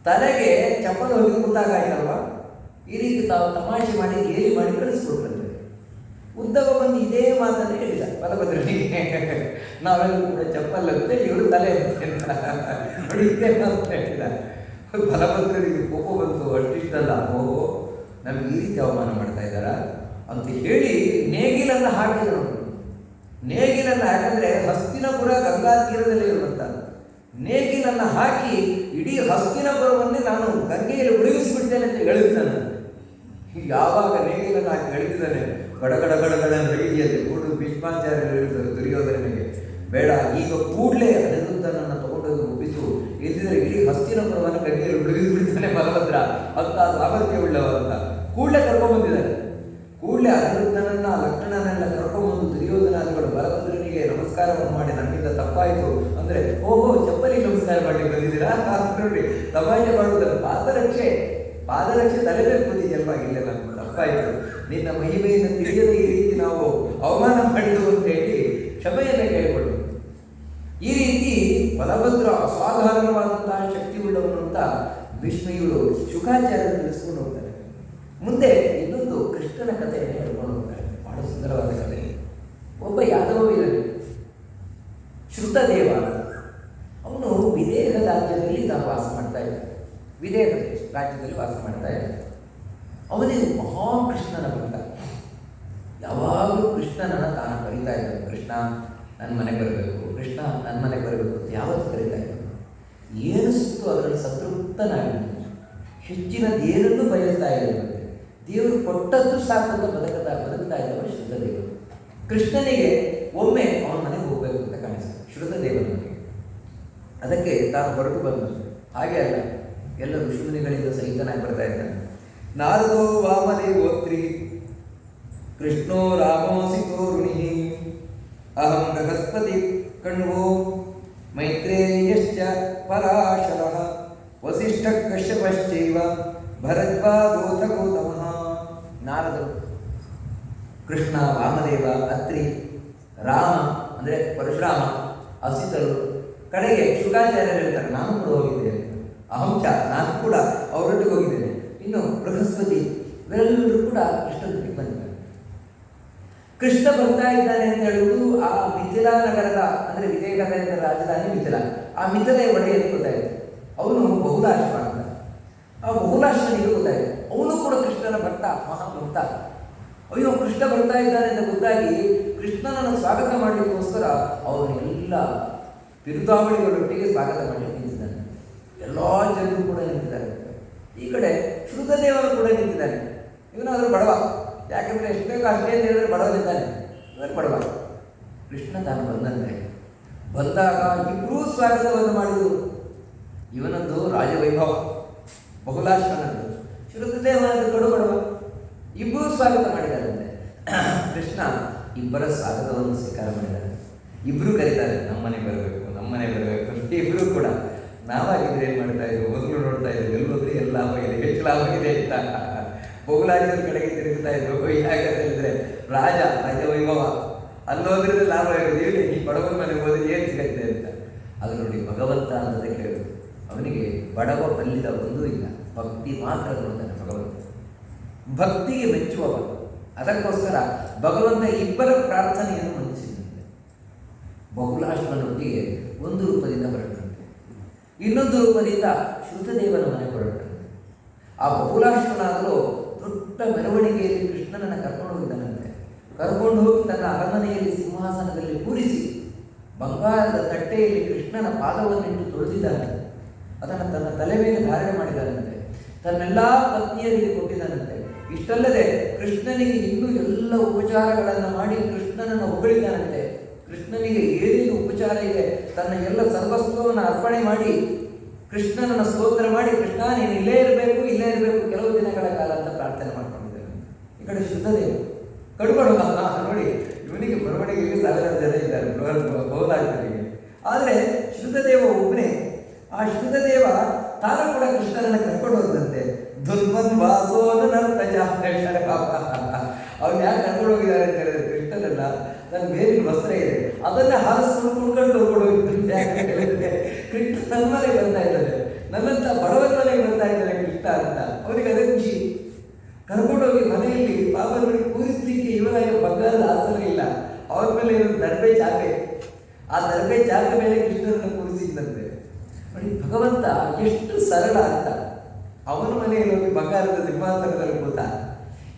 ತಲೆಗೆ ಚಪ್ಪಲ್ ಹೋಗಿ ಕೂತಾಗಾಯ್ತಲ್ವಾ. ಈ ರೀತಿ ತಾವು ತಮಾಷೆ ಮಾಡಿ ಗೇಲಿ ಮಾಡಿ ಕಳಿಸ್ಕೊಡ್ತಾರೆ. ಉದ್ಧವ ಬಂದು ಇದೇ ಮಾತನ್ನೇ ಹೇಳಿದ ಬಲಭದ್ರನಿಗೆ, ನಾವೆಲ್ಲರೂ ಕೂಡ ಚಪ್ಪಲ್ ಅಂತ ಇವರು ತಲೆ ಅಂತ ನೋಡಿ ಇದೇ ಮಾತು ಹೇಳಿದ. ಬಲಭದ್ರನಿಗೆ ಕೋಪ ಬಂತು, ಅಷ್ಟಿಷ್ಟಲ್ಲ, ಓಹೋ ನಮ್ಗೆ ಈ ರೀತಿ ಅವಮಾನ ಮಾಡ್ತಾ ಇದ್ದಾರ ಅಂತ ಹೇಳಿ ನೇಗಿಲನ್ನು ಹಾಕಿದರು. ನೇಗಿಲನ್ನು ಯಾಕಂದರೆ ಹಸ್ತಿನಪುರ ಗಂಗಾ ತೀರದಲ್ಲಿ ಇರುವಂಥದ್ದು. ನೇಗಿಲನ್ನು ಹಾಕಿ ಇಡೀ ಹಸ್ತಿನಪುರವನ್ನೇ ನಾನು ಗಂಗೆಯಲ್ಲಿ ಮುಳುಗಿಸಿಬಿಡ್ತೇನೆ ಅಂತ ಹೇಳಿದ್ದಾನೆ. ಯಾವಾಗ ನೇಗಿಲನ್ನು ಹಾಕಿ ಹೇಳಿದ್ದಾನೆ, ಗಡಗಡ ರೈಲಿಯಲ್ಲಿ ಕೂಡು ಭೀಷ್ಮಾಚಾರ್ಯ ಹೇಳಿದರು ದುರ್ಯೋಧನಿಗೆ, ಬೇಡ ಈಗ ಕೂಡಲೇ ಅನಿರುದ್ಧನನ್ನು ತಗೊಂಡೋಗಿ ಒಪ್ಪಿಸು, ಇದ್ದಿದ್ರೆ ಇಡೀ ಹಸ್ತಿನಪುರವನ್ನು ಗಂಗೆಯಲ್ಲಿ ಮುಳುಗಿಸಿಬಿಡ್ತಾನೆ ಬಲಭದ್ರ ಅಂತ ಸಾಮರ್ಥ್ಯವುಳ್ಳವ ಅಂತ. ಕೂಡಲೇ ಕರ್ಕೊಂಡ್ಬಂದಿದ್ದಾರೆ. ಕೂಡಲೇ ಅನಿರುದ್ಧನನ್ನ ಲಕ್ಷ್ಮಣನೆಲ್ಲ ಕರ್ಕೊಂಡ್ಬಂದು ದುರ್ಯೋಧನಾದಿಗಳು ಬಲಭದ್ರನಿಗೆ ನಮಸ್ಕಾರವನ್ನು ಮಾಡಿ, ನನ್ನಿಂದ ತಪ್ಪಾಯಿತು ಅಂದರೆ, ಓಹೋ ಚಪ್ಪಲಿಗೆ ನಮಸ್ಕಾರ ಮಾಡಿ ಬಂದಿದ್ದೀರಾ ನೋಡಿ ತಮಾಷೆ ಮಾಡುವುದನ್ನು. ಪಾದರಕ್ಷೆ ತಲೆ ಮೇಲೆ ಕೂತಿದೆಯಲ್ವಾ, ಇಲ್ಲ ನಮ್ಗೆ ತಪ್ಪಾಯಿತು, ನಿನ್ನ ಮಹಿಮೆಯನ್ನು ತಿಳಿಯದೆ ಈ ರೀತಿ ನಾವು ಅವಮಾನ ಮಾಡಿದೆವು ಅಂತ ಹೇಳಿ ಕ್ಷಮೆಯನ್ನು ಕೇಳಿಕೊಳ್ಳು. ಈ ರೀತಿ ಬಲಭದ್ರ ಅಸಾಧಾರಣವಾದಂತಹ ಶಕ್ತಿ ಉಳ್ಳವನು ಅಂತ ಭೀಷ್ಮಿಯವರು ಶುಕಾಚಾರ್ಯರು ತಿಳಿಸ್ಕೊಂಡು ಹೋಗ್ತಾರೆ. ಮುಂದೆ ಇನ್ನೊಂದು ಕೃಷ್ಣನ ಕಥೆಯನ್ನು ಹೇಳ್ಕೊಂಡು ಹೋಗ್ತಾರೆ, ಬಹಳ ಸುಂದರವಾದ ಕಥೆ. ಒಬ್ಬ ಯಾದವ ವೀರನು ಶ್ರುತದೇವ, ಅವನು ವಿದೇಹ ರಾಜ್ಯದಲ್ಲಿ ತಾನು ವಾಸ ಮಾಡ್ತಾ ಇದ್ದ. ವಿದೇಹ ರಾಜ್ಯದಲ್ಲಿ ವಾಸ ಮಾಡ್ತಾ ಇದ್ದ. ಅವನಿಗೆ ಮಹಾಕೃಷ್ಣನ ಭಕ್ತ. ಯಾವಾಗಲೂ ಕೃಷ್ಣನನ್ನು ತಾನು ಕರೀತಾ ಇದ್ದ. ಕೃಷ್ಣ ನನ್ನ ಮನೆಗೆ ಬರಬೇಕು, ಕೃಷ್ಣ ನನ್ನ ಮನೆಗೆ ಬರಬೇಕು ಅಂತ ಯಾವತ್ತು ಕರೀತಾ ಇದ್ದ. ಏನು ಸಿಕ್ತು ಅದರಲ್ಲಿ ಸಂತೃಪ್ತನಾಗಿದ್ದ. ಹೆಚ್ಚಿನದೇನನ್ನೂ ಬಯಸ್ತಾ ಇರಲಿಲ್ಲ. ದೇವರು ಕೊಟ್ಟದ್ದು ಸಾಕು ಅಂತ ಬದುಕ್ತಾ ಇದ್ದವರು ಶ್ರುತದೇವರು. ಕೃಷ್ಣನಿಗೆ ಒಮ್ಮೆ ಅವನ ಮನೆಗೆ ಹೋಗಬೇಕು ಅಂತ ಕಾಣಿಸ್ತು ಶ್ರುತದೇವನಿಗೆ. ಅದಕ್ಕೆ ತಾನು ಹೊರಟು ಬಂದನು. ಹಾಗೆ ಅಲ್ಲ, ಎಲ್ಲ ಋಷಿಮುನಿಗಳಿಂದ ಸಹಿತನಾಗಿ ಬರ್ತಾ ಇದ್ದಾನೆ. ನಾರದೋ ವಾಮದೇವೋತ್ರಿ ಕೃಷ್ಣೋ ರಾಮೋಸಿತೋ ಋಣಿ ಅಹಂ ಬೃಹಸ್ಪತಿ ಕಣ್ವೋ ಮೈತ್ರೇಯಶ್ಚ ಪರಾಶರಃ ವಸಿಷ್ಠ ಕಶ್ಯಪಶ್ಚೈವ ಭರದ್ವಾಜೋಥ ಗೌತಮಃ. ನಾರದರು, ಕೃಷ್ಣ, ವಾಮದೇವ, ಅತ್ರಿ, ರಾಮ ಅಂದರೆ ಪರಶುರಾಮ, ಅಸಿತರು, ಕಡೆಗೆ ಶುಕಾಚಾರ್ಯರು ಹೇಳ್ತಾರೆ ನಾನು ಕೂಡ ಹೋಗಿದ್ದೇನೆ, ಅಹಂಚ ನಾನು ಕೂಡ ಅವರೊಟ್ಟಿಗೆ ಹೋಗಿದ್ದೇನೆ, ಇನ್ನು ಬೃಹಸ್ಪತಿ, ಇವೆಲ್ಲರೂ ಕೂಡ ಕೃಷ್ಣನೊಟ್ಟಿಗೆ ಬಂದಿದ್ದಾರೆ. ಕೃಷ್ಣ ಬರ್ತಾ ಇದ್ದಾನೆ ಅಂತ ಹೇಳುವುದು ಆ ಮಿಥಿಲಾ ನಗರದ ಅಂದರೆ ವಿದೇಹದ ರಾಜಧಾನಿ ಮಿಥಿಲಾ. ಆ ಮಿಥಿಲೆಯ ಒಡೆಯನಿಗೆ ಗೊತ್ತಾಯಿತು. ಅವನು ಬಹುಲಾಶ್ವ ಅಂತ. ಆ ಬಹುಲಾಶ್ವನಿಗೆ ಗೊತ್ತಾಯಿತು ಅವನು ಕೂಡ ಕೃಷ್ಣನ ಭಕ್ತ, ಮಹಾಭಕ್ತ. ಅಯ್ಯೋ ಕೃಷ್ಣ ಬರ್ತಾ ಇದ್ದಾನೆ ಅಂತ ಗೊತ್ತಾಗಿ ಕೃಷ್ಣನನ್ನು ಸ್ವಾಗತ ಮಾಡಲಿಕ್ಕೋಸ್ಕರ ಅವರೆಲ್ಲ ಬಿರುದಾವಳಿಗಳೊಟ್ಟಿಗೆ ಸ್ವಾಗತ ಮಾಡಲಿಕ್ಕೆ ನಿಂತಿದ್ದಾನೆ. ಎಲ್ಲ ಜನರು ಕೂಡ ನಿಂತಿದ್ದಾರೆ. ಈ ಕಡೆ ಶ್ರುತದೇವರು ಕೂಡ ನಿಂತಿದ್ದಾನೆ. ಇವನಾದರೂ ಬಡವ, ಯಾಕೆಂದರೆ ಎಷ್ಟು ಬೇಕೋ ಅಷ್ಟೇ ಅಂತ ಹೇಳಿದ್ರೆ ಬಡವನಿದ್ದಾನೆ, ಇವನು ಬಡವ. ಕೃಷ್ಣ ತಾನು ಬಂದಂತೆ ಬಂದಾಗ ಇಬ್ಬರೂ ಸ್ವಾಗತವನ್ನು ಮಾಡಿದರು. ಇವನದ್ದು ರಾಜವೈಭವ, ಬಹುಲಾಶ್ವನದ್ದು, ಶ್ರುತದೇವನದ್ದು ಕಡು ಬಡವ. ಇಬ್ಬರೂ ಸ್ವಾಗತ ಮಾಡಿದಾರಂತೆ. ಕೃಷ್ಣ ಇಬ್ಬರ ಸ್ವಾಗತವನ್ನು ಸ್ವೀಕಾರ ಮಾಡಿದ್ದಾರೆ. ಇಬ್ಬರು ಕರೀತಾರೆ, ನಮ್ಮನೆಗೆ ಬರಬೇಕು ಅಂತ. ಇಬ್ಬರು ಕೂಡ ನಾವಾಗಿದ್ರೆ ಏನು ಮಾಡ್ತಾ ಇದ್ರು, ಮೊದಲು ನೋಡ್ತಾ ಇದ್ರು, ಎಲ್ಲೋದ್ರೆ ಎಲ್ಲ ಲಾಭ ಇದೆ, ಹೆಚ್ಚು ಲಾಭ ಇದೆ ಅಂತ ಬಹುಲಾಜರ ಕಡೆಗೆ ತಿರುಗ್ತಾ ಇದ್ರು. ಯಾಕಂತೇಳಿದ್ರೆ ರಾಜವೈಭವ, ಅಲ್ಲೋದ್ರಿಂದ ಲಾಭ ಇರೋದು, ಹೇಳಿ ಈ ಬಡವನ ಮನೆಗೆ ಹೋದ್ರೆ ಏನು ಸಿಗತ್ತೆ ಅಂತ. ಅದು ನೋಡಿ ಭಗವಂತ ಅನ್ನೋದಕ್ಕೆ ಹೇಳೋದು. ಅವನಿಗೆ ಬಡವ ಬಲ್ಲಿದ ಒಂದೂ ಇಲ್ಲ, ಭಕ್ತಿ ಮಾತ್ರ ನೋಡ್ತಾನೆ ಭಗವಂತ, ಭಕ್ತಿಗೆ ಮೆಚ್ಚುವವ. ಅದಕ್ಕೋಸ್ಕರ ಭಗವಂತ ಇಬ್ಬರ ಪ್ರಾರ್ಥನೆಯನ್ನು ಮನ್ನಿಸಿದಂತೆ. ಬಹುಲಾಶ್ವನೊಟ್ಟಿಗೆ ಒಂದು ರೂಪದಿಂದ ಹೊರಟಂತೆ, ಇನ್ನೊಂದು ರೂಪದಿಂದ ಶ್ರುತದೇವನ ಮನೆಗೆ ಹೊರಟಂತೆ. ಆ ಬಹುಲಾಶ್ವನಾದರೂ ದೊಡ್ಡ ಮೆರವಣಿಗೆಯಲ್ಲಿ ಕೃಷ್ಣನನ್ನು ಕರ್ಕೊಂಡು ಹೋಗಿದ್ದಾನಂತೆ. ಕರ್ಕೊಂಡು ಹೋಗಿ ತನ್ನ ಅರಮನೆಯಲ್ಲಿ ಸಿಂಹಾಸನದಲ್ಲಿ ಕೂರಿಸಿ ಬಂಗಾರದ ತಟ್ಟೆಯಲ್ಲಿ ಕೃಷ್ಣನ ಪಾದವನ್ನಿಟ್ಟು ತೊಳೆದಿದ್ದಾನೆ. ಅದನ್ನು ತನ್ನ ತಲೆ ಮೇಲೆ ಧಾರಣೆ ಮಾಡಿದ್ದಾನಂತೆ. ತನ್ನೆಲ್ಲ ಪತ್ನಿಯರಿಗೆ ಕೊಟ್ಟಿದ್ದಾನಂತೆ. ಇಷ್ಟಲ್ಲದೆ ಕೃಷ್ಣನಿಗೆ ಇನ್ನೂ ಎಲ್ಲ ಉಪಚಾರಗಳನ್ನು ಮಾಡಿ ಕೃಷ್ಣನನ್ನು ಹೊಗಳಿದ್ದಾನಂತೆ. ಕೃಷ್ಣನಿಗೆ ಏನೇನು ಉಪಚಾರ ಇದೆ ತನ್ನ ಎಲ್ಲ ಸರ್ವಸ್ವವನ್ನು ಅರ್ಪಣೆ ಮಾಡಿ ಕೃಷ್ಣನನ್ನು ಸ್ತೋತ್ರ ಮಾಡಿ, ಕೃಷ್ಣ ನೀನು ಇಲ್ಲೇ ಇರಬೇಕು ಕೆಲವು ದಿನಗಳ ಕಾಲ ಅಂತ ಪ್ರಾರ್ಥನೆ ಮಾಡ್ಕೊಂಡಿದ್ದಾನೆ. ಈ ಕಡೆ ಶ್ರುತದೇವ ಕಡುಬಡುವ ನೋಡಿ, ಇವನಿಗೆ ಬರವಣಿಗೆಗೆ 1000 ಜನ ಇದ್ದಾರೆ ಬಹುಲಾಜರಿಗೆ. ಆದರೆ ಶ್ರುತದೇವ ಒಬ್ಬನೇ. ಆ ಶ್ರುತದೇವ ತಾನು ಕೂಡ ಕೃಷ್ಣನನ್ನು ಕರ್ಕೊಂಡು ಹೋದಂತೆ. ಧುನ್ವನ್ ವಾಸೋನ ಅವ್ನು ಯಾಕೆ ಕರ್ಕೊಂಡು ಹೋಗಿದ್ದಾರೆ ಅಂತ ಹೇಳಿದ್ರೆ, ಕೃಷ್ಣನನ್ನ ನನ್ನ ಮೇಲಿನ ವಸ್ತ್ರ ಇದೆ ಅದನ್ನು ಹಾರಿಸ್ಕೊಂಡು ಕುಡ್ಕೊಂಡು ಹೋಗ್ಕೊಂಡು ಹೋಗಿದ್ದು. ಯಾಕೆ ಹೇಳಿದ್ರೆ ಕೃಷ್ಣ ನನ್ನ ಮನೆಗೆ ಬರ್ತಾ ಇದ್ದಾರೆ, ನನ್ನಂತ ಬಡವರ ಮನೆಗೆ ಬರ್ತಾ ಇದ್ದಾರೆ ಕೃಷ್ಣ ಅಂತ ಅವನಿಗೆ ಅದೇ ಖುಷಿ. ಕರ್ಕೊಂಡೋಗಿ ಮನೆಯಲ್ಲಿ ಬಾಬಾಗಳಿಗೆ ಕೂರಿಸ್ಲಿಕ್ಕೆ ಇವನಾಗ ಬಂಗಾರದ ಆಸನ ಇಲ್ಲ, ಅವ್ರ ಮೇಲೆ ಇರೋ ದರ್ಬೆ ಚಾಪೆ, ಆ ದರ್ಬೆ ಚಾಪೆ ಮೇಲೆ ಕೃಷ್ಣನನ್ನು ಕೂರಿಸಿದ್ದಂತೆ. ನೋಡಿ ಭಗವಂತ ಎಷ್ಟು ಸರಳ ಅಂತ. ಅವನ ಮನೆಯಲ್ಲಿ ಹೋಗಿ ಬಂಗಾರದ ಸಿಂಹಾಸನದಲ್ಲಿ ಕೂತ,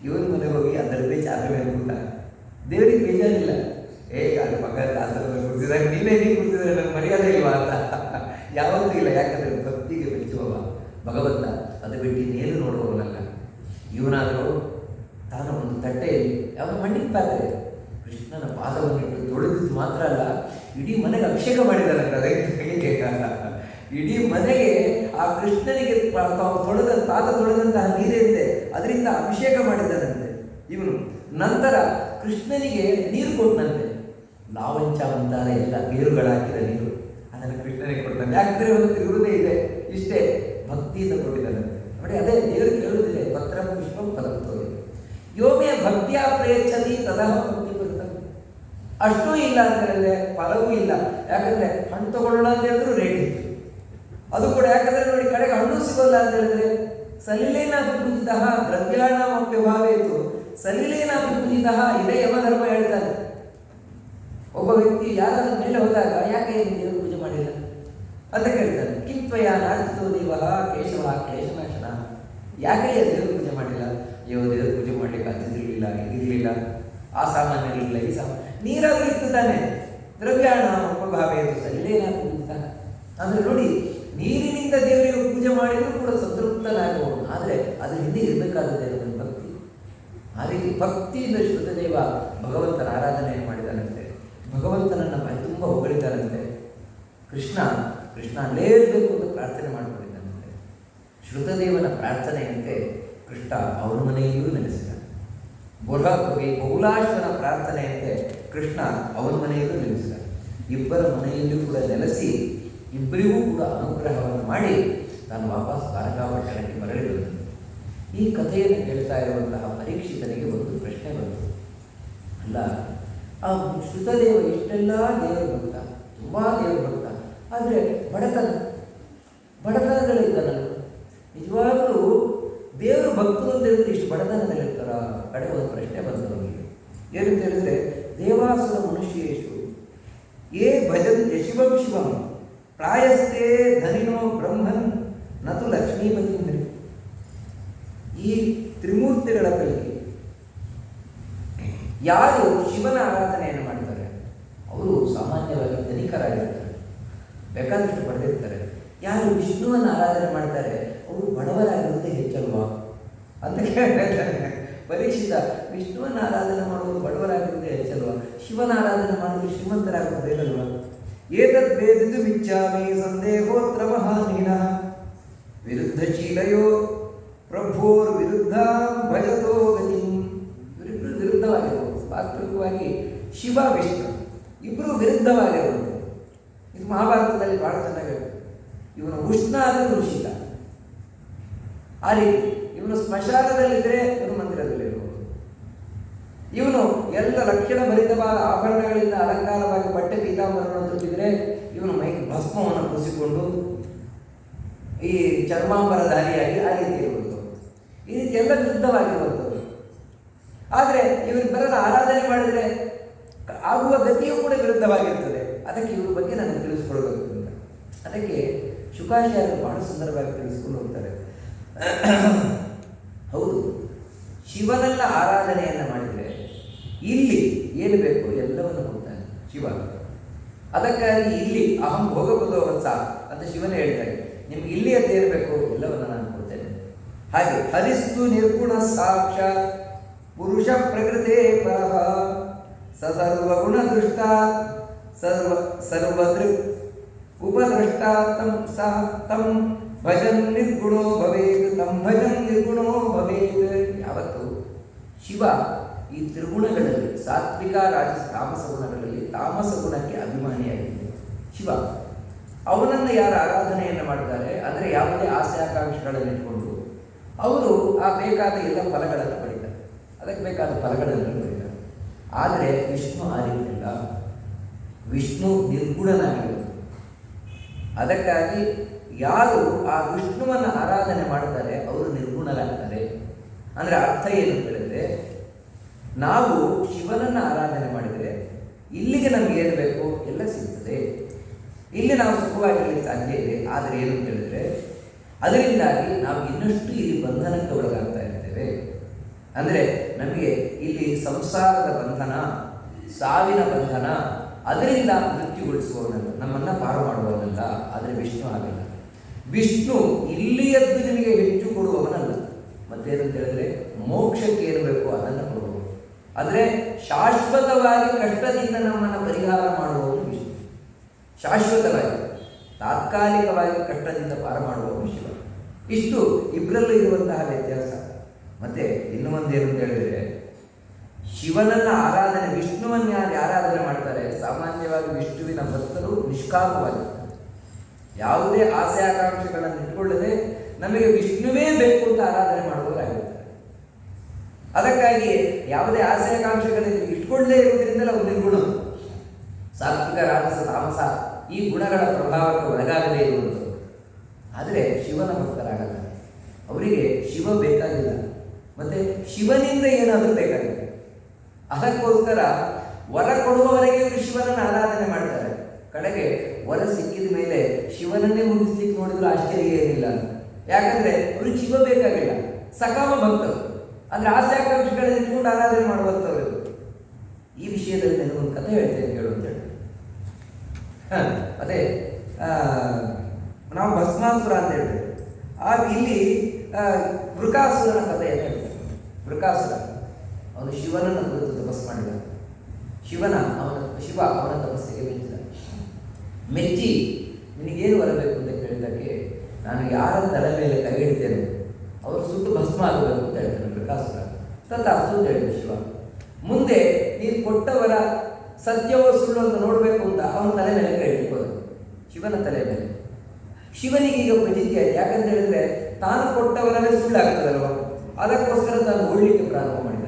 ಇವನ ಮನೆಗೆ ಹೋಗಿ ಆ ದರ್ಬೆ ಚಾಪೆ ಮೇಲೆ ಕೂತ. ದೇವರಿಗೆ ಬೇಜಾರಿಲ್ಲ, ಅಲ್ಲಿ ಬಂಗಾರದ ಆಸನದಲ್ಲಿ ಕೂರಿಸಿದಾಗ ನೀನೇ ಕೂರಿಸಿದ್ರೆ ನನಗೆ ಮರ್ಯಾದೆ ಇಲ್ವಾ ಅಂತ ಯಾವತ್ತೂ ಇಲ್ಲ. ಯಾಕಂದರೆ ಭಕ್ತಿಗೆ ಮೆಚ್ಚುವವ ಭಗವಂತ, ಅದು ಬಿಟ್ಟು ಇನ್ನೇನು ನೋಡುವವನಲ್ಲ. ಇವನಾದರೂ ತಾನು ಒಂದು ತಟ್ಟೆಯಲ್ಲಿ ಯಾವ ಮಣ್ಣಿನ ಪಾತ್ರೆ ಕೃಷ್ಣನ ಪಾದವನ್ನಿಟ್ಟು ತೊಳೆದಿದ್ದು ಮಾತ್ರ ಅಲ್ಲ, ಇಡೀ ಮನೆಗೆ ಅಭಿಷೇಕ ಮಾಡಿದಾರಂತೆ. ಅದಕ್ಕೆ ಇಡೀ ಮನೆಗೆ ಆ ಕೃಷ್ಣನಿಗೆ ಪಾದ ತೊಳೆದಂತಹ ನೀರೇನಿದೆ ಅದರಿಂದ ಅಭಿಷೇಕ ಮಾಡಿದ್ದಾನಂತೆ ಇವನು. ನಂತರ ಕೃಷ್ಣನಿಗೆ ನೀರು ಕೊಟ್ಟನಂತೆ. ಲಾವಂಚ ಅಂತಾರೆ ಎಲ್ಲ ಬೇರುಗಳಾಕಿದ ನೀರು, ಅದನ್ನು ಕೃಷ್ಣನಿಗೆ ಕೊಡ್ತಾನೆ. ಯಾಕಂದರೆ ಒಂದು ಇರುವುದೇ ಇದೆ, ಇಷ್ಟೇ ಭಕ್ತಿಯಿಂದ ಕೊಟ್ಟಿದ್ದಾನಂತೆ. ನೋಡಿ ಅದೇ ದೇವರು ಕೇಳುವುದಿದೆ, ಪತ್ರಂ ಪುಷ್ಪಂ ಫಲಂ ತೋರಿ ಯೋಮೇ ಭಕ್ತಿಯ ಪ್ರಯಚ್ಛತಿ ತದಹ ಭಕ್ತಿ ಕೊಡ್ತಾನೆ. ಅಷ್ಟೂ ಇಲ್ಲ ಅಂತ ಹೇಳಿದ್ರೆ ಫಲವೂ ಇಲ್ಲ. ಯಾಕಂದರೆ ಹಣ್ಣು ತಗೊಳ್ಳೋಣ ಅಂತ ಹೇಳಿದ್ರು ರೇಟ್ ಇತ್ತು, ಅದು ಕೂಡ ಯಾಕಂದರೆ ನೋಡಿ ಕಡೆಗೆ ಹಣ್ಣು ಸಿಗೋಲ್ಲ ಅಂತ ಹೇಳಿದ್ರೆ ಸಲಿಲೇನಾಪಿ ಪೂಜಿತ ದ್ರವ್ಯಾಣಾಮಪ್ಯಭಾವೇ ಇತ್ತು, ಸಲಿಲೇನಾಪಿ ಪೂಜಿತ ಇದೇ ಯಮಧರ್ಮ ಹೇಳ್ತಾನೆ. ಒಬ್ಬ ವ್ಯಕ್ತಿ ಯಾರಾದ್ರೂ ಮೇಲೆ ಹೋದಾಗ ಯಾಕೆ ದೇವರು ಪೂಜೆ ಮಾಡಿಲ್ಲ ಅಂತ ಕೇಳ್ತಾನೆ. ಕಿಂತ್ವಯ ನಾರ್ಜಿತೋ ದೇವ ಕೇಶವ ಕ್ಲೇಶನಾಶನ, ಯಾಕೆ ದೇವರು ಪೂಜೆ ಮಾಡಿಲ್ಲ? ಅಯ್ಯೋ ದೇವರು ಪೂಜೆ ಮಾಡಲಿಕ್ಕೆ ಅದಿರಲಿಲ್ಲ, ಇದಿರಲಿಲ್ಲ, ಆ ಸಾಮಾನ್ಯ ಇರಲಿಲ್ಲ, ಈ ಸಾಮಾನ್ಯ ನೀರಾದರೂ ಇತ್ತು ತಾನೆ. ದ್ರವ್ಯಾಣ ಉಪಭಾವೇ ಸಲಿಲೇನಾಪಿ ಪೂಜಿತ ಅಂದರೆ ನೋಡಿ, ನೀರಿನಿಂದ ದೇವರಿಗೆ ಪೂಜೆ ಮಾಡಿದರೂ ಕೂಡ ಸಂತೃಪ್ತನಾಗುವವನು. ಆದರೆ ಅದರ ಹಿಂದೆ ಇರಬೇಕಾದದ್ದು ನನ್ನ ಭಕ್ತಿ. ಆ ರೀತಿ ಭಕ್ತಿಯಿಂದ ಶ್ರುತದೇವ ಭಗವಂತನ ಆರಾಧನೆಯನ್ನು ಮಾಡಿದಾನಂತೆ. ಭಗವಂತನನ್ನು ತುಂಬ ಹೊಗಳಿದ್ದಾನಂತೆ. ಕೃಷ್ಣ ಅಲ್ಲೇ ಇರಬೇಕು ಅಂತ ಪ್ರಾರ್ಥನೆ ಮಾಡಿಕೊಂಡಿದ್ದಾನಂತೆ. ಶ್ರುತದೇವನ ಪ್ರಾರ್ಥನೆಯಂತೆ ಕೃಷ್ಣ ಅವನ ಮನೆಯಲ್ಲೂ ನೆಲೆಸಿದ. ಬಹುಲಾಶ್ವನ ಪ್ರಾರ್ಥನೆಯಂತೆ ಕೃಷ್ಣ ಅವನ ಮನೆಯಲ್ಲೂ ನೆಲೆಸಿದ. ಇಬ್ಬರ ಮನೆಯಲ್ಲೂ ಕೂಡ ನೆಲೆಸಿ ಇಬ್ಬರಿಗೂ ಕೂಡ ಅನುಗ್ರಹವನ್ನು ಮಾಡಿ ತಾನು ವಾಪಸ್ ದ್ವಾರಕಾಪಟ್ಟಣಕ್ಕೆ ಮರಳಿ ಬಂದನು. ಈ ಕಥೆಯನ್ನು ಕೇಳ್ತಾ ಇರುವಂತಹ ಪರೀಕ್ಷಿತನಿಗೆ ಒಂದು ಪ್ರಶ್ನೆ ಬಂತು. ಅಲ್ಲ, ಆ ಶ್ರುತದೇವ ಎಷ್ಟೆಲ್ಲ ದೇವರು ಭಕ್ತ, ತುಂಬ ದೇವರು ಭಕ್ತ, ಆದರೆ ಬಡತನದಲ್ಲಿದ್ದಾನಲ್ಲ. ನಿಜವಾಗಲೂ ದೇವರು ಭಕ್ತರು ಅಂತ ಹೇಳಿದ್ರೆ ಇಷ್ಟು ಬಡತನದಲ್ಲಿರ್ತಾರ? ಕಡೆ ಒಂದು ಪ್ರಶ್ನೆ ಬಂತು ನಮಗೆ. ಏನಂತ ಹೇಳಿದ್ರೆ, ದೇವಾಸುರ ಮನುಷ್ಯೇಶು ಏ ಭಜಂತೆ ಶಿವಂ ಶಿವಂ ಪ್ರಾಯಸ್ಥೆ ಧನಿನೋ ಬ್ರಹ್ಮನ್ ನತು ಲಕ್ಷ್ಮೀಪತಿ. ಈ ತ್ರಿಮೂರ್ತಿಗಳ ಕಲಿಕೆ. ಯಾರು ಶಿವನ ಆರಾಧನೆಯನ್ನು ಮಾಡ್ತಾರೆ ಅವರು ಸಾಮಾನ್ಯವಾಗಿ ಧನಿಕರಾಗಿರ್ತಾರೆ, ಬೇಕಾದಷ್ಟು ಪಡೆದಿರ್ತಾರೆ. ಯಾರು ವಿಷ್ಣುವನ್ನು ಆರಾಧನೆ ಮಾಡ್ತಾರೆ ಅವರು ಬಡವರಾಗಿರುವುದೇ ಹೆಚ್ಚಲ್ವಾ ಅಂತ ಕೇಳ್ತಾರೆ ಪರೀಕ್ಷಿತ. ವಿಷ್ಣುವನ್ನು ಆರಾಧನೆ ಮಾಡುವುದು ಬಡವರಾಗಿರುವುದೇ ಹೆಚ್ಚಲ್ವಾ, ಶಿವನ ಆರಾಧನೆ ಮಾಡುವುದು ಶ್ರೀಮಂತರಾಗುವುದೇನಲ್ವಾ? ಏತದ್ ವೇದಿತು ಮಿಚ್ಚಾಮಿ ಸಂದೇಹೋತ್ರ ಮಹಾನೀನಃ ವಿರುದ್ಧಶೀಲಯೋ ಪ್ರಭೋರ್ ವಿರುದ್ಧ ಭಜತೋ ಗತಿ. ಇವರಿಬ್ಬರು ವಿರುದ್ಧವಾಗಿರುವುದು. ವಾಸ್ತವಿಕವಾಗಿ ಶಿವ ವಿಷ್ಣು ಇಬ್ಬರು ವಿರುದ್ಧವಾಗಿರುವುದು. ಇದು ಮಹಾಭಾರತದಲ್ಲಿ ಬಹಳ ಚೆನ್ನಾಗಿರುತ್ತೆ. ಇವನು ಉಷ್ಣ ಆದರೆ ಋಷಿಕ, ಆ ರೀತಿ. ಇವನು ಸ್ಮಶಾನದಲ್ಲಿದ್ದರೆ ಇವನು ಮಂದಿರದಲ್ಲಿರುವುದು. ಇವನು ಎಲ್ಲ ಲಕ್ಷಣ ಭರಿತವಾದ ಆಭರಣಗಳಿಂದ ಅಲಂಕಾರವಾಗಿ ಬಟ್ಟೆ ಪೀತಾಂಬರಗಳನ್ನು ತುಂಬಿದರೆ ಇವನು ಮೈಗೆ ಭಸ್ಮವನ್ನು ಪೂಸಿಕೊಂಡು ಈ ಚರ್ಮಾಂಬರಧಾರಿಯಾಗಿ ಆ ರೀತಿ ಇರುವುದು. ಈ ರೀತಿ ಎಲ್ಲ ವಿರುದ್ಧವಾಗಿರುವಂಥದ್ದು. ಆದರೆ ಇವರಿಬ್ಬರನ್ನು ಆರಾಧನೆ ಮಾಡಿದರೆ ಆಗುವ ಗತಿಯೂ ಕೂಡ ವಿರುದ್ಧವಾಗಿರ್ತದೆ. ಅದಕ್ಕೆ ಇವ್ರ ಬಗ್ಗೆ ನನಗೆ ತಿಳಿಸ್ಕೊಳ್ಬೇಕು ಅಂತ. ಅದಕ್ಕೆ ಶುಕಾಚಾರ್ಯರು ಬಹಳ ಸುಂದರವಾಗಿ ತಿಳಿಸ್ಕೊಂಡು ಹೋಗ್ತಾರೆ. ಹೌದು, ಶಿವನನ್ನ ಆರಾಧನೆಯನ್ನು ಮಾಡಿದರೆ ಇಲ್ಲಿ ಏನು ಬೇಕು ಎಲ್ಲವನ್ನು ಕೊಡ್ತಾನೆ ಶಿವ. ಅದಕ್ಕಾಗಿ ಇಲ್ಲಿ ಅಹಂ ಭೋಗಪದೋ ವತ್ಸ ಅಂತ ಶಿವನೇ ಹೇಳ್ತಾರೆ. ನಿಮ್ಗೆ ಇಲ್ಲಿ ಅಂತ ಇರಬೇಕು ಎಲ್ಲವನ್ನು ನಾನು ಕೊಡ್ತೇನೆ. ಹಾಗೆ ಹರಿಸ್ತು ನಿರ್ಗುಣ ಸಾಕ್ಷಾತ್ ಪುರುಷ ಪ್ರಕೃತಿ ಪರಃ ಸರ್ವಗುಣ ದೃಷ್ಟ ಸರ್ವದೃಕ್ ಉಪದೃಷ್ಟ ತಂ ಭಜನ್ ನಿರ್ಗುಣೋ ಭವೇತ್ ತಂ ಭಜನ್ ನಿರ್ಗುಣೋ ಭವೇತ್. ಯಾವತ್ತು ಶಿವ ಈ ತ್ರಿಗುಣಗಳಲ್ಲಿ ಸಾತ್ವಿಕ ರಾಜಸ ತಾಮಸ ಗುಣಗಳಲ್ಲಿ ತಾಮಸ ಗುಣಕ್ಕೆ ಅಭಿಮಾನಿಯಾಗಿದೆ ಶಿವ. ಅವನನ್ನು ಯಾರು ಆರಾಧನೆಯನ್ನು ಮಾಡ್ತಾರೆ ಅಂದರೆ ಯಾವುದೇ ಆಸೆ ಆಕಾಂಕ್ಷೆಗಳನ್ನು ಇಟ್ಕೊಂಡು ಅವರು ಆ ಬೇಕಾದ ಎಲ್ಲ ಫಲಗಳನ್ನು ಪಡೀತಾರೆ, ಅದಕ್ಕೆ ಬೇಕಾದ ಫಲಗಳನ್ನು ಪಡೀತಾರೆ. ಆದರೆ ವಿಷ್ಣು ಆ ರೀತಿ ಇಲ್ಲ. ವಿಷ್ಣು ನಿರ್ಗುಣನಾಗಿರುವುದು. ಅದಕ್ಕಾಗಿ ಯಾರು ಆ ವಿಷ್ಣುವನ್ನು ಆರಾಧನೆ ಮಾಡ್ತಾರೆ ಅವರು ನಿರ್ಗುಣರಾಗ್ತಾರೆ. ಅಂದರೆ ಅರ್ಥ ಏನು ಹೇಳಿದ್ರೆ, ನಾವು ಶಿವನನ್ನು ಆರಾಧನೆ ಮಾಡಿದರೆ ಇಲ್ಲಿಗೆ ನಮ್ಗೆ ಏನು ಬೇಕು ಎಲ್ಲ ಸಿಗ್ತದೆ, ಇಲ್ಲಿ ನಾವು ಸುಖವಾಗಿರಲಿಕ್ಕೆ ಸಾಧ್ಯ ಇದೆ. ಆದರೆ ಏನು ಅಂತ ಹೇಳಿದ್ರೆ ಅದರಿಂದಾಗಿ ನಾವು ಇನ್ನಷ್ಟು ಇಲ್ಲಿ ಬಂಧನಕ್ಕೆ ಒಳಗಾಗ್ತಾ ಇರ್ತೇವೆ. ಅಂದರೆ ನಮಗೆ ಇಲ್ಲಿ ಸಂಸಾರದ ಬಂಧನ, ಸಾವಿನ ಬಂಧನ, ಅದರಿಂದ ಮೃತ್ಯುಗೊಳಿಸುವವನಲ್ಲ, ನಮ್ಮನ್ನು ಪಾರು ಮಾಡುವವನಲ್ಲ. ಆದರೆ ವಿಷ್ಣು ಆಗಲ್ಲ. ವಿಷ್ಣು ಇಲ್ಲಿಯದ್ದು ನಿಮಗೆ ಹೆಚ್ಚು ಕೊಡುವವನಲ್ಲ. ಮತ್ತೇನಂತ ಹೇಳಿದ್ರೆ ಮೋಕ್ಷಕ್ಕೆ ಏನು ಬೇಕೋ ಅದನ್ನು ಕೊಡುವವನು. ಆದರೆ ಶಾಶ್ವತವಾಗಿ ಕಷ್ಟದಿಂದ ನಮ್ಮನ್ನು ಪರಿಹಾರ ಮಾಡುವವನು ವಿಷ್ಣು. ಶಾಶ್ವತವಾಗಿ, ತಾತ್ಕಾಲಿಕವಾಗಿ ಕಷ್ಟದಿಂದ ಪಾರು ಮಾಡುವವನು ಶಿವ. ಇಷ್ಟು ಇಬ್ಬರಲ್ಲೂ ಇರುವಂತಹ ವ್ಯತ್ಯಾಸ. ಮತ್ತೆ ಇನ್ನೂ ಒಂದೇನು ಅಂತ ಹೇಳಿದ್ರೆ, ಶಿವನನ್ನ ಆರಾಧನೆ, ವಿಷ್ಣುವನ್ನು ಯಾರು ಆರಾಧನೆ ಮಾಡ್ತಾರೆ ಸಾಮಾನ್ಯವಾಗಿ ವಿಷ್ಣುವಿನ ಭಕ್ತರು ನಿಷ್ಕಾಮವಾಗಿರ್ತಾರೆ. ಯಾವುದೇ ಆಸೆ ಆಕಾಂಕ್ಷೆಗಳನ್ನು ಇಟ್ಕೊಳ್ಳದೆ ನಮಗೆ ವಿಷ್ಣುವೇ ಬೇಕು ಅಂತ ಆರಾಧನೆ ಮಾಡುವವರಾಗಿರ್ತಾರೆ. ಅದಕ್ಕಾಗಿ ಯಾವುದೇ ಆಸೆ ಆಕಾಂಕ್ಷೆಗಳನ್ನು ಇಟ್ಕೊಳ್ಳದೇ ಇರುವುದರಿಂದಲೇ ಅವರು ನಿರ್ಗುಣ. ಸಾತ್ವಿಕ ರಾಜಸ ತಾಮಸ ಈ ಗುಣಗಳ ಪ್ರಭಾವಕ್ಕೆ ಒಳಗಾಗದೇ ಇರುವುದು. ಆದರೆ ಶಿವನ ಭಕ್ತರಾಗಲ್ಲ. ಅವರಿಗೆ ಶಿವ ಬೇಕಾಗಿಲ್ಲ, ಮತ್ತೆ ಶಿವನಿಂದ ಏನಾದರೂ ಬೇಕಾಗಿದೆ. ಅದಕ್ಕೋಸ್ಕರ ವರ ಕೊಡುವವರೆಗೆ ಇವರು ಶಿವನನ್ನು ಆರಾಧನೆ ಮಾಡ್ತಾರೆ. ಕಡೆಗೆ ವರ ಸಿಕ್ಕಿದ ಮೇಲೆ ಶಿವನನ್ನೇ ಮುಗಿಸ್ಲಿಕ್ಕೆ ನೋಡಿದ್ರು ಆಶ್ಚರ್ಯ ಏನಿಲ್ಲ. ಯಾಕಂದ್ರೆ ಅವ್ರಿಗೆ ಶಿವ ಬೇಕಾಗಿಲ್ಲ, ಸಕಾಮ ಭಕ್ತರು. ಅಂದ್ರೆ ಆಸೆ ಆಕಾಂಕ್ಷೆಗಳನ್ನು ಇಟ್ಕೊಂಡು ಆರಾಧನೆ ಮಾಡುವಂಥವ್ರು. ಈ ವಿಷಯದಲ್ಲಿ ನಾನು ಒಂದು ಕಥೆ ಹೇಳ್ತೇನೆ ಕೇಳು ಅಂತ ಹೇಳಿ. ಅದೇ ನಾವು ಭಸ್ಮಾಸುರ ಅಂತ ಹೇಳ್ತೇವೆ. ಆಗ ಇಲ್ಲಿ ವೃಕಾಸುರನ ಕಥೆಯನ್ನು ಹೇಳ್ತೇವೆ. ವೃಕಾಸುರ ಅವನು ಶಿವನನ್ನು ಕುರಿತು ತಪಸ್ಸು ಮಾಡಿದ. ಶಿವ ಅವನ ತಪಸ್ಸಿಗೆ ಮೆಚ್ಚಿ ನಿನಗೇನು ಬರಬೇಕು ಅಂತ ಕೇಳಿದ್ದಕ್ಕೆ, ನಾನು ಯಾರ ತಲೆ ಮೇಲೆ ಕೈ ಹಿಡಿತೇನೆ ಅವರು ಸುಟ್ಟು ಭಸ್ಮ ಆಗಬೇಕು ಅಂತ ಹೇಳ್ತಾನೆ ವೃಕಾಸುರ. ತಥಾಸ್ತು ಅಂತ ಹೇಳಿದ ಶಿವ. ಮುಂದೆ ನೀನು ಕೊಟ್ಟವರ ಸತ್ಯವೋ ಸುಳ್ಳು ಅಂತ ನೋಡಬೇಕು ಅಂತ ಅವನ ತಲೆ ಮೇಲೆ ಕೈ ಹಿಡಿಬೋದು, ಶಿವನ ತಲೆ ಮೇಲೆ. ಶಿವನಿಗೆ ಈಗ ಪ್ರಚಿತಿ ಆಯ್ತು. ಯಾಕಂತ ಹೇಳಿದ್ರೆ ತಾನು ಕೊಟ್ಟವರನ್ನೇ ಸುಳ್ಳಾಗ್ತದಲ್ವ, ಅದಕ್ಕೋಸ್ಕರ ತಾನು ಓಡಲಿಕ್ಕೆ ಪ್ರಾರಂಭ ಮಾಡಿದ.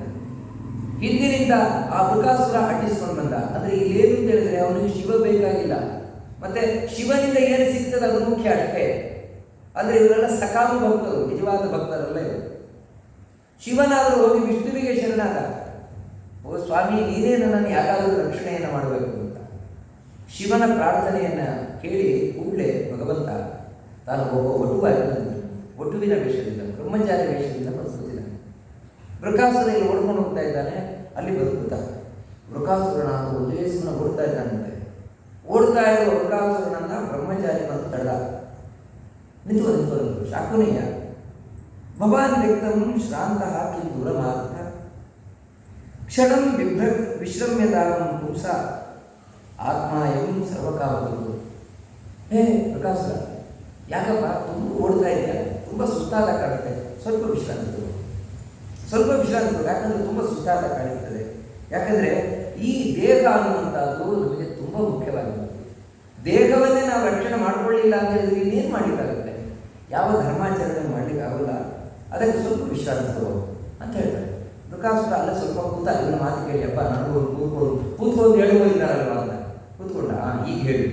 ಹಿಂದಿನಿಂದ ಆ ವೃಕಾಸುರ ಅಡ್ಡಿಸ್ಕೊಂಡು ಬಂದ. ಅಂದ್ರೆ ಇಲ್ಲೇನು ಅಂತ ಹೇಳಿದ್ರೆ ಅವನಿಗೆ ಶಿವ ಬೇಕಾಗಿಲ್ಲ, ಮತ್ತೆ ಶಿವನಿಂದ ಏನು ಸಿಗ್ತದೆ ಅದು ಮುಖ್ಯ ಅಷ್ಟೇ. ಅಂದ್ರೆ ಇವರೆಲ್ಲ ಸಕಾಮ ಭಕ್ತರು, ನಿಜವಾದ ಭಕ್ತರಲ್ಲ ಇವರು. ಶಿವನಾದರೂ ಹೋಗಿ ವಿಷ್ಣುವಿಗೆ ಶರಣಾದ, ಓ ಸ್ವಾಮಿ ನೀನೇ ನನ್ನನ್ನು ಯಾಕಾದರೂ ರಕ್ಷಣೆಯನ್ನು ಮಾಡಬೇಕು ಅಂತ ಶಿವನ ಪ್ರಾರ್ಥನೆಯನ್ನ ಕೇಳಿ ಕೂಡಲೇ ಭಗವಂತ ತಾನು ಒಬ್ಬ ವಟುವಾಗಿ ಒಟುವಿನ ವೇಷದಿಂದ, ಬ್ರಹ್ಮಚಾರಿ ವೇಷದಿಂದ ಬದುಕುತ್ತಿದ್ದಾನೆ. ವೃಕಾಸುರ ಇಲ್ಲಿ ಓಡ್ಕೊಂಡು ಹೋಗ್ತಾ ಇದ್ದಾನೆ, ಅಲ್ಲಿ ಬದುಕುತ್ತಾ ವೃಕಾಸುರನಾದ ಒಂದೇ ಸುಮ್ಮನೆ ಓಡ್ತಾ ಇದ್ದಾನಂತೆ. ಓಡ್ತಾ ಇರುವ ವೃಕಾಸುರನನ್ನ ಬ್ರಹ್ಮಚಾರಿ ಬಂದು ತಡೆದ. ನಿಂತು ಶಾಕುನಿಯ ಭವಾನ್ ವ್ಯಕ್ತಂ ಶ್ರಾಂತಃ ಕಿಂ ದೂರ ಮಾತ್ರ ಕ್ಷಣಂ ವಿಶ್ರಮ್ಯತಾಂ ಪುಂಸ ಆತ್ಮಾಯಂ ಸರ್ವಕಾಮಗಳು. ಹೇ ಪ್ರಕಾಶ, ಯಾಕಪ್ಪ ತುಂಬ ಓಡ್ತಾ ಇದೆಯಾ, ತುಂಬ ಸುಸ್ತಾದ ಕಾಣುತ್ತೆ, ಸ್ವಲ್ಪ ವಿಶ್ರಾಂತಿ ತಗೋ. ಯಾಕಂದರೆ ತುಂಬ ಸುಸ್ತಾದ ಕಾಣುತ್ತದೆ. ಯಾಕಂದರೆ ಈ ದೇಹ ಅನ್ನುವಂಥದ್ದು ನಮಗೆ ತುಂಬ ಮುಖ್ಯವಾಗಿದೆ. ದೇಹವನ್ನೇ ನಾವು ರಕ್ಷಣೆ ಮಾಡ್ಕೊಳ್ಳಿಲ್ಲ ಅಂತ ಹೇಳಿದ್ರೆ ಇನ್ನೇನು ಮಾಡಲಿಕ್ಕಾಗುತ್ತೆ? ಯಾವ ಧರ್ಮಾಚರಣೆ ಮಾಡಲಿಕ್ಕಾಗಲ್ಲ. ಅದಕ್ಕೆ ಸ್ವಲ್ಪ ವಿಶ್ರಾಂತಿ ತಗೋ ಅಂತ ಹೇಳ್ತಾರೆ. ಪ್ರಕಾಶ್ ಅಲ್ಲ ಸ್ವಲ್ಪ ಕೂತ ಇವನ ಮಾತು ಕೇಳಿ, ಅಪ್ಪ ನನಗೂ ಕೂತ್ಕೊಂಡು ಹೇಳುವುದಿದ್ದಾರಲ್ವ ಅಂತ ಕೂತ್ಕೊಂಡ. ಈಗ ಹೇಳಿ,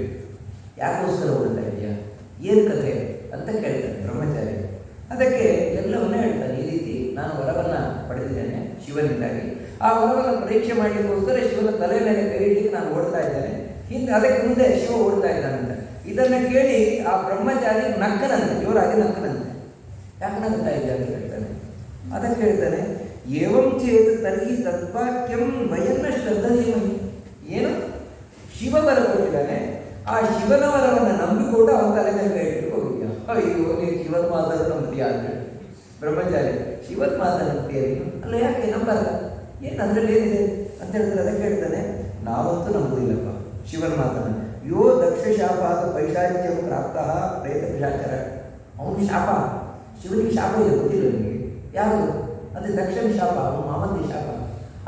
ಯಾಕೋಸ್ಕರ ಓಡ್ತಾ ಇದೆಯಾ, ಏನು ಕಥೆ ಅಂತ ಕೇಳ್ತಾನೆ ಬ್ರಹ್ಮಚಾರಿ. ಅದಕ್ಕೆ ಎಲ್ಲವನ್ನೂ ಹೇಳ್ತಾನೆ. ಈ ರೀತಿ ನಾನು ವರವನ್ನು ಪಡೆದಿದ್ದೇನೆ ಶಿವನಿಂದಾಗಿ. ಆ ವರವನ್ನು ಪರೀಕ್ಷೆ ಮಾಡಲಿಕ್ಕೋಸ್ಕರ ಶಿವನ ತಲೆ ಮೇಲೆ ಕೈ ಇಡ್ಲಿಕ್ಕೆ ನಾನು ಓಡ್ತಾ ಇದ್ದೇನೆ. ಅದಕ್ಕೆ ಮುಂದೆ ಶಿವ ಓಡ್ತಾ ಇದ್ದಾನಂತೆ. ಇದನ್ನು ಕೇಳಿ ಆ ಬ್ರಹ್ಮಚಾರಿ ನಕ್ಕನಂತೆ, ಜೋರಾಗಿ ನಕ್ಕನಂತೆ. ಯಾಕೆ ನಗ್ತಾ ಇದ್ದ ಅಂತ ಹೇಳ್ತಾನೆ. ಅದಕ್ಕೆ ಹೇಳ್ತಾನೆ, ಏವಂ ಚೇತ್ ತರ್ಹಿ ತದ್ವಾಕ್ಯಂ ವಯನ್ನ ಶ್ರದ್ಧೆಯಮಿ. ಏನು ಶಿವ ವರ ಕೊಟ್ಟಿದ್ದಾನೆ, ಆ ಶಿವನ ವರವನ್ನು ನಂಬಿಕೊಂಡು ಅವನ ತಲೆ ಮೇಲೆ ಕೈ ಇಟ್ಟು ಹೋಗಿದ್ಯಾ? ಅಯ್ಯೋ, ನೀನು ಶಿವನ ಮಾತನ್ನು ನಂಬ್ತೀಯ ಅಂತ ಹೇಳಿ ಬ್ರಹ್ಮಚಾರಿ. ಶಿವನ ಮಾತನ್ನು ನಂಬ್ತೀಯ ನೀನು? ಅಲ್ಲ, ಯಾಕೆ ನಂಬಲ್ಲ? ಏನು ಅದರಲ್ಲಿ ಏನಿದೆ ಅಂತ ಹೇಳಿದ್ರೆ ಅದಕ್ಕೆ ಹೇಳ್ತಾನೆ, ನಾವಂತೂ ನಂಬುದಿಲ್ಲಪ್ಪ ಶಿವನ ಮಾತನ್ನು. ಯೋ ದಕ್ಷ ಶಾಪಾದ ಪೈಶಾಚ್ಯಂ ಪ್ರಾಪ್ತ ಪ್ರೇತ ಪಿಶಾಚರ. ಅವನು ಶಾಪ, ಶಿವನಿಗೆ ಶಾಪ ಇದೆ, ಗೊತ್ತಿಲ್ಲ ನಿಮಗೆ ಯಾವುದು? ಅದೇ ದಕ್ಷಿಣ ಶಾಪ, ಅವನು ಮಾಮಂದಿ ಶಾಪ.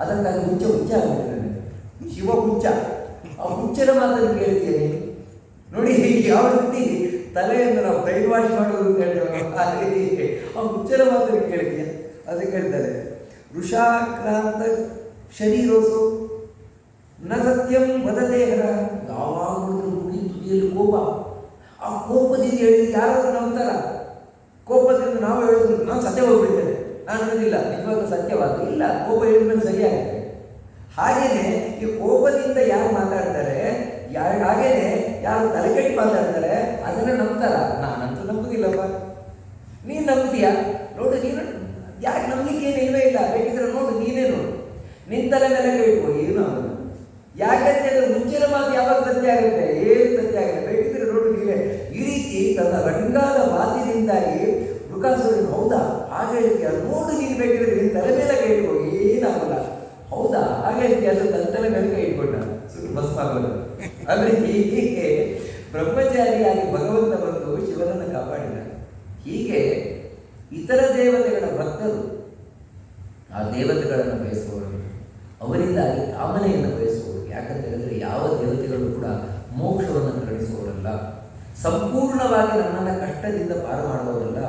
ಅದಕ್ಕಾಗಿ ಹುಚ್ಚ ಆಗಿಬಿಟ್ಟಿದ್ದಾನೆ ಶಿವ, ಹುಚ್ಚ. ಆ ಹುಚ್ಚನ ಮಾತನ್ನು ಕೇಳ್ತೀಯ ನೀನು? ನೋಡಿ ಯಾವ ರೀತಿ ತಲೆಯನ್ನು ನಾವು ಬ್ರೈನ್ ವಾಶ್ ಮಾಡೋದು ಅಂತ ಹೇಳ್ತೇವೆ, ಆ ರೀತಿ ಆ ಹುಚ್ಚನ ಮಾತನ್ನು ಕೇಳ್ತೀಯ. ಅದಕ್ಕೆ ಹೇಳ್ತಾರೆ, ವೃಷಾಕ್ರಾಂತ ಶರೀರೋಸು ನ ಸತ್ಯಂ ವದದೇಹರ. ಯಾವಾಗ ಮುಗಿ ತುದಿಯಲ್ಲಿ ಕೋಪ, ಆ ಕೋಪದಿಂದ ಹೇಳಿದ್ರೆ ಯಾರಾದ್ರೂ ನಂಬ್ತಾರ? ಕೋಪದಿಂದ ನಾವು ಹೇಳೋದು ನಾನು ಸತ್ಯ ಹೋಗ್ಬಿಡ್ತೇನೆ, ನಾನು ಅನ್ನೋದಿಲ್ಲ, ನಿಜವಾಗ್ಲೂ ಸತ್ಯವಾದ ಇಲ್ಲ, ಕೋಪ ಹೇಳಿದ್ಮೇಲೆ ಸರಿಯಾಗುತ್ತೆ. ಹಾಗೇನೆ ಈ ಕೋಪದಿಂದ ಯಾರು ಮಾತಾಡ್ತಾರೆ, ಹಾಗೇನೆ ಯಾರು ತಲೆಕೆಟ್ಟು ಮಾತಾಡ್ತಾರೆ ಅದನ್ನು ನಂಬ್ತಾರ? ನಾನಂತೂ ನಂಬುದಿಲ್ಲಪ್ಪ. ನೀನು ನಂಬ್ತೀಯಾ? ನೋಡು, ನೀನು ಯಾಕೆ ನಂಬಲಿಕ್ಕೆ ಏನು ಇಲ್ವೇ ಇಲ್ಲ. ಬೇಕಿದ್ರೆ ನೋಡು, ನೀನೇ ನೋಡು, ನಿನ್ನ ತಲೆ ಮೇಲೆ ಕೈ ಇಟ್ಕೋ, ಏನು ಆಗೋದು. ಯಾಕಂತೇಳಿದ್ರೆ ಮುಂಚಿನ ಮಾತು ಯಾವಾಗ ಸತ್ಯ ಆಗುತ್ತೆ? ಏನು ಸತ್ಯ ಆಗುತ್ತೆ? ಬೇಕಿದ್ರೆ ನೋಡು ನೀವೇ. ಈ ರೀತಿ ತನ್ನ ರಂಗಾದ ಮಾತಿನಿಂದಾಗಿ ವೃಕಾಸುರನಿಗೆ, ಹೌದಾ ಹಾಗೆ ಹೇಳ್ತೀಯ, ನೋಡು ನೀನು ಬೇಕಿದ್ರೆ ನಿನ್ನ ತಲೆ ಮೇಲೆ ಕೈ ಇಟ್ಕೋ, ಏನಾಗಲ್ಲ. ಹೌದಾ ಹಾಗೆ ಹೇಳ್ತೀಯ, ಅದು ತನ್ನ ತಲೆ ಮೇಲೆ ಕೈ ಇಟ್ಕೊಂಡ, ಸುಟ್ಟು ಭಸ್ಮ ಆಗೋದು. ಅಂದರೆ ಹೀಗೆ ಬ್ರಹ್ಮಚಾರಿಯಾಗಿ ಭಗವಂತ ಬಂದು ಶಿವನನ್ನು ಕಾಪಾಡಿದ. ಹೀಗೆ ಇತರ ದೇವತೆಗಳ ಭಕ್ತರು ಆ ದೇವತೆಗಳನ್ನು ಬಯಸುವವರು, ಅವರಿಂದಾಗಿ ಕಾಮನೆಯನ್ನು ಬಯಸುವವರು. ಯಾಕಂತ ಹೇಳಿದ್ರೆ ಯಾವ ದೇವತೆಗಳು ಕೂಡ ಮೋಕ್ಷವನ್ನು ಕರುಣಿಸುವವರಲ್ಲ, ಸಂಪೂರ್ಣವಾಗಿ ನಮ್ಮನ್ನು ಕಷ್ಟದಿಂದ ಪಾರು ಮಾಡುವುದಲ್ಲ.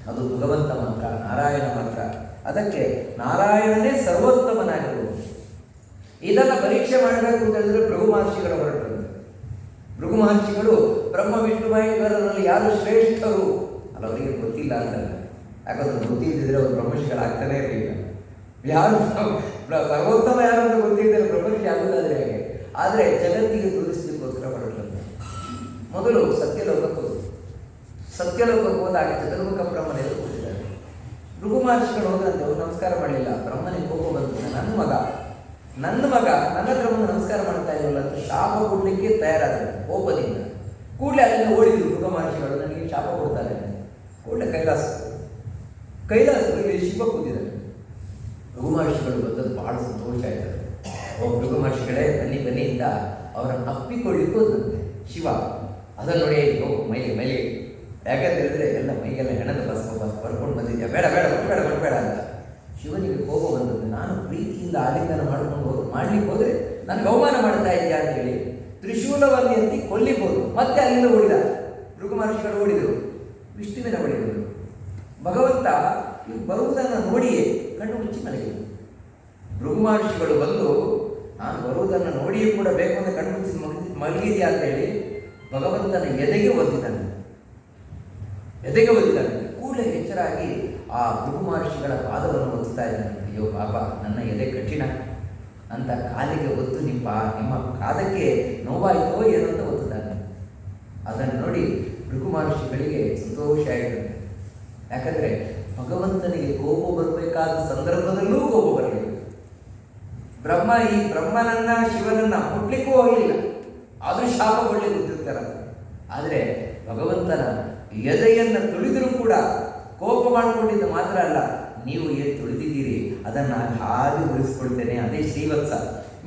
ಅದು ಭಗವಂತ ಮಾತ್ರ, ನಾರಾಯಣ ಮಾತ್ರ. ಅದಕ್ಕೆ ನಾರಾಯಣನೇ ಸರ್ವೋತ್ತಮನಾಗಿರುವುದು. ಇದನ್ನು ಪರೀಕ್ಷೆ ಮಾಡಬೇಕು ಅಂತ ಹೇಳಿದ್ರೆ ಭೃಗು ಮಹರ್ಷಿಗಳು ಹೊರಟರು. ಭೃಗು ಮಹರ್ಷಿಗಳು ಬ್ರಹ್ಮ ವಿಷ್ಣು ಮಹೇಶ್ವರರಲ್ಲಿ ಯಾರು ಶ್ರೇಷ್ಠರು ಅಲ್ಲ, ಅವರಿಗೆ ಗೊತ್ತಿಲ್ಲ ಅಂತಲ್ಲ. ಯಾಕಂದ್ರೆ ಗೊತ್ತಿದ್ದಿದ್ರೆ ಅವರು ಬ್ರಹ್ಮರ್ಷಿಗಳಾಗ್ತಾನೆ ಇರಲಿಲ್ಲ. ಯಾರು ಸರ್ವೋತ್ತಮ ಯಾರು ಅಂತ ಗೊತ್ತಿದ್ದರೆ ಬ್ರಹ್ಮರ್ಷಿ ಆಗುವುದಾದ್ರೆ ಹೇಗೆ? ಆದರೆ ಜಗತ್ತಿಗೆ ತೋರಿಸಲಿಕ್ಕೋಸ್ಕರ ಹೊರಟರು. ಮೊದಲು ಸತ್ಯಲೋಕಕ್ಕೆ ಹೋದರು. ಸತ್ಯಲೋಕಕ್ಕೆ ಹೋದಾಗ ಚತುರ್ಮುಖ ಬ್ರಹ್ಮನೆಲ್ಲ ಕೂತಿದ್ದಾರೆ. ಭೃಗು ಮಹರ್ಷಿಗಳು ಹೋದಂತೆ ಅವರು ನಮಸ್ಕಾರ ಮಾಡಲಿಲ್ಲ. ಬ್ರಹ್ಮನಿಗೆ ಕೋಪ ಬಂತು, ನನ್ನ ಮಗ ನನ್ನ ಹತ್ರ ಬಂದು ನಮಸ್ಕಾರ ಮಾಡ್ತಾ ಇರಲ್ಲ ಅಂತ ಶಾಪ ಕೊಡಲಿಕ್ಕೆ ತಯಾರಾದರು ಕೋಪದಿಂದ. ಕೂಡಲೇ ಅಲ್ಲಿಂದ ಓಡಿದ್ರು ಭೃಗು ಮಹರ್ಷಿಗಳು, ನನಗೆ ಶಾಪ ಕೊಡ್ತಾರೆ. ಕೂಡಲೇ ಕೈಲಾಸದಲ್ಲಿ ಶಿವ ಕೂತಿದ್ದಾರೆ. ಭೃಗು ಮಹರ್ಷಿಗಳು ಬಂದದ್ದು ಭಾಳ ಸಂತೋಷ ಆಯ್ತದೆ. ಭೃಗು ಮಹರ್ಷಿಗಳೇ ಬನ್ನಿ ಅಂತ ಅವರನ್ನು ಅಪ್ಪಿಕೊಳ್ಳಿಕ್ಕೆ ಹೋದಂತೆ ಶಿವ. ಅದನ್ನು ನೋಡಿ, ಮೈಲಿ ಯಾಕಂತ ಹೇಳಿದ್ರೆ ಎಲ್ಲ ಮೈಗೆಲ್ಲ ಹೆಣದ ಬರ್ಕೊಂಡು ಬಂದಿದ್ಯಾ, ಬೇಡ ಅಂತ. ಶಿವನಿಗೆ ಕೋಪ ಬಂದದ್ದು. ನಾನು ಪ್ರೀತಿಯಿಂದ ಆಲಿಂಗನ ಮಾಡ್ಲಿಕ್ಕೆ ಹೋದರೆ ನನಗೆ ಅವಮಾನ ಮಾಡ್ತಾ ಇದೆಯಾ ಅಂತೇಳಿ ತ್ರಿಶೂಲವನ್ನು ಎತ್ತಿ ಕೊಲ್ಲಿಬೋದು. ಮತ್ತೆ ಅಲ್ಲಿಂದ ಓಡಿದ. ಭೃಗು ಮಹರ್ಷಿಗಳು ಓಡಿದರು, ವಿಷ್ಣುವಿನ ಹೊಡೆದರು. ಭಗವಂತ ಇವು ಬರುವುದನ್ನು ನೋಡಿಯೇ ಕಣ್ಣು ಮುಚ್ಚಿ ಮಲಗಿದರು. ಭೃಗು ಮಹರ್ಷಿಗಳು ಬಂದು ನಾನು ಬರುವುದನ್ನು ನೋಡಿಯೂ ಕೂಡ ಬೇಕು ಅಂತ ಕಣ್ಣು ಮುಚ್ಚಿ ಮಲಗಿದೆಯಾ ಅಂತೇಳಿ ಭಗವಂತನ ಎದೆಗೆ ಒದ್ದಿದ್ದಾನೆ. ಕೂಡಲೇ ಎಚ್ಚರಾಗಿ ಆ ಭೃಗು ಮಹರ್ಷಿಗಳ ಪಾದವನ್ನು ಒತ್ತುತ್ತಾ ಇದ್ದಾನೆ. ಅಯ್ಯೋ ಪಾಪ, ನನ್ನ ಎದೆ ಕಠಿಣ ಅಂತ ಕಾಲಿಗೆ ಒತ್ತು ನಿಮ್ಮ ಪಾದಕ್ಕೆ ನೋವಾಯಿತೋ ಏನೋ ಅಂತ ಒತ್ತುತ್ತಾನೆ. ಅದನ್ನು ನೋಡಿ ಭೃಗು ಮಹರ್ಷಿಗಳಿಗೆ ಸಂತೋಷ ಆಯಿತು. ಯಾಕಂದ್ರೆ ಭಗವಂತನಿಗೆ ಕೋಪ ಬರಬೇಕಾದ ಸಂದರ್ಭದಲ್ಲೂ ಕೋಪ ಬರಲಿಲ್ಲ. ಬ್ರಹ್ಮನನ್ನ ಶಿವನನ್ನ ಮುಟ್ಲಿಕ್ಕೂ ಹೋಗಲಿಲ್ಲ, ಆದ್ರೂ ಶಾಪಗೊಳ್ಳಿ ಗೊತ್ತಿರ್ತಾರ. ಆದರೆ ಭಗವಂತನ ಎದೆಯನ್ನು ತುಳಿದರೂ ಕೂಡ ಕೋಪ ಮಾಡಿಕೊಂಡಿದ್ದು ಮಾತ್ರ ಅಲ್ಲ, ನೀವು ಏನು ತುಳಿದಿದ್ದೀರಿ ಅದನ್ನು ಹಾಗೆ ಉಳಿಸ್ಕೊಳ್ತೇನೆ. ಅದೇ ಶ್ರೀವತ್ಸ.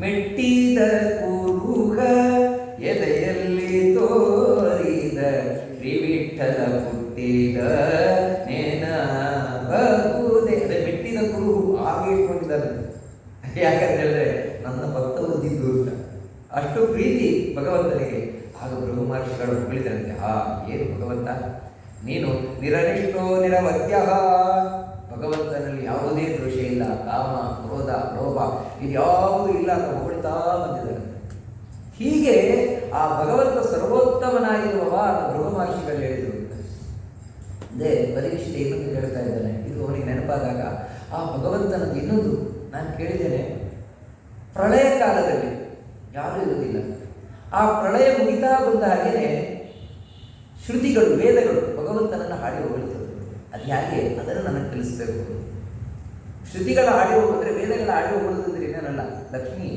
ಮೆಟ್ಟಿದ ಕುರುಹ ಎದೆಯಲ್ಲಿ ತೋರಿದ ಶ್ರೀವಿಠಲ ಹುಟ್ಟಿದ ನೆನಪುದೆ. ಮೆಟ್ಟಿದ ಕುರುಹು ಹಾಗೆ ಇಟ್ಕೊಂಡಿದ್ದಾನೆ. ಯಾಕಂತ ಹೇಳಿದ್ರೆ ನನ್ನ ಭಕ್ತ ಓದಿದ್ದು ಅಂತ ಅಷ್ಟು ಪ್ರೀತಿ ಭಗವಂತನಿಗೆ. ಆಗ ಭೃಗು ಮಹರ್ಷಿಗಳು ಹೊಗಳಿದ್ರಂತೆ, ಏನು ಭಗವಂತ ನೀನು ನಿರನಿಷ್ಠೋ ನಿರವತ್ಯ, ಭಗವಂತನಲ್ಲಿ ಯಾವುದೇ ದೋಷ ಇಲ್ಲ, ಕಾಮ ಕ್ರೋಧ ಲೋಭ ಇದು ಯಾವುದೂ ಇಲ್ಲ ಅಂತ ಹೊಗಳ್ತಾ ಬಂದಿದ್ದಾರೆ. ಹೀಗೆ ಆ ಭಗವಂತ ಸರ್ವೋತ್ತಮನಾಗಿರುವವ ಭೃಗು ಮಹರ್ಷಿಗಳು ಹೇಳಿದರು. ಅದೇ ಪರೀಕ್ಷೆ ಇನ್ನೊಂದು ಹೇಳ್ತಾ ಇದ್ದಾನೆ. ಇದು ಅವನಿಗೆ ನೆನಪಾದಾಗ ಆ ಭಗವಂತನದ್ದು ಇನ್ನೊಂದು ನಾನು ಕೇಳಿದ್ದೇನೆ. ಪ್ರಳಯ ಕಾಲದಲ್ಲಿ ಯಾರೂ ಇರುವುದಿಲ್ಲ, ಆ ಪ್ರಳಯ ಮುಗಿತಾ ಬಂದ ಹಾಗೆಯೇ ಶ್ರುತಿಗಳು ವೇದಗಳು ಭಗವಂತನನ್ನು ಹಾಡಿ ಹೋಗುತ್ತದೆ. ಅದು ಹೇಗೆ ಅದನ್ನು ನನಗೆ ತಿಳಿಸಬೇಕು. ಶ್ರುತಿಗಳ ಹಾಡಿ ಹೋಗಿದ್ರೆ ವೇದಗಳ ಹಾಡಿ ಹೋಗುವುದು ಅಂದರೆ ಏನೇನಲ್ಲ, ಲಕ್ಷ್ಮಿ.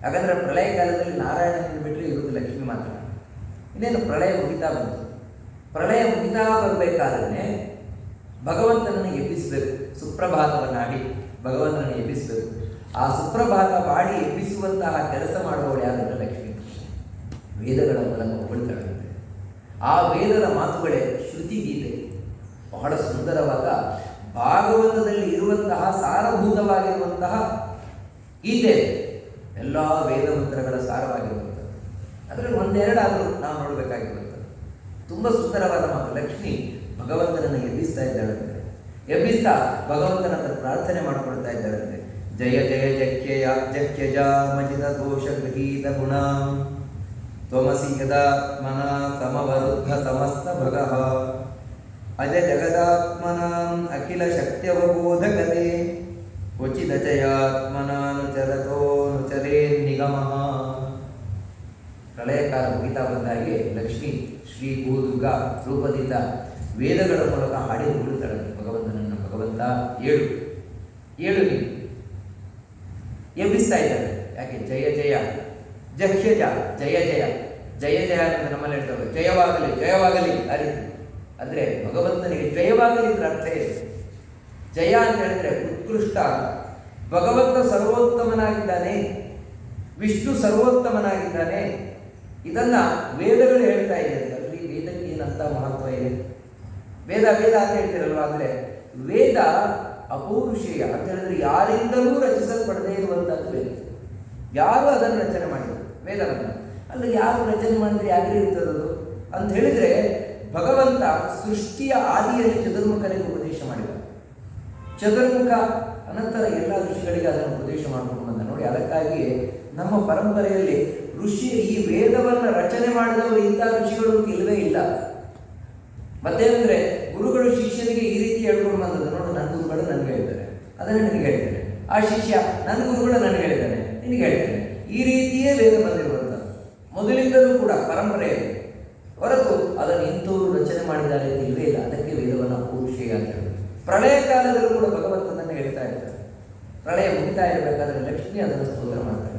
ಯಾಕಂದರೆ ಪ್ರಳಯ ಕಾಲದಲ್ಲಿ ನಾರಾಯಣನ ಬಿಟ್ಟರೆ ಇರುವುದು ಲಕ್ಷ್ಮಿ ಮಾತ್ರ. ಇನ್ನೇನು ಪ್ರಳಯ ಮುಗಿತಾ ಬಂತು. ಪ್ರಳಯ ಮುಗಿತಾ ಬರಬೇಕಾದ್ರೆ ಭಗವಂತನನ್ನು ಎಬ್ಬಿಸಬೇಕು. ಸುಪ್ರಭಾತವನ್ನು ಹಾಡಿ ಭಗವಂತನನ್ನು ಎಬ್ಬಿಸಬೇಕು. ಆ ಸುಪ್ರಭಾತ ಬಾಡಿ ಎಬ್ಬಿಸುವಂತಹ ಕೆಲಸ ಮಾಡುವವಳು ಯಾರು? ಲಕ್ಷ್ಮಿ. ವೇದಗಳ ಮೂಲಕ ಹೊಗಳ್ತಾಳೆ. ಆ ವೇದದ ಮಾತುಗಳೇ ಶ್ರುತಿ ಗೀತೆ. ಬಹಳ ಸುಂದರವಾದ ಭಾಗವತದಲ್ಲಿ ಇರುವಂತಹ ಸಾರಭೂತವಾಗಿರುವಂತಹ ಗೀತೆ, ಎಲ್ಲ ವೇದ ಮಂತ್ರಗಳ ಸಾರವಾಗಿರುವಂಥದ್ದು. ಅದರಲ್ಲಿ ಒಂದೆರಡಾದರೂ ನಾವು ನೋಡಬೇಕಾಗಿರುವಂಥದ್ದು. ತುಂಬ ಸುಂದರವಾದ ಮಾತು. ಲಕ್ಷ್ಮಿ ಭಗವಂತನನ್ನು ಎಬ್ಬಿಸ್ತಾ ಇದ್ದಾಳಂತೆ. ಎಬ್ಬಿಸ್ತಾ ಭಗವಂತನ ಹತ್ರ ಪ್ರಾರ್ಥನೆ ಮಾಡಿಕೊಳ್ತಾ ಇದ್ದಾಳಂತೆ. ಜಯ ಜಯ ಜಕ್ಯಯ ಜಕ್ಯಜ ಮಜಿದ ದೋಷ ಗೃಹೀತ ಗುಣ ತ್ವಮಸಿ ಯದಾತ್ಮನ ಸಮವರುದ್ಧ ಸಮಸ್ತ ಭಗಃ ಅಜ ಜಗದಾತ್ಮನಾಂ ಅಖಿಲ ಶಕ್ತ್ಯವಬೋಧಕತೆ ಕ್ವಚಿದಚಯಾತ್ಮನಾನುಚರತೋನುಚರೇ ನಿಗಮಃ. ಪ್ರಳಯಕಾಲ ಮುಗಿತಾ ಬಂದಾಗೆ ಲಕ್ಷ್ಮಿ ಶ್ರೀ ಭೂದುರ್ಗಾ ರೂಪದಿಂದ ವೇದಗಳ ಮೂಲಕ ಹಾಡಿ ಹೊಗಳುತ್ತಾಳೆ ಭಗವಂತನನ್ನು. ಭಗವಂತ ಏಳು ಏಳು ನೀನು ಎಬ್ಬಿಸ್ತಾ ಇದ್ದಾಳೆ. ಯಾಕೆ? ಜಯ ಜಯ ಜಕ್ಷ್ಯಜ ಜಯ ಜಯ ಜಯ ಜಯ ಅಂತ ನಮ್ಮಲ್ಲಿ ಹೇಳ್ತೇವೆ. ಜಯವಾಗಲಿ ಜಯವಾಗಲಿ ಆ ರೀತಿ. ಅಂದರೆ ಭಗವಂತನಿಗೆ ಜಯವಾಗಲಿ ಅಂದ್ರೆ ಅರ್ಥ ಇದೆ. ಜಯ ಅಂತ ಹೇಳಿದ್ರೆ ಉತ್ಕೃಷ್ಟ. ಭಗವಂತ ಸರ್ವೋತ್ತಮನಾಗಿದ್ದಾನೆ, ವಿಷ್ಣು ಸರ್ವೋತ್ತಮನಾಗಿದ್ದಾನೆ. ಇದನ್ನ ವೇದಗಳು ಹೇಳ್ತಾ ಇದೆ. ಅಲ್ಲಿ ವೇದಕ್ಕೆ ಏನಂತ ಮಹತ್ವ ಇದೆ? ವೇದ ವೇದ ಅಂತ ಹೇಳ್ತಿರಲ್ವ. ಅಂದರೆ ವೇದ ಅಪೌರುಷೇಯ ಅಂತ ಹೇಳಿದ್ರೆ ಯಾರಿಂದಲೂ ರಚಿಸಲ್ಪಡದೇ ಇರುವಂಥದ್ದು ವೇದ. ಯಾರು ಅದನ್ನು ರಚನೆ ಮಾಡಿದರು ವೇದವನ್ನು? ಅಲ್ಲ, ಯಾರು ರಚನೆ ಮಾಡಿದ್ರೆ ಯಾಕೆ ಇರ್ತದದು ಅಂತ ಹೇಳಿದರೆ, ಭಗವಂತ ಸೃಷ್ಟಿಯ ಆದಿಯಲ್ಲಿ ಚತುರ್ಮುಖನಿಗೆ ಉಪದೇಶ ಮಾಡಿದ. ಚತುರ್ಮುಖ ಅನಂತರ ಎಲ್ಲ ಋಷಿಗಳಿಗೆ ಅದನ್ನು ಉಪದೇಶ ಮಾಡಿಕೊಂಡು ಬಂದ. ನೋಡಿ, ಅದಕ್ಕಾಗಿಯೇ ನಮ್ಮ ಪರಂಪರೆಯಲ್ಲಿ ಋಷಿ ಈ ವೇದವನ್ನು ರಚನೆ ಮಾಡಿದವರು ಇಂಥ ಋಷಿಗಳು ಇಲ್ಲವೇ ಇಲ್ಲ. ಮತ್ತೇನೆಂದರೆ ಗುರುಗಳು ಶಿಷ್ಯನಿಗೆ ಈ ರೀತಿ ಹೇಳ್ಕೊಂಡು ಬಂದದ್ದು. ನೋಡು, ನನ್ನ ಗುರುಗಳು ನನಗೆ ಹೇಳ್ತಾರೆ, ಅದನ್ನು ನಿನಗೆ ಹೇಳ್ತೇನೆ. ಆ ಶಿಷ್ಯ ನನ್ನ ಗುರುಗಳು ನನಗೆ ಹೇಳ್ತಾನೆ, ನಿನಗೆ ಹೇಳ್ತೇನೆ. ಈ ರೀತಿಯೇ ವೇದ ಬಂದಿರುವಂಥದ್ದು ಮೊದಲಿಂದಲೂ ಕೂಡ ಪರಂಪರೆಯಲ್ಲಿ. ಹೊರತು ಅದನ್ನು ಇಂಥವರು ರಚನೆ ಮಾಡಿದ್ದಾರೆ ಇಲ್ಲವೇ ಇಲ್ಲ. ಅದಕ್ಕೆ ವೇದವನ್ನು ಅಪೌರುಷೇಯ ಅಂತ ಹೇಳಿ. ಪ್ರಳಯ ಕಾಲದಲ್ಲೂ ಕೂಡ ಭಗವಂತನನ್ನು ಹೇಳ್ತಾ ಇರ್ತಾರೆ. ಪ್ರಳಯ ಮುಗಿತಾ ಇರಬೇಕಾದ್ರೆ ಲಕ್ಷ್ಮಿ ಅದನ್ನು ಸ್ತೋತ್ರ ಮಾಡ್ತಾರೆ.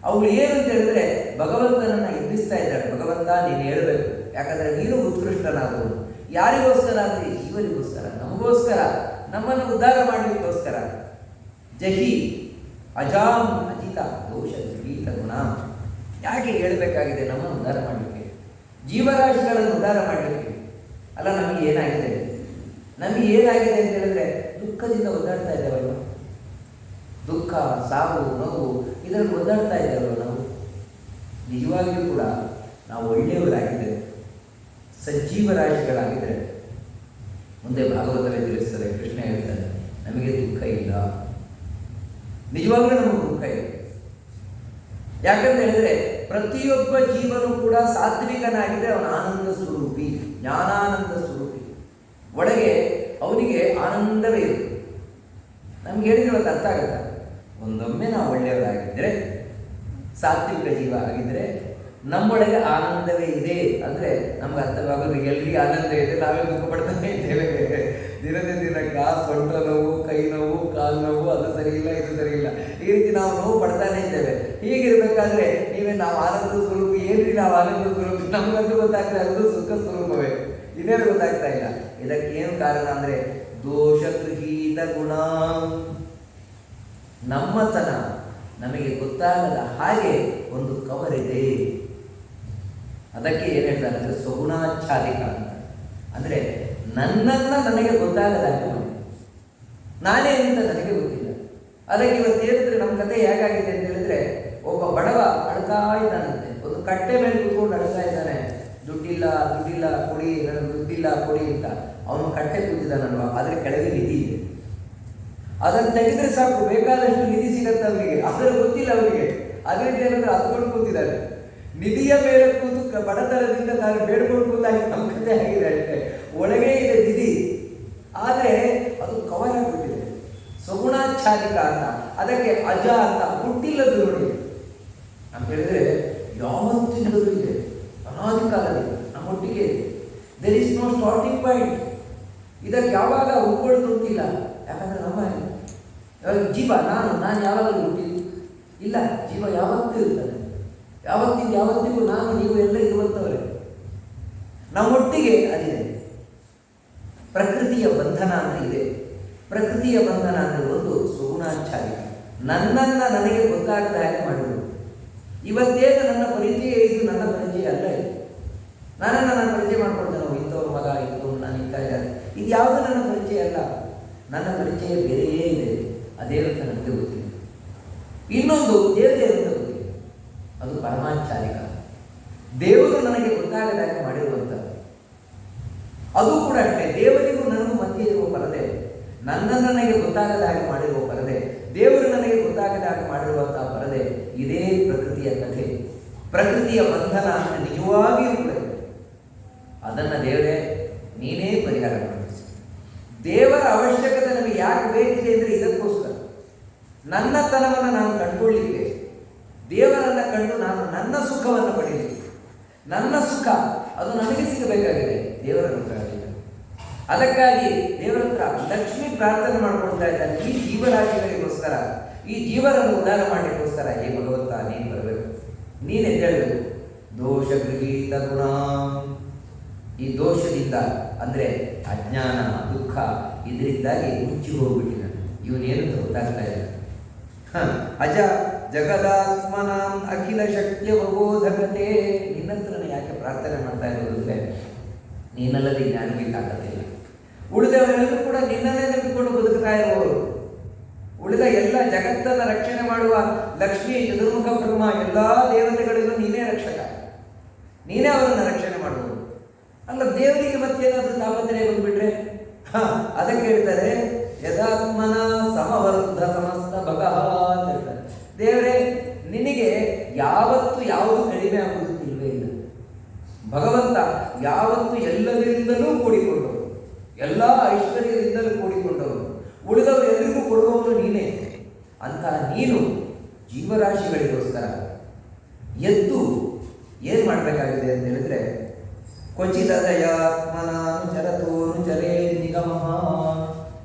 ಅವಳು ಏನಂತ ಹೇಳಿದ್ರೆ ಭಗವಂತನನ್ನು ಎಬ್ಬಿಸ್ತಾ ಇದ್ದಾಳೆ. ಭಗವಂತ ನೀನು ಹೇಳಬೇಕು, ಯಾಕಂದರೆ ನೀನು ಉತ್ಕೃಷ್ಟನಾದವನು. ಯಾರಿಗೋಸ್ಕರ ಅಂದರೆ ಜೀವನಿಗೋಸ್ಕರ, ನಮಗೋಸ್ಕರ, ನಮ್ಮನ್ನು ಉದ್ಧಾರ ಮಾಡಲಿಕ್ಕೋಸ್ಕರ. ಜಹಿ ಅಜಾಂ ಅಜಿತ ದೋಷ ಗೃಹೀತ ಗುಣ. ಯಾಕೆ ಹೇಳಬೇಕಾಗಿದೆ? ನಮ್ಮನ್ನು ಉದ್ಧಾರ ಮಾಡಲಿಕ್ಕೆ, ಜೀವರಾಶಿಗಳನ್ನು ಉದ್ಧಾರ ಮಾಡಲಿಕ್ಕೆ. ಅಲ್ಲ, ನಮಗೆ ಏನಾಗಿದೆ ಅಂತ ಹೇಳಿದ್ರೆ ದುಃಖದಿಂದ ಒದ್ದಾಡ್ತಾ ಇದ್ದೇವಲ್ವ. ದುಃಖ, ಸಾವು, ನೋವು ಇದರಲ್ಲಿ ಒದ್ದಾಡ್ತಾ ಇದ್ದೇವಲ್ವ ನಾವು. ನಿಜವಾಗಿಯೂ ಕೂಡ ನಾವು ಒಳ್ಳೆಯವರಾಗಿದ್ದೇವೆ, ಸಜ್ಜೀವರಾಶಿಗಳಾಗಿದ್ದರೆ ಮುಂದೆ ಭಾಗವತವೇ ತಿಳಿಸ್ತದೆ. ಕೃಷ್ಣ ಹೇಳ್ತಾನೆ, ನಮಗೆ ದುಃಖ ಇಲ್ಲ. ನಿಜವಾಗ್ಲೂ ನಮಗೆ ದುಃಖ ಇದೆ. ಯಾಕಂತ ಹೇಳಿದ್ರೆ ಪ್ರತಿಯೊಬ್ಬ ಜೀವನೂ ಕೂಡ ಸಾತ್ವಿಕನಾಗಿದ್ದರೆ ಅವನ ಆನಂದ ಸ್ವರೂಪಿ, ಜ್ಞಾನಾನಂದ ಸ್ವರೂಪಿ. ಒಳಗೆ ಅವನಿಗೆ ಆನಂದವೇ ಇರುತ್ತೆ. ನಮ್ಗೆ ಹೇಳಿದ್ರೆ ಇವತ್ತು ಅರ್ಥ ಆಗುತ್ತೆ. ಒಂದೊಮ್ಮೆ ನಾವು ಒಳ್ಳೆಯವರಾಗಿದ್ದರೆ, ಸಾತ್ವಿಕ ಜೀವ ಆಗಿದ್ದರೆ ನಮ್ಮೊಳಗೆ ಆನಂದವೇ ಇದೆ ಅಂದರೆ ನಮ್ಗೆ ಅರ್ಥವಾಗೋದು. ಎಲ್ರಿಗೂ ಆನಂದ ಇದೆ, ನಾವೇ ದುಃಖ ಪಡ್ತಾನೆ ಇದ್ದೇವೆ ದಿನದ ದಿನಕ್ಕೆ ಆ ಸೊಂಟ ನೋವು, ಕೈ ನೋವು, ಕಾಲು ನೋವು, ಅದು ಸರಿ ಇಲ್ಲ, ಇದು ಸರಿ ಇಲ್ಲ, ಈ ರೀತಿ ನಾವು ನೋವು ಪಡ್ತಾನೆ ಇದ್ದೇವೆ. ಹೀಗಿರ್ಬೇಕಾದ್ರೆ ನಾವು ಆನಂದ ಸ್ವರೂಪ ಏನ್ರಿ, ನಾವು ಆನಂದ ಸ್ವರೂಪ, ನಮಗಂತೂ ಗೊತ್ತಾಗ್ತಾ ಇರೋದು ಸುಖ ಸ್ವರೂಪವೇ, ಇದೇನು ಗೊತ್ತಾಗ್ತಾ ಇಲ್ಲ. ಇದಕ್ಕೆ ಏನು ಕಾರಣ ಅಂದ್ರೆ ದೋಷ ಗೃಹೀತ ಗುಣ, ನಮ್ಮತನ ನಮಗೆ ಗೊತ್ತಾಗದ ಹಾಗೆ ಒಂದು ಕವರಿದೆ. ಅದಕ್ಕೆ ಏನು ಹೇಳ್ತಾರೆ ಅಂದರೆ ಸ್ವಗುಣಾಚ್ಛಾದಿಕ ಅಂತ. ಅಂದರೆ ನನ್ನನ್ನು ನನಗೆ ಗೊತ್ತಾಗದ ಹಾಗೆ ಮಾಡಿ, ನಾನೇ ಅಂತ ನನಗೆ ಗೊತ್ತಿಲ್ಲ. ಅದಕ್ಕೆ ಇವತ್ತು ಹೇಳಿದ್ರೆ ನಮ್ಮ ಕತೆ ಹೇಗಾಗಿದೆ ಅಂತ ಹೇಳಿದ್ರೆ, ಒಬ್ಬ ಬಡವ ಅಳ್ತಾ ಇದ್ದಾನಂತೆ, ಒಂದು ಕಟ್ಟೆ ಮೇಲೆ ಕೂತ್ಕೊಂಡು ಅಳ್ತಾ ಇದ್ದಾನೆ. ದುಡ್ಡಿಲ್ಲ ದುಡ್ಡಿಲ್ಲ ಕೊಡಿ, ನನಗೆ ದುಡ್ಡಿಲ್ಲ ಕೊಡಿ ಅಂತ. ಅವನು ಕಟ್ಟೆ ಕೂತಿದ್ದಾನಲ್ವ, ಅದರ ಕೆಳಗೆ ನಿಧಿ ಇದೆ. ಅದನ್ನು ತೆಗೆದ್ರೆ ಸಾಕು, ಬೇಕಾದಷ್ಟು ನಿಧಿ ಸಿಗತ್ತೆ ಅವನಿಗೆ. ಅದರ ಗೊತ್ತಿಲ್ಲ ಅವನಿಗೆ. ಅದೇ ರೀತಿ ಏನಂದ್ರೆ ಹತ್ಕೊಂಡು ಕೂತಿದ್ದಾನೆ, ನಿಧಿಯ ಮೇಲೆ ಕೂತು ಬಡತನದಿಂದ ನಾನು ಬೇಡ್ಕೊಂಡು ಕೂತಾಗಿ ನಮ್ಮ ಕತೆ ಆಗಿದೆ ಅಷ್ಟೇ. ಒಳಗೆ ಇದೆ ನಿಧಿ, ಆದರೆ ಅದು ಕವರ್ ಆಗಿಬಿಟ್ಟಿದೆ. ಸ್ವಗುಣಾಚ್ಛಾದಿಕ ಅಂತ. ಅದಕ್ಕೆ ಅಜ ಅಂತ, ಹುಟ್ಟಿಲ್ಲದು ನೋಡಿ ಅಂತ ಹೇಳಿದ್ರೆ ಯಾವತ್ತಿಲ್ಲದೂ ಇದೆ, ಅನಾದಿ ಕಾಲದಲ್ಲಿ ನಮ್ಮೊಟ್ಟಿಗೆ ಇದೆ. There is no starting point. ಇದಕ್ಕೆ ಯಾವಾಗ ಹುಟ್ಕೊಳ್ಳೋದು ಗೊತ್ತಿಲ್ಲ. ಯಾಕಂದ್ರೆ ನಮ್ಮ ಜೀವ ನಾನು ಯಾವಾಗಲೂ ಹುಟ್ಟಿದ್ದು ಇಲ್ಲ. ಜೀವ ಯಾವತ್ತೂ ಇರ್ತದೆ, ಯಾವತ್ತಿಗೂ ನಾನು ನೀವು ಎಲ್ಲ ಇರುವಂಥವರೇ. ನಮ್ಮೊಟ್ಟಿಗೆ ಅದಿದೆ. ಪ್ರಕೃತಿಯ ಬಂಧನ ಅಂತ ಇದೆ. ಪ್ರಕೃತಿಯ ಬಂಧನ ಅಂದರೆ ಒಂದು ಸ್ವಗುಣಾಚ್ಛಾದಿಕ, ನನ್ನನ್ನು ನನಗೆ ಗೊತ್ತಾಗದ ಹಾಗೆ ಮಾಡುವುದು. ಇವತ್ತೇನು ನನ್ನ ಪರಿಚಯ, ಇದು ನನ್ನ ಪರಿಚಯ ಅಲ್ಲ. ನನ್ನನ್ನು ನಾನು ಪರಿಚಯ ಮಾಡ್ಕೊಳ್ತೇನೆ, ಇಂಥವ್ರ ಮಗ, ಇಂಥವ್ರು ನಾನು ಇಂಥ ಇದ್ದಾರೆ, ಇದು ಯಾವುದು ನನ್ನ ಪರಿಚಯ ಅಲ್ಲ. ನನ್ನ ಪರಿಚಯ ಬೇರೆಯೇ ಇದೆ. ಅದೇನಂತ ನನಗೆ ಗೊತ್ತಿಲ್ಲ. ಇನ್ನೊಂದು ದೇವರೇ ಅಂತ ಗೊತ್ತಿಲ್ಲ, ಅದು ಪರಮಾಚಾರಿಕ. ದೇವರು ನನಗೆ ಗೊತ್ತಾಗದಾಗ ಮಾಡಿರುವಂಥದ್ದು. ಅದು ಕೂಡ ಅಷ್ಟೇ, ದೇವರಿಗೂ ನನಗೂ ಮಧ್ಯೆ ಇರುವ ಪರದೆ, ನನ್ನನ್ನು ನನಗೆ ಗೊತ್ತಾಗದ ಹಾಗೆ ಮಾಡಿರುವ ಪರದೆ, ದೇವರು ನನಗೆ ಗೊತ್ತಾಗದ ಹಾಗೆ ಮಾಡಿರುವಂತಹ ಪರದೆ. ಇದೇ ಪ್ರಕೃತಿಯ ಕಥೆ. ಪ್ರಕೃತಿಯ ಬಂಧನ ಅಂದರೆ ನಿಜವಾಗಿಯೂ ಕೂಡ ಅದನ್ನು ದೇವರೇ ನೀನೇ ಪರಿಹಾರ ಮಾಡಿ. ದೇವರ ಅವಶ್ಯಕತೆ ನಮಗೆ ಯಾಕೆ ಬೇಕಿದೆ ಅಂದರೆ ಇದಕ್ಕೋಸ್ಕರ, ನನ್ನತನವನ್ನು ನಾನು ಕಂಡುಕೊಳ್ಳಿಕ್ಕೆ, ದೇವರನ್ನು ಕಂಡು ನಾನು ನನ್ನ ಸುಖವನ್ನು ಪಡೆಯಲಿಕ್ಕೆ. ನನ್ನ ಸುಖ ಅದು ನನಗೆ ಸಿಗಬೇಕಾಗಿದೆ, ದೇವರ ಹತ್ರ ಆಗಿಲ್ಲ. ಅದಕ್ಕಾಗಿ ದೇವರ ಹತ್ರ ಲಕ್ಷ್ಮಿ ಪ್ರಾರ್ಥನೆ ಮಾಡ್ಕೊಳ್ತಾ ಇದ್ದಾನೆ, ಈ ಜೀವರಾಶಿಗಳಿಗೋಸ್ಕರ, ಈ ಜೀವನನ್ನು ಉದ್ಧಾರ ಮಾಡಲಿಕ್ಕೋಸ್ಕರ. ಹೇ ಭಗವಂತ, ನೀನು ಬರಬೇಕು, ನೀನು ಎದ್ದೇಳಬೇಕು. ದೋಷ ಗೃಹೀತ ಗುಣ, ಈ ದೋಷದಿಂದ ಅಂದರೆ ಅಜ್ಞಾನ, ದುಃಖ, ಇದರಿಂದಾಗಿ ಮುಚ್ಚಿ ಹೋಗ್ಬಿಟ್ಟಿದ್ದಾನೆ. ಇವನೇನು ಗೊತ್ತಾಗ್ತಾ ಇಲ್ಲ. ಅಜ ಜಗದಾತ್ಮನಾಂ ಅಖಿಲ ಶಕ್ತಿಯ ಪ್ರಬೋಧಕತೆ. ನಿನ್ನ ಹತ್ರನೇ ಯಾಕೆ ಪ್ರಾರ್ಥನೆ ಮಾಡ್ತಾ ಇರೋದು ಅಂದರೆ, ನೀನಲ್ಲದೆ ಜ್ಞಾನಬೇಕಾಗತ್ತಿಲ್ಲ. ಉಳಿದವರೆಲ್ಲರೂ ಕೂಡ ನಿನ್ನನ್ನೇ ನಂಬಿಕೊಂಡು ಬದುಕ್ತಾ ಇರುವವರು. ಉಳಿದ ಎಲ್ಲ ಜಗತ್ತನ್ನು ರಕ್ಷಣೆ ಮಾಡುವ ಲಕ್ಷ್ಮೀ, ಚತುರ್ಮುಖ ಬ್ರಹ್ಮ, ಎಲ್ಲ ದೇವತೆಗಳಿಗೂ ನೀನೇ ರಕ್ಷಕ, ನೀನೇ ಅವರನ್ನು ರಕ್ಷಣೆ ಮಾಡುವುದು. ಅಲ್ಲ, ದೇವರಿಗೆ ಮತ್ತೇನಾದರೂ ತಾಪತ್ರಯ ಬಂದುಬಿಟ್ರೆ ಅದಕ್ಕೆ ಹೇಳ್ತಾರೆ ಯದಾತ್ಮನ ಸಮವರ್ಧ ಸಮಸ್ತ ಭಗಃ ಅಂತ ಹೇಳ್ತಾರೆ. ದೇವರೇ, ನಿನಗೆ ಯಾವತ್ತು ಯಾವುದು ಕಡಿಮೆ ಆಗುವುದಿಲ್ವೇ ಇಲ್ಲ. ಭಗವಂತ ಯಾವತ್ತು ಎಲ್ಲದರಿಂದಲೂ ಕೂಡಿಕೊಂಡವರು, ಎಲ್ಲ ಐಶ್ವರ್ಯದಿಂದಲೂ ಕೂಡಿಕೊಂಡವರು, ಉಳಿದವರು ಎಲ್ಲರಿಗೂ ಕೊಡುವವರು ನೀನೇ. ಅಂತ ನೀನು ಜೀವರಾಶಿಗಳಿಗೋಸ್ಕರ ಎದ್ದು ಏನು ಮಾಡಬೇಕಾಗಿದೆ ಅಂತ ಹೇಳಿದ್ರೆ, ಕ್ವಚಿತ ದಯಾತ್ಮನಾನು ಚರತೋನು ಚರೇ ನಿಗಮಃ.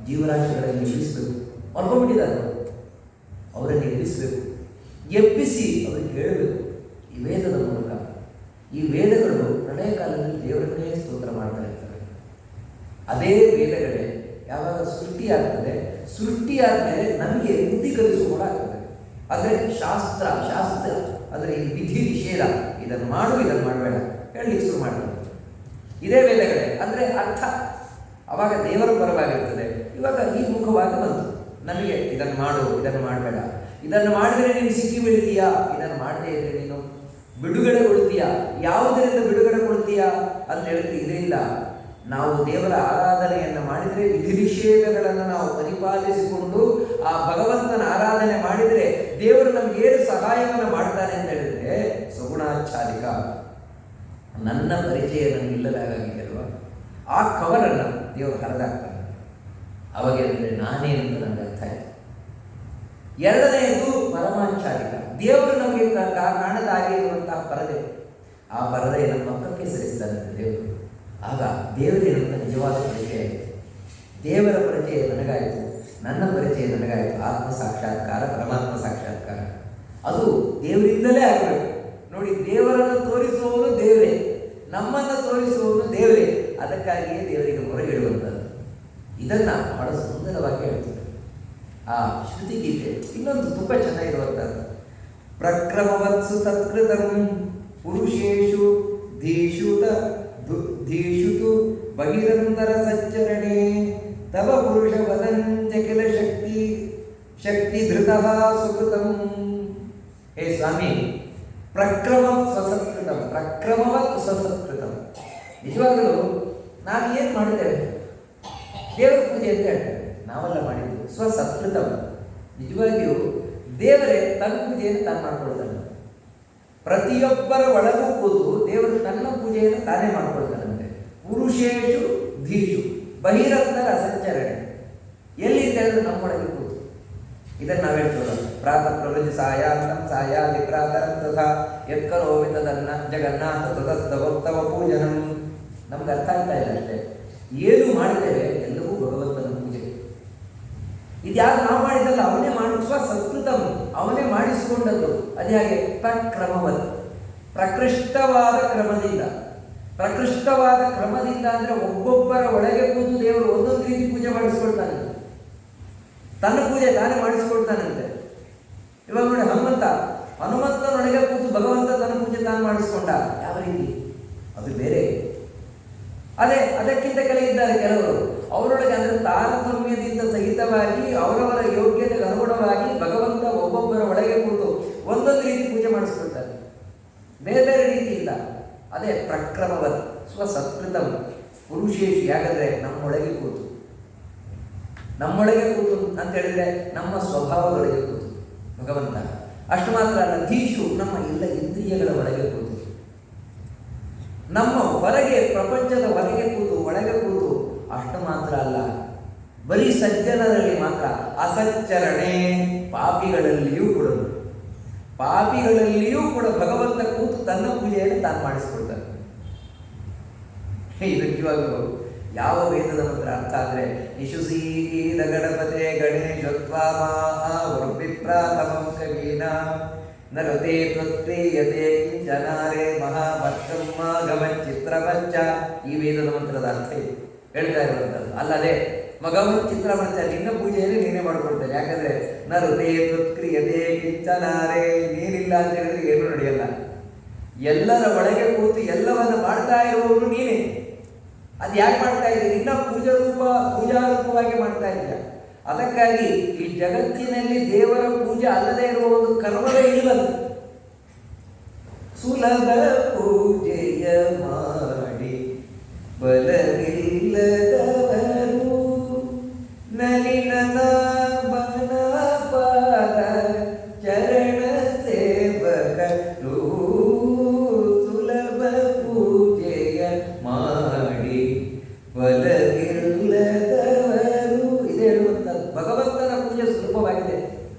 ಜೀವರಾಶಿಗಳನ್ನು ಎಬ್ಬಿಸಬೇಕು. ಹೊರ್ಕೊಂಡ್ಬಿಟ್ಟಿದ್ದಾರೆ, ಅವರನ್ನು ಎಬ್ಬಿಸಬೇಕು. ಎಬ್ಬಿಸಿ ಅವರಿಗೆ ಹೇಳಬೇಕು ಈ ವೇದದ ಮೂಲಕ. ಈ ವೇದಗಳು ಪ್ರಳಯ ಕಾಲದಲ್ಲಿ ದೇವರನ್ನೇ ಸ್ತೋತ್ರ ಮಾಡ್ತಾ ಇರ್ತವೆ. ಅದೇ ವೇದಗಳೇ ಯಾವಾಗ ಸೃಷ್ಟಿಯಾಗ್ತದೆ, ಸೃಷ್ಟಿಯಾದಮೇಲೆ ನಮಗೆ ಬುದ್ಧಿ ಕಲಿಸು ಕೂಡ ಆಗ್ತದೆ. ಅಂದರೆ ಶಾಸ್ತ್ರ ಅಂದರೆ ಈ ವಿಧಿ ನಿಷೇಧ, ಇದನ್ನು ಮಾಡು, ಇದನ್ನು ಮಾಡಬೇಡ ಹೇಳಲಿಕ್ಕೆ ಶುರು ಮಾಡ್ತಾರೆ. ಇದೇ ವೇದಗಳೇ ಅಂದರೆ ಅರ್ಥ ಅವಾಗ ದೇವರ ಪರವಾಗಿರ್ತದೆ. ಇವಾಗ ಈ ಮುಖವಾಗಿ ಬಂತು ನಮಗೆ, ಇದನ್ನು ಮಾಡು, ಇದನ್ನು ಮಾಡಬೇಡ, ಇದನ್ನು ಮಾಡಿದರೆ ನೀನು ಸಿಕ್ಕಿ ಬೀಳ್ತೀಯಾ, ಇದನ್ನು ಮಾಡದೇ ಇದ್ರೆ ನೀನು ಬಿಡುಗಡೆಗೊಳ್ತೀಯಾ. ಯಾವುದರಿಂದ ಬಿಡುಗಡೆಗೊಳ್ತೀಯಾ ಅಂತ ಹೇಳಿದ್ರೆ, ಇದರಿಂದ ನಾವು ದೇವರ ಆರಾಧನೆಯನ್ನು ಮಾಡಿದರೆ, ವಿಧಿ ನಿಷೇಧಗಳನ್ನು ನಾವು ಪರಿಪಾಲಿಸಿಕೊಂಡು ಆ ಭಗವಂತನ ಆರಾಧನೆ ಮಾಡಿದರೆ ದೇವರು ನಮಗೇನು ಸಹಾಯವನ್ನು ಮಾಡ್ತಾನೆ ಅಂತ ಹೇಳಿದ್ರೆ, ಸ್ವಗುಣಾಚ್ಛಾದಿಕ. ನನ್ನ ಪರಿಚಯ ನನಗಿಲ್ಲದಾಗಿದೆ ಅಲ್ವಾ, ಆ ಕವರನ್ನು ದೇವರು ಹರಿದಾಕ್ತಾನೆ. ಅವಾಗ ಅಂದರೆ ನಾನೇನಂತ ನನಗೆ ಅರ್ಥ ಆಯಿತು. ಎರಡನೆಯದು ಪರಮಾಚ್ಛಾದಿಕ, ದೇವರು ನಮಗೆ ಕಾಣದಾಗೆ ಇರುವಂತಹ ಪರದೆ. ಆ ಪರದೆ ನಮ್ಮ ಪಕ್ಕಕ್ಕೆ ಸರಿಸಿದಂತೆ ದೇವರು. ಆಗ ದೇವರೇನಂತ ನಿಜವಾದ ಪರಿಚಯ. ದೇವರ ಪರಿಚಯ ನನಗಾಯಿತು, ನನ್ನ ಪರಿಚಯ ನನಗಾಯಿತು. ಆತ್ಮ ಸಾಕ್ಷಾತ್ಕಾರ, ಪರಮಾತ್ಮ ಸಾಕ್ಷಾತ್ಕಾರ ಅದು ದೇವರಿಂದಲೇ ಆಗಬೇಕು. ನೋಡಿ, ದೇವರನ್ನು ತೋರಿಸುವವನು ದೇವರೇ, ನಮ್ಮನ್ನು ತೋರಿಸುವವನು ದೇವರೇ. ಅದಕ್ಕಾಗಿಯೇ ದೇವರಿಗೆ ಹೊರಗಿಡುವಂಥದ್ದು. ಇದನ್ನು ಬಹಳ ಸುಂದರವಾಗಿ ಹೇಳ್ತಾರೆ ಆ ಶ್ರುತಿ ಗೀತೆ. ಇನ್ನೊಂದು ತುಂಬ ಚೆನ್ನಾಗಿರುವಂಥದ್ದು, ಪ್ರಕ್ರಮವತ್ಸು ಸತ್ಕೃತಂ ಪುರುಷೇಶು ಧೀಷುತು ಬಹಿರಂತರ ಸಚ್ಚರಣೆ ತವ ಪುರುಷ ವದಂಚ ಕೆಲ ಶಕ್ತಿ ಧೃತಃ ಸುಕೃತಂ. ಹೇ ಸ್ವಾಮಿ, ಪ್ರಕ್ರಮವತ್ ಸ್ವಸತ್ಕೃತಂ. ನಿಜವಾಗಲೂ ನಾವು ಏನು ಮಾಡ್ತೇವೆ? ದೇವರ ಪೂಜೆ ಅಂತ ಹೇಳ್ತೇವೆ, ನಾವೆಲ್ಲ ಮಾಡಿದ್ದು ಸ್ವಸತ್ಕೃತಂ. ನಿಜವಾಗಿಯೂ ದೇವರೇ ತನ್ನ ಪೂಜೆಯನ್ನು ತಾನು ಮಾಡ್ಕೊಳ್ತಾನೆ. ಪ್ರತಿಯೊಬ್ಬರ ಒಳಗೂ ಕೂತು ದೇವರು ತನ್ನ ಪೂಜೆಯನ್ನು ತಾನೇ ಮಾಡ್ಕೊಳ್ತಾನಂತೆ. ಪುರುಷೇಶು ಧೀಷು ಬಹಿರಂತರ ಅಸಂಚರಣೆ. ಎಲ್ಲಿಂದ ಹೇಳಿದ್ರು ನಮ್ಮೊಳಗೆ ಕೂತು. ಇದನ್ನು ನಾವು ಹೇಳ್ತೇವೆ, ಪ್ರಾತಃ ಪ್ರವೃತ್ತಿ ಸಾಯಾಂತಂ ಸಾಯಾದಿ ಪ್ರಾತರಂ ತಥಾ ಯತ್ಕರೋಮಿ ತದನ್ನ ಜಗನ್ನಾಥ ತದಸ್ತವೋತ್ತಮ ಪೂಜನಂ. ನಮ್ಗೆ ಅರ್ಥ ಆಗ್ತಾ ಇಲ್ಲ ಅಷ್ಟೇ. ಏನು ಮಾಡ್ತೇವೆ ಎಲ್ಲವೂ ಭಗವಂತನ ಪೂಜೆ. ಇದ್ಯಾರು ನಾವು ಮಾಡಿದ್ದಲ್ಲ, ಅವನೇ ಮಾಡಿಸುವ ಸಂಸ್ಕೃತಂ, ಅವನೇ ಮಾಡಿಸಿಕೊಂಡದ್ದು. ಅದೇ ಹಾಗೆ ಪ್ರಕ್ರಮವತ್, ಪ್ರಕೃಷ್ಟವಾದ ಕ್ರಮದಿಂದ. ಪ್ರಕೃಷ್ಟವಾದ ಕ್ರಮದಿಂದ ಅಂದರೆ ಒಬ್ಬೊಬ್ಬರ ಒಳಗೆ ಕೂತು ದೇವರು ಒಂದೊಂದು ರೀತಿ ಪೂಜೆ ಮಾಡಿಸ್ಕೊಳ್ತಾನೆ. ತನ್ನ ಪೂಜೆ ತಾನೇ ಮಾಡಿಸ್ಕೊಳ್ತಾನಂತೆ. ಇವಾಗ ನೋಡಿ, ಹನುಮಂತನೊಳಗೆ ಕೂತು ಭಗವಂತ ತನ್ನ ಪೂಜೆ ತಾನು ಮಾಡಿಸ್ಕೊಂಡ. ಯಾವ ರೀತಿ? ಅದು ಬೇರೆ. ಅದಕ್ಕಿಂತ ಕೆಳಗಿದ್ದಾರೆ ಕೆಲವರು. ಅವರೊಳಗೆ ಅಂದರೆ ತಾರತಮ್ಯದಿಂದ ಸಹಿತವಾಗಿ ಅವರವರ ಯೋಗ್ಯತೆಗೆ ಅನುಗುಣವಾಗಿ ಭಗವಂತ ಒಬ್ಬೊಬ್ಬರ ಒಳಗೆ ಕೂತು ಒಂದೊಂದು ರೀತಿ ಪೂಜೆ ಮಾಡಿಸ್ಕೊಳ್ತಾರೆ, ಬೇರೆ ಬೇರೆ ರೀತಿ ಇಲ್ಲ. ಅದೇ ಪ್ರಕ್ರಮವತ್ ಸ್ವಸತ್ಕೃತಂ ಪುರುಷೇಶು. ಯಾಕಂದರೆ ನಮ್ಮೊಳಗೆ ಕೂತು ಅಂತ ಹೇಳಿದರೆ ನಮ್ಮ ಸ್ವಭಾವದೊಳಗೆ ಕೂತು ಭಗವಂತ. ಅಷ್ಟು ಮಾತ್ರ ಅಲ್ಲ, ಧೀಷು ನಮ್ಮ ಎಲ್ಲ ಇಂದ್ರಿಯಗಳ ಒಳಗೆ ಕೂತು, ನಮ್ಮ ಹೊರಗೆ ಪ್ರಪಂಚದ ಹೊರಗೆ ಕೂತು ಒಳಗೆ ಕೂತು. ಅಷ್ಟು ಮಾತ್ರ ಅಲ್ಲ, ಬರೀ ಸಜ್ಜನರಲ್ಲಿ ಮಾತ್ರ ಅಸಚ್ಚರಣೆ, ಪಾಪಿಗಳಲ್ಲಿಯೂ ಕೂಡ ಭಗವಂತ ಕೂತು ತನ್ನ ಪೂಜೆಯನ್ನು ತಾನು ಮಾಡಿಸ್ಕೊಳ್ತಾನೆ. ಇದು ನಿಜವಾಗಲೂ ಯಾವ ವೇದದ ಮಂತ್ರ ಅರ್ಥ ಅಂದರೆ, ನಿಶುಸೀದ ಗಣಪತೆ ಗಣೇಶತ್ವಾಮಾವಿಪ್ರಾತಮಂ ಕವೀನ ನರತೆ ತ್ವತ್ಕ್ರಿಯತೆ ಕಿಂಚನಾರೇ ಮಹಾಭಕ್ತಮ್ಮ ಗಮಚ್ಚಿತ್ರಪಂಚ. ಈ ವೇದದ ಮಂತ್ರದ ಅರ್ಥ ಹೇಳ್ತಾ ಇರುವಂಥದ್ದು. ಅಲ್ಲದೆ ಮಗವನ್ ಚಿತ್ರಪಂಚ, ನಿನ್ನ ಪೂಜೆಯಲ್ಲಿ ನೀನೇ ಮಾಡ್ಕೊಳ್ತೇನೆ. ಯಾಕಂದರೆ ನರತೆ ತ್ವತ್ಕ್ರಿಯತೆ ಕಿಂಚನಾರೇ, ನೀನಿಲ್ಲ ಅಂತ ಹೇಳಿದ್ರೆ ಏನೂ ನಡೆಯಲ್ಲ. ಎಲ್ಲರ ಒಳಗೆ ಕೂತು ಎಲ್ಲವನ್ನು ಮಾಡ್ತಾ ಇರುವವರು ನೀನೇ. ಅದು ಯಾಕೆ ಮಾಡ್ತಾ ಇದ್ದೀರಿ? ನಿನ್ನ ಪೂಜಾರೂಪವಾಗಿ ಮಾಡ್ತಾ ಇದ್ದೀಯ. ಅದಕ್ಕಾಗಿ ಈ ಜಗತ್ತಿನಲ್ಲಿ ದೇವರ ಪೂಜೆ ಅಲ್ಲದೆ ಇರುವ ಒಂದು ಕರ್ಮವೇ ಇಲ್ಲದು. ಸುಲಭ ಪೂಜೆಯ ಮಾಡಿ ಬಲವಿಲ್ಲದವರು ನಲಿನನ ಬನ ಪಾದ ಚರಣ ಸೇವಕರು. ಸುಲಭ ಪೂಜೆಯ ಮಾಡಿ ಬಲವಿಲ್ಲದವರು. ಇದೇ ಹೇಳುವಂಥದ್ದು. ಭಗವಂತನ ಪೂಜೆ ಸುಲಭವಾಗಿದೆ,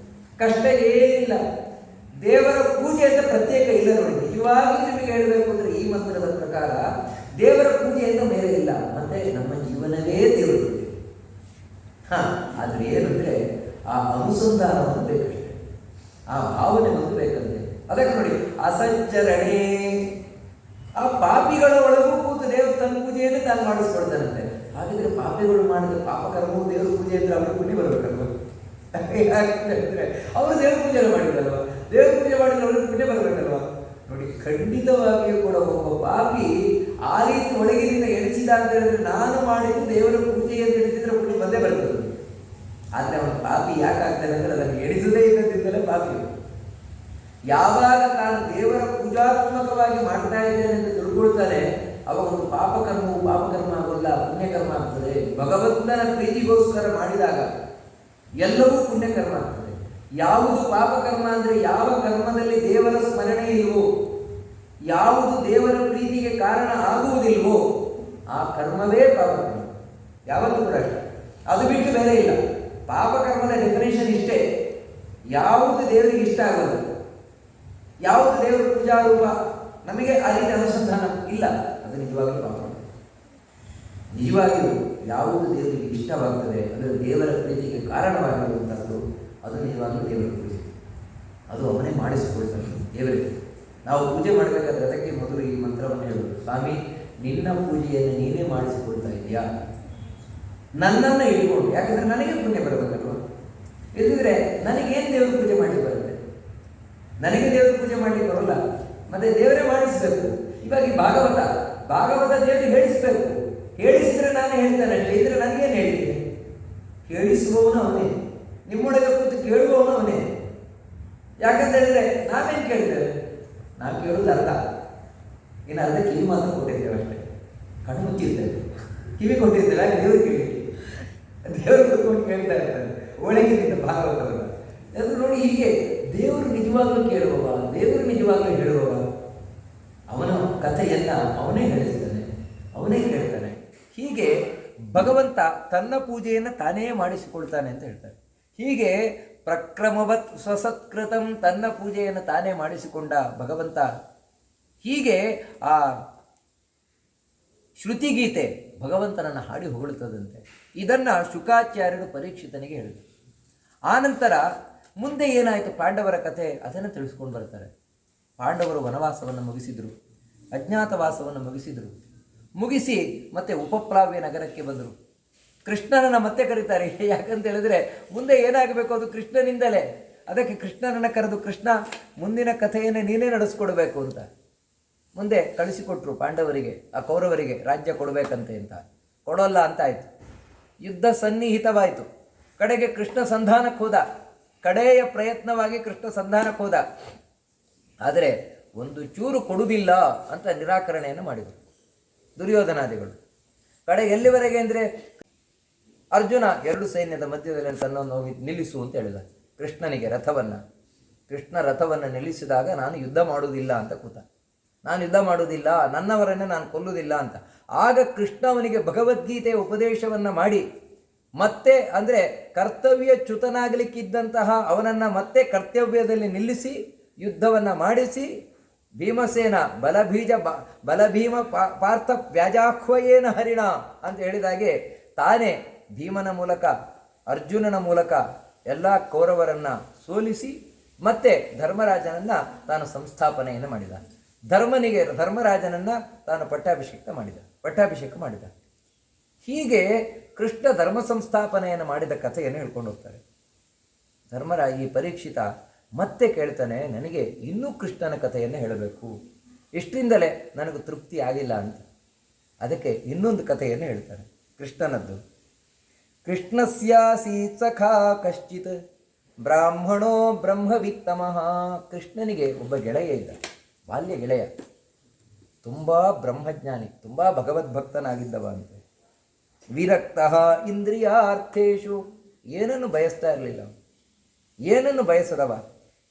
ಕಷ್ಟ ಏನಿಲ್ಲ. ದೇವರ ಪೂಜೆ ಅಂತ ಪ್ರತ್ಯೇಕ ಇಲ್ಲ. ನೋಡಿ, ನಿಜವಾಗಿ ನಿಮಗೆ ಹೇಳಬೇಕು ಅಂದರೆ ಈ ಮಂತ್ರದ ಪ್ರಕಾರ ದೇವರ ಪೂಜೆಯಿಂದ ಮೇಲೆ ಇಲ್ಲ. ಮತ್ತೆ ನಮ್ಮ ಜೀವನವೇ ದೇವರು. ಆದರೆ ಏನಂದರೆ ಆ ಅನುಸಂಧಾನವನ್ನು ಬೇಕಷ್ಟೆ, ಆ ಭಾವನೆ ಒಂದು ಬೇಕಂತೆ. ಅದಕ್ಕೆ ನೋಡಿ, ಅಸಂಚರಣೆ. ಆ ಪಾಪಿಗಳ ಒಳಗೂ ಕೂತು ದೇವರು ತನ್ನ ಪೂಜೆಯನ್ನು ತಾನು ಮಾಡಿಸ್ಕೊಳ್ತಾನಂತೆ. ಹಾಗಿದ್ರೆ ಪಾಪಿಗಳು ಮಾಡಿದ ಪಾಪಕರ್ಮವು ದೇವರ ಪೂಜೆ ಅಂದರೆ ಅವರು ಪುಣ್ಯ ಬರಬೇಕಲ್ವ? ಯಾಕಂದರೆ ಅವರು ದೇವ್ರ ಪೂಜೆ ಮಾಡಿದಲ್ವ? ದೇವ್ರ ಪೂಜೆ ಮಾಡಿದ್ರೆ ಅವ್ರಿಗೆ ಪುಣ್ಯ ಬರಬೇಕಲ್ವ? ನೋಡಿ, ಖಂಡಿತವಾಗಿಯೂ ಕೂಡ ಒಬ್ಬ ಪಾಪಿ ಆ ರೀತಿ ಒಳಗಿನಿಂದ ಎಣಿಸಿದ ಅಂತ ಹೇಳಿದ್ರೆ, ನಾನು ಮಾಡಿದ್ದು ದೇವರ ಪೂಜೆ ಅಂತ ಎಣಿಸಿದ್ರೆ ಪುಣ್ಯ ಬಂದೇ ಬರ್ತದೆ. ಆದರೆ ಅವನು ಪಾಪಿ ಯಾಕಾಗ್ತಾನೆ ಅಂದರೆ ಅದನ್ನು ಎಣಿಸದೇ ಇದ್ದದಿಂದಲೇ ಪಾಪಿ. ಯಾವಾಗ ತಾನು ದೇವರ ಪೂಜಾತ್ಮಕವಾಗಿ ಮಾಡ್ತಾ ಇದ್ದೇನೆ ಅಂತ ತಿಳ್ಕೊಳ್ತಾನೆ, ಅವಾಗ ಒಂದು ಪಾಪಕರ್ಮ ಆಗೋಲ್ಲ, ಪುಣ್ಯಕರ್ಮ ಆಗ್ತದೆ. ಭಗವಂತನ ಪ್ರೀತಿಗೋಸ್ಕರ ಮಾಡಿದಾಗ ಎಲ್ಲವೂ ಪುಣ್ಯಕರ್ಮ ಆಗ್ತದೆ. ಯಾವುದು ಪಾಪಕರ್ಮ ಅಂದರೆ ಯಾವ ಕರ್ಮದಲ್ಲಿ ದೇವರ ಸ್ಮರಣೆ ಇಲ್ವೋ, ಯಾವುದು ದೇವರ ಪ್ರೀತಿಗೆ ಕಾರಣ ಆಗುವುದಿಲ್ವೋ ಆ ಕರ್ಮವೇ ಪಾಪಕರ್ಮ. ಯಾವತ್ತೂ ಕೂಡ ಅಷ್ಟೇ, ಅದು ಬಿಟ್ಟು ಬೇರೆ ಇಲ್ಲ. ಪಾಪಕರ್ಮದ ಡೆಫಿನೇಷನ್ ಇಷ್ಟೇ: ಯಾವುದು ದೇವರಿಗೆ ಇಷ್ಟ ಆಗೋದು, ಯಾವುದು ದೇವರ ಪೂಜಾರೂಪ, ನಮಗೆ ಆ ರೀತಿ ಅನುಸಂಧಾನ ಇಲ್ಲ, ಅದು ನಿಜವಾಗಿಯೂ ಪಾಪ. ನಿಜವಾಗಿಯೂ ಯಾವುದು ದೇವರಿಗೆ ಇಷ್ಟವಾಗ್ತದೆ, ಅಂದರೆ ದೇವರ ಪ್ರೀತಿಗೆ ಕಾರಣವಾಗಿರುವಂಥದ್ದು, ಅದು ನಿಜವಾಗಲೂ ದೇವರ ಪೂಜೆ. ಅದು ಅವನೇ ಮಾಡಿಸಿಕೊಳ್ತಾನೆ ದೇವರಿಗೆ. ನಾವು ಪೂಜೆ ಮಾಡಬೇಕಾದ್ರೆ ಅದಕ್ಕೆ ಮೊದಲು ಈ ಮಂತ್ರವನ್ನು ಹೇಳೋದು, ಸ್ವಾಮಿ ನಿನ್ನ ಪೂಜೆಯನ್ನು ನೀನೇ ಮಾಡಿಸಿಕೊಳ್ತಾ ಇದೆಯಾ, ನನ್ನನ್ನು ಇಟ್ಕೊಂಡು. ಯಾಕಂದರೆ ನನಗೆ ಪುಣ್ಯ ಬರಬೇಕಲ್ವ, ಇಲ್ಲದಿದ್ರೆ ನನಗೇನು ದೇವರ ಪೂಜೆ ಮಾಡಲಿಕ್ಕೆ ಬರುತ್ತೆ? ನನಗೆ ದೇವರ ಪೂಜೆ ಮಾಡಲಿಕ್ಕೆ ಬರೋಲ್ಲ, ಮತ್ತೆ ದೇವರೇ ಮಾಡಿಸಬೇಕು. ಇವಾಗ ಈ ಭಾಗವತ ದೇವರಿಗೆ ಹೇಳಿಸಬೇಕು. ಹೇಳಿಸಿದ್ರೆ ನಾನು ಹೇಳ್ತಾನೆ ಅಷ್ಟೇ, ಇದ್ರೆ ನನಗೇನು ಹೇಳಿದ್ದೆ? ಹೇಳಿಸುವವನು ಅವನೇ, ನಿಮ್ಮೊಳಗೆ ಕೂತು ಕೇಳುವವನು ಅವನೇ. ಯಾಕಂತ ಹೇಳಿದ್ರೆ ನಾವೇನು ಕೇಳ್ತೇವೆ? ನಾವು ಕೇಳೋದು ಅರ್ಧ, ಇನ್ನು ಅರ್ಧ ಕಿವಿ ಮಾತ್ರ ಕೊಟ್ಟಿದ್ದೇವೆ ಅಷ್ಟೇ. ಕಣ್ಣು ಮುಚ್ಚಿರ್ತೇವೆ, ಕಿವಿ ಕೊಟ್ಟಿರ್ತೇವೆ. ಯಾಕೆ? ದೇವರು ಕೇಳಿ, ದೇವರು ಕೂತ್ಕೊಂಡು ಕೇಳ್ತಾ ಇರ್ತಾರೆ ಒಳಗಿನಿಂದ ಭಾಗವತವನ್ನು. ಅದು ನೋಡಿ, ಹೀಗೆ ದೇವರು ನಿಜವಾಗ್ಲೂ ಕೇಳುವವ, ದೇವರು ನಿಜವಾಗ್ಲೂ ಹೇಳುವವ, ಅವನ ಕಥೆಯನ್ನ ಅವನೇ ಹೇಳಿಸ್ತಾನೆ, ಅವನೇ ಕೇಳ್ತಾನೆ. ಹೀಗೆ ಭಗವಂತ ತನ್ನ ಪೂಜೆಯನ್ನು ತಾನೇ ಮಾಡಿಸಿಕೊಳ್ತಾನೆ ಅಂತ ಹೇಳ್ತಾರೆ. ಹೀಗೆ ಪ್ರಕ್ರಮವತ್ ಸ್ವಸತ್ಕೃತಂ, ತನ್ನ ಪೂಜೆಯನ್ನು ತಾನೇ ಮಾಡಿಸಿಕೊಂಡ ಭಗವಂತ ಹೀಗೆ ಆ ಶ್ರುತಿಗೀತೆ ಭಗವಂತನನ್ನು ಹಾಡಿ ಹೊಗಳುತ್ತದಂತೆ. ಇದನ್ನು ಶುಕಾಚಾರ್ಯರು ಪರೀಕ್ಷಿತನಿಗೆ ಹೇಳಿದರು. ಆನಂತರ ಮುಂದೆ ಏನಾಯಿತು ಪಾಂಡವರ ಕಥೆ, ಅದನ್ನು ತಿಳಿಸ್ಕೊಂಡು ಬರ್ತಾರೆ. ಪಾಂಡವರು ವನವಾಸವನ್ನು ಮುಗಿಸಿದರು, ಅಜ್ಞಾತವಾಸವನ್ನು ಮುಗಿಸಿದರು. ಮುಗಿಸಿ ಮತ್ತೆ ಉಪಪ್ಲಾವ್ಯ ನಗರಕ್ಕೆ ಬಂದರು. ಕೃಷ್ಣನನ್ನು ಮತ್ತೆ ಕರೀತಾರೆ. ಯಾಕಂತ ಹೇಳಿದ್ರೆ ಮುಂದೆ ಏನಾಗಬೇಕು ಅದು ಕೃಷ್ಣನಿಂದಲೇ. ಅದಕ್ಕೆ ಕೃಷ್ಣನನ್ನು ಕರೆದು, ಕೃಷ್ಣ ಮುಂದಿನ ಕಥೆಯನ್ನು ನೀನೇ ನಡೆಸ್ಕೊಡ್ಬೇಕು ಅಂತ ಮುಂದೆ ಕಳಿಸಿಕೊಟ್ರು ಪಾಂಡವರಿಗೆ, ಆ ಕೌರವರಿಗೆ ರಾಜ್ಯ ಕೊಡಬೇಕಂತೆ ಅಂತ. ಕೊಡೋಲ್ಲ ಅಂತ ಆಯಿತು. ಯುದ್ಧ ಸನ್ನಿಹಿತವಾಯಿತು. ಕಡೆಗೆ ಕೃಷ್ಣ ಸಂಧಾನಕ್ಕೆ ಹೋದ. ಕಡೆಯ ಪ್ರಯತ್ನವಾಗಿ ಕೃಷ್ಣ ಸಂಧಾನಕ್ಕೆ ಹೋದ. ಆದರೆ ಒಂದು ಚೂರು ಕೊಡುವುದಿಲ್ಲ ಅಂತ ನಿರಾಕರಣೆಯನ್ನು ಮಾಡಿದರು ದುರ್ಯೋಧನಾದಿಗಳು. ಕಡೆಗೆ ಎಲ್ಲಿವರೆಗೆ ಅಂದರೆ ಅರ್ಜುನ ಎರಡು ಸೈನ್ಯದ ಮಧ್ಯದಲ್ಲಿ ತನ್ನನ್ನು ಹೋಗಿ ನಿಲ್ಲಿಸು ಅಂತ ಹೇಳಿದ ಕೃಷ್ಣನಿಗೆ ರಥವನ್ನು. ಕೃಷ್ಣ ರಥವನ್ನು ನಿಲ್ಲಿಸಿದಾಗ ನಾನು ಯುದ್ಧ ಮಾಡುವುದಿಲ್ಲ ಅಂತ ಕೂತ. ನಾನು ಯುದ್ಧ ಮಾಡುವುದಿಲ್ಲ, ನನ್ನವರನ್ನೇ ನಾನು ಕೊಲ್ಲುವುದಿಲ್ಲ ಅಂತ. ಆಗ ಕೃಷ್ಣ ಅವನಿಗೆ ಭಗವದ್ಗೀತೆಯ ಉಪದೇಶವನ್ನು ಮಾಡಿ ಮತ್ತೆ ಅಂದರೆ ಕರ್ತವ್ಯಚ್ಯುತನಾಗಲಿಕ್ಕಿದ್ದಂತಹ ಅವನನ್ನು ಮತ್ತೆ ಕರ್ತವ್ಯದಲ್ಲಿ ನಿಲ್ಲಿಸಿ ಯುದ್ಧವನ್ನು ಮಾಡಿಸಿ ಭೀಮಸೇನ ಬಲಭೀಮ ಪಾರ್ಥ ವ್ಯಾಜಾಹ್ವಯೇನ ಹರಿಣ ಅಂತ ಹೇಳಿದಾಗೆ ತಾನೇ ಭೀಮನ ಮೂಲಕ ಅರ್ಜುನನ ಮೂಲಕ ಎಲ್ಲ ಕೌರವರನ್ನು ಸೋಲಿಸಿ ಮತ್ತೆ ಧರ್ಮರಾಜನನ್ನು ತಾನು ಸಂಸ್ಥಾಪನೆಯನ್ನು ಮಾಡಿದ. ಧರ್ಮರಾಜನನ್ನು ತಾನು ಪಟ್ಟಾಭಿಷೇಕ ಮಾಡಿದ. ಹೀಗೆ ಕೃಷ್ಣ ಧರ್ಮ ಸಂಸ್ಥಾಪನೆಯನ್ನು ಮಾಡಿದ ಕಥೆಯನ್ನು ಹೇಳ್ಕೊಂಡು ಹೋಗ್ತಾರೆ. ಈ ಪರೀಕ್ಷಿತ ಮತ್ತೆ ಕೇಳ್ತಾನೆ, ನನಗೆ ಇನ್ನೂ ಕೃಷ್ಣನ ಕಥೆಯನ್ನು ಹೇಳಬೇಕು, ಇಷ್ಟರಿಂದಲೇ ನನಗೆ ತೃಪ್ತಿ ಆಗಿಲ್ಲ ಅಂತ. ಅದಕ್ಕೆ ಇನ್ನೊಂದು ಕಥೆಯನ್ನು ಹೇಳ್ತಾನೆ ಕೃಷ್ಣನದ್ದು. ಕೃಷ್ಣಸ್ಯಾಸೀತ್ ಸಖಾ ಕಶ್ಚಿತ್ ಬ್ರಾಹ್ಮಣೋ ಬ್ರಹ್ಮವಿತ್ತಮಃ. ಕೃಷ್ಣನಿಗೆ ಒಬ್ಬ ಗೆಳೆಯ ಇದ್ದ, ಬಾಲ್ಯ ಗೆಳೆಯ, ತುಂಬ ಬ್ರಹ್ಮಜ್ಞಾನಿ, ತುಂಬ ಭಗವದ್ಭಕ್ತನಾಗಿದ್ದವ ಅಂತೆ. ವಿರಕ್ತಃ ಇಂದ್ರಿಯಾರ್ಥೇಶು, ಏನನ್ನು ಬಯಸ್ತಾ ಇರಲಿಲ್ಲ, ಏನನ್ನು ಬಯಸದವ,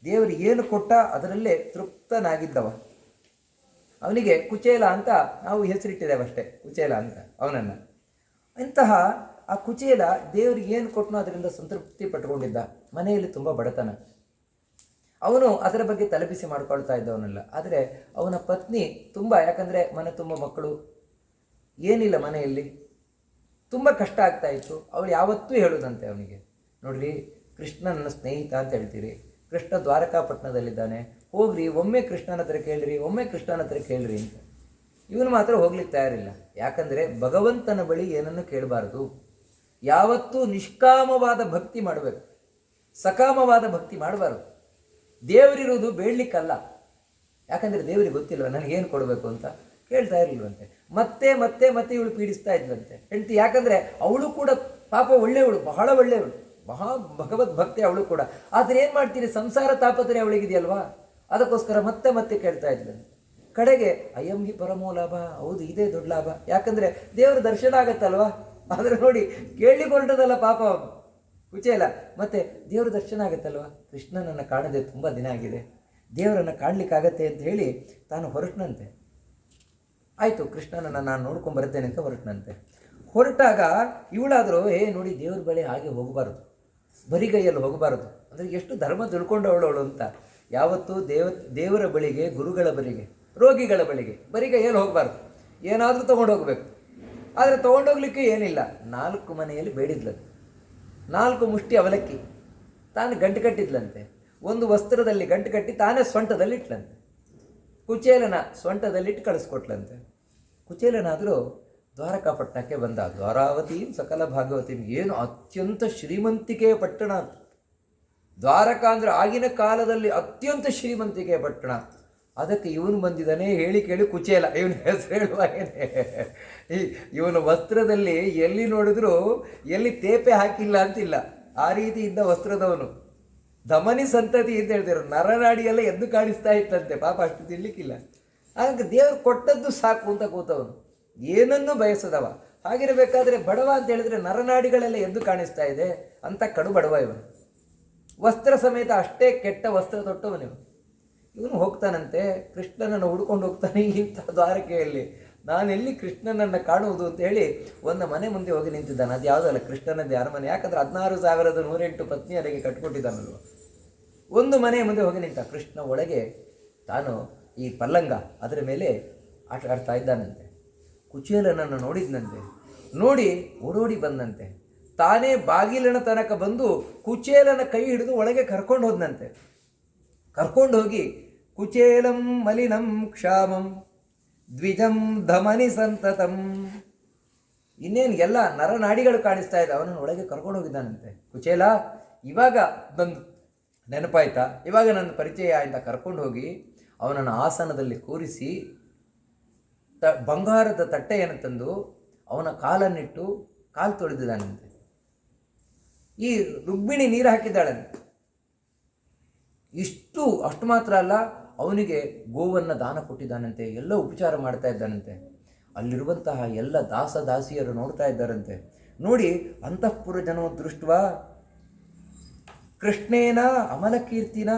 ದೇವರು ಏನು ಕೊಟ್ಟ ಅದರಲ್ಲೇ ತೃಪ್ತನಾಗಿದ್ದವ. ಅವನಿಗೆ ಕುಚೇಲ ಅಂತ ನಾವು ಹೆಸರಿಟ್ಟಿದ್ದೇವೆ ಅಷ್ಟೇ, ಕುಚೇಲ ಅಂತ ಅವನನ್ನು. ಇಂತಹ ಆ ಕುಚೇಲ ದೇವರಿಗೆ ಏನು ಕೊಟ್ಟನೋ ಅದರಿಂದ ಸಂತೃಪ್ತಿ ಪಟ್ಟುಕೊಂಡಿದ್ದ. ಮನೆಯಲ್ಲಿ ತುಂಬ ಬಡತನ, ಅವನು ಅದರ ಬಗ್ಗೆ ತಲೆಬಿಸಿ ಮಾಡ್ಕೊಳ್ತಾ ಇದ್ದವನಲ್ಲ. ಆದರೆ ಅವನ ಪತ್ನಿ ತುಂಬ, ಯಾಕಂದರೆ ಮನೆ ತುಂಬ ಮಕ್ಕಳು, ಏನಿಲ್ಲ ಮನೆಯಲ್ಲಿ, ತುಂಬ ಕಷ್ಟ ಆಗ್ತಾ ಇತ್ತು. ಅವಳು ಯಾವತ್ತೂ ಹೇಳೋದಂತೆ ಅವನಿಗೆ, ನೋಡ್ರಿ ಕೃಷ್ಣ ನನ್ನ ಸ್ನೇಹಿತ ಅಂತ ಹೇಳ್ತೀರಿ, ಕೃಷ್ಣ ದ್ವಾರಕಾಪಟ್ಟಣದಲ್ಲಿದ್ದಾನೆ, ಹೋಗ್ರಿ ಒಮ್ಮೆ ಕೃಷ್ಣನ ಹತ್ರ ಕೇಳ್ರಿ, ಒಮ್ಮೆ ಕೃಷ್ಣನ ಹತ್ರ ಕೇಳ್ರಿ ಅಂತ. ಇವನು ಮಾತ್ರ ಹೋಗ್ಲಿಕ್ಕೆ ತಯಾರಿಲ್ಲ. ಯಾಕಂದರೆ ಭಗವಂತನ ಬಳಿ ಏನನ್ನು ಕೇಳಬಾರ್ದು, ಯಾವತ್ತೂ ನಿಷ್ಕಾಮವಾದ ಭಕ್ತಿ ಮಾಡಬೇಕು, ಸಕಾಮವಾದ ಭಕ್ತಿ ಮಾಡಬಾರ್ದು. ದೇವರಿರುವುದು ಬೇಡಲಿಕ್ಕಲ್ಲ. ಯಾಕಂದರೆ ದೇವರಿಗೆ ಗೊತ್ತಿಲ್ವ ನನಗೇನು ಕೊಡಬೇಕು ಅಂತ, ಕೇಳ್ತಾ ಇರಲಿಲ್ವಂತೆ. ಮತ್ತೆ ಮತ್ತೆ ಮತ್ತೆ ಇವಳು ಪೀಡಿಸ್ತಾ ಇದ್ಲಂತೆ ಹೆಂಡತಿ. ಯಾಕಂದರೆ ಅವಳು ಕೂಡ ಪಾಪ ಒಳ್ಳೆಯವಳು, ಬಹಳ ಒಳ್ಳೆಯವಳು, ಮಹಾ ಭಗವದ್ಭಕ್ತಿ ಅವಳು ಕೂಡ. ಆದರೆ ಏನು ಮಾಡ್ತೀರಿ, ಸಂಸಾರ ತಾಪತ್ರೆ ಅವಳಿಗಿದೆಯಲ್ವಾ, ಅದಕ್ಕೋಸ್ಕರ ಮತ್ತೆ ಮತ್ತೆ ಕೇಳ್ತಾ ಇದ್ಲಂತೆ. ಕಡೆಗೆ ಅಯ್ಯಂ ಹಿ ಪರಮೋ ಲಾಭ, ಹೌದು ಇದೇ ದೊಡ್ಡ ಲಾಭ, ಯಾಕಂದರೆ ದೇವರ ದರ್ಶನ ಆಗತ್ತಲ್ವಾ. ಆದರೆ ನೋಡಿ ಕೇಳಲಿಕ್ಕೆ ಹೊರಟದಲ್ಲ ಪಾಪ ಅವನು ಕುಚೇಲ, ಮತ್ತೆ ದೇವರ ದರ್ಶನ ಆಗುತ್ತಲ್ವ, ಕೃಷ್ಣನನ್ನು ಕಾಣದೆ ತುಂಬ ದಿನ ಆಗಿದೆ, ದೇವರನ್ನು ಕಾಣಲಿಕ್ಕಾಗತ್ತೆ ಅಂತ ಹೇಳಿ ತಾನು ಹೊರಟನಂತೆ. ಆಯಿತು, ಕೃಷ್ಣನನ್ನು ನಾನು ನೋಡ್ಕೊಂಬರ್ತೇನೆ ಅಂತ ಹೊರಟನಂತೆ. ಹೊರಟಾಗ ಇವಳಾದರೂ ನೋಡಿ ದೇವ್ರ ಬಳಿ ಹಾಗೆ ಹೋಗಬಾರ್ದು, ಬರಿಗೈಯಲ್ಲಿ ಹೋಗಬಾರ್ದು. ಅಂದರೆ ಎಷ್ಟು ಧರ್ಮ ತಿಳ್ಕೊಂಡವಳವಳು ಅಂತ. ಯಾವತ್ತೂ ದೇವರ ಬಳಿಗೆ, ಗುರುಗಳ ಬಳಿಗೆ, ರೋಗಿಗಳ ಬಳಿಗೆ ಬರಿಗೈಯಲ್ಲಿ ಹೋಗಬಾರ್ದು, ಏನಾದರೂ ತೊಗೊಂಡು ಹೋಗಬೇಕು. ಆದರೆ ತೊಗೊಂಡೋಗ್ಲಿಕ್ಕೆ ಏನಿಲ್ಲ. 4 ಮನೆಯಲ್ಲಿ ಬೇಡಿದ್ಲಂತೆ, 4 ಮುಷ್ಟಿ ಅವಲಕ್ಕಿ ತಾನು ಗಂಟು ಕಟ್ಟಿದ್ಲಂತೆ. ಒಂದು ವಸ್ತ್ರದಲ್ಲಿ ಗಂಟು ಕಟ್ಟಿ ತಾನೇ ಸೊಂಟದಲ್ಲಿ ಇಟ್ಲಂತೆ. ಕುಚೇಲನ ಸೊಂಟದಲ್ಲಿಟ್ಟು ಕಳಿಸ್ಕೊಟ್ಲಂತೆ. ಕುಚೇಲನಾದರೂ ದ್ವಾರಕಾಪಟ್ಟಣಕ್ಕೆ ಬಂದ. ದ್ವಾರಾವತಿಂ ಸಕಲ ಭಾಗವತಿಂ, ಏನು ಅತ್ಯಂತ ಶ್ರೀಮಂತಿಕೆಯ ಪಟ್ಟಣ. ದ್ವಾರಕಾ ಅಂದರೆ ಆಗಿನ ಕಾಲದಲ್ಲಿ ಅತ್ಯಂತ ಶ್ರೀಮಂತಿಕೆಯ ಪಟ್ಟಣ. ಅದಕ್ಕೆ ಇವನು ಬಂದಿದ್ದಾನೆ ಹೇಳಿ ಕೇಳಿ ಕುಚೇಲ, ಇವನ ಹೆಸರು ಹೇಳುವಾಗೇನೆ ಇವನ ವಸ್ತ್ರದಲ್ಲಿ ಎಲ್ಲಿ ನೋಡಿದ್ರು ಎಲ್ಲಿ ತೇಪೆ ಹಾಕಿಲ್ಲ ಅಂತಿಲ್ಲ, ಆ ರೀತಿ ಇದ್ದ ವಸ್ತ್ರದವನು. ಧಮನಿ ಸಂತತಿ ಅಂತ ಹೇಳ್ತಾರೆ, ನರನಾಡಿಯೆಲ್ಲ ಎದ್ದು ಕಾಣಿಸ್ತಾ ಇತ್ತಂತೆ. ಪಾಪ ಅಷ್ಟು ತಿನ್ಲಿಕ್ಕಿಲ್ಲ. ಹಾಗೆ ದೇವರು ಕೊಟ್ಟದ್ದು ಸಾಕು ಅಂತ ಕೂತವನು, ಏನನ್ನೂ ಬಯಸದವ. ಹಾಗಿರಬೇಕಾದ್ರೆ ಬಡವ ಅಂತ ಹೇಳಿದ್ರೆ ನರನಾಡಿಗಳೆಲ್ಲ ಎದ್ದು ಕಾಣಿಸ್ತಾ ಇದೆ ಅಂತ ಕಡು ಬಡವ ಇವನು. ವಸ್ತ್ರ ಸಮೇತ ಅಷ್ಟೇ ಕೆಟ್ಟ ವಸ್ತ್ರ ತೊಟ್ಟವನು ಇವನು ಹೋಗ್ತಾನಂತೆ, ಕೃಷ್ಣನನ್ನು ಹುಡ್ಕೊಂಡು ಹೋಗ್ತಾನೆ ಇಂಥ ದ್ವಾರಕೆಯಲ್ಲಿ. ನಾನೆಲ್ಲಿ ಕೃಷ್ಣನನ್ನು ಕಾಣುವುದು ಅಂತ ಹೇಳಿ ಒಂದು ಮನೆ ಮುಂದೆ ಹೋಗಿ ನಿಂತಿದ್ದಾನೆ. ಅದು ಯಾವುದಲ್ಲ, ಕೃಷ್ಣನದ್ದು ಅರಮನೆ. ಯಾಕಂದ್ರೆ 16,108 ಪತ್ನಿಯರಿಗೆ ಕಟ್ಕೊಟ್ಟಿದ್ದಾನಲ್ವ. ಒಂದು ಮನೆ ಮುಂದೆ ಹೋಗಿ ನಿಂತ. ಕೃಷ್ಣ ಒಳಗೆ ತಾನು ಈ ಪಲ್ಲಂಗ ಅದರ ಮೇಲೆ ಆಟ ಆಡ್ತಾ ಇದ್ದಾನಂತೆ. ಕುಚೇಲನನ್ನು ನೋಡಿದ್ನಂತೆ, ನೋಡಿ ಓಡೋಡಿ ಬಂದಂತೆ. ತಾನೇ ಬಾಗಿಲನ ತನಕ ಬಂದು ಕುಚೇಲನ ಕೈ ಹಿಡಿದು ಒಳಗೆ ಕರ್ಕೊಂಡು ಹೋದ್ನಂತೆ. ಕರ್ಕೊಂಡು ಹೋಗಿ ಕುಚೇಲಂ ಮಲಿನಂ ಕ್ಷಾಮಂ ದ್ವಿಜಂ ಧಮನಿ ಸಂತತಂ, ಇನ್ನೇನು ಎಲ್ಲ ನರನಾಡಿಗಳು ಕಾಣಿಸ್ತಾ ಇದೆ, ಅವನನ್ನು ಒಳಗೆ ಕರ್ಕೊಂಡು ಹೋಗಿದ್ದಾನಂತೆ. ಕುಚೇಲ, ಇವಾಗ ಬಂದು ನೆನಪಾಯ್ತಾ, ಇವಾಗ ನನ್ನ ಪರಿಚಯ ಆಯ್ತಾ, ಕರ್ಕೊಂಡು ಹೋಗಿ ಅವನನ್ನು ಆಸನದಲ್ಲಿ ಕೂರಿಸಿ ಬಂಗಾರದ ತಟ್ಟೆಯನ್ನು ತಂದು ಅವನ ಕಾಲನ್ನಿಟ್ಟು ಕಾಲು ತೊಳೆದಿದ್ದಾನಂತೆ. ಈ ರುಕ್ಮಿಣಿ ನೀರು ಹಾಕಿದ್ದಾಳಂತೆ. ಅಷ್ಟು ಮಾತ್ರ ಅಲ್ಲ, ಅವನಿಗೆ ಗೋವನ್ನು ದಾನ ಕೊಟ್ಟಿದ್ದಾನಂತೆ. ಎಲ್ಲ ಉಪಚಾರ ಮಾಡ್ತಾ ಇದ್ದಾನಂತೆ. ಅಲ್ಲಿರುವಂತಹ ಎಲ್ಲ ದಾಸಿಯರು ನೋಡ್ತಾ ಇದ್ದಾರಂತೆ. ನೋಡಿ, ಅಂತಃಪುರ ಜನೋ ದೃಷ್ಟ ಕೃಷ್ಣೇನ ಅಮಲಕೀರ್ತಿನ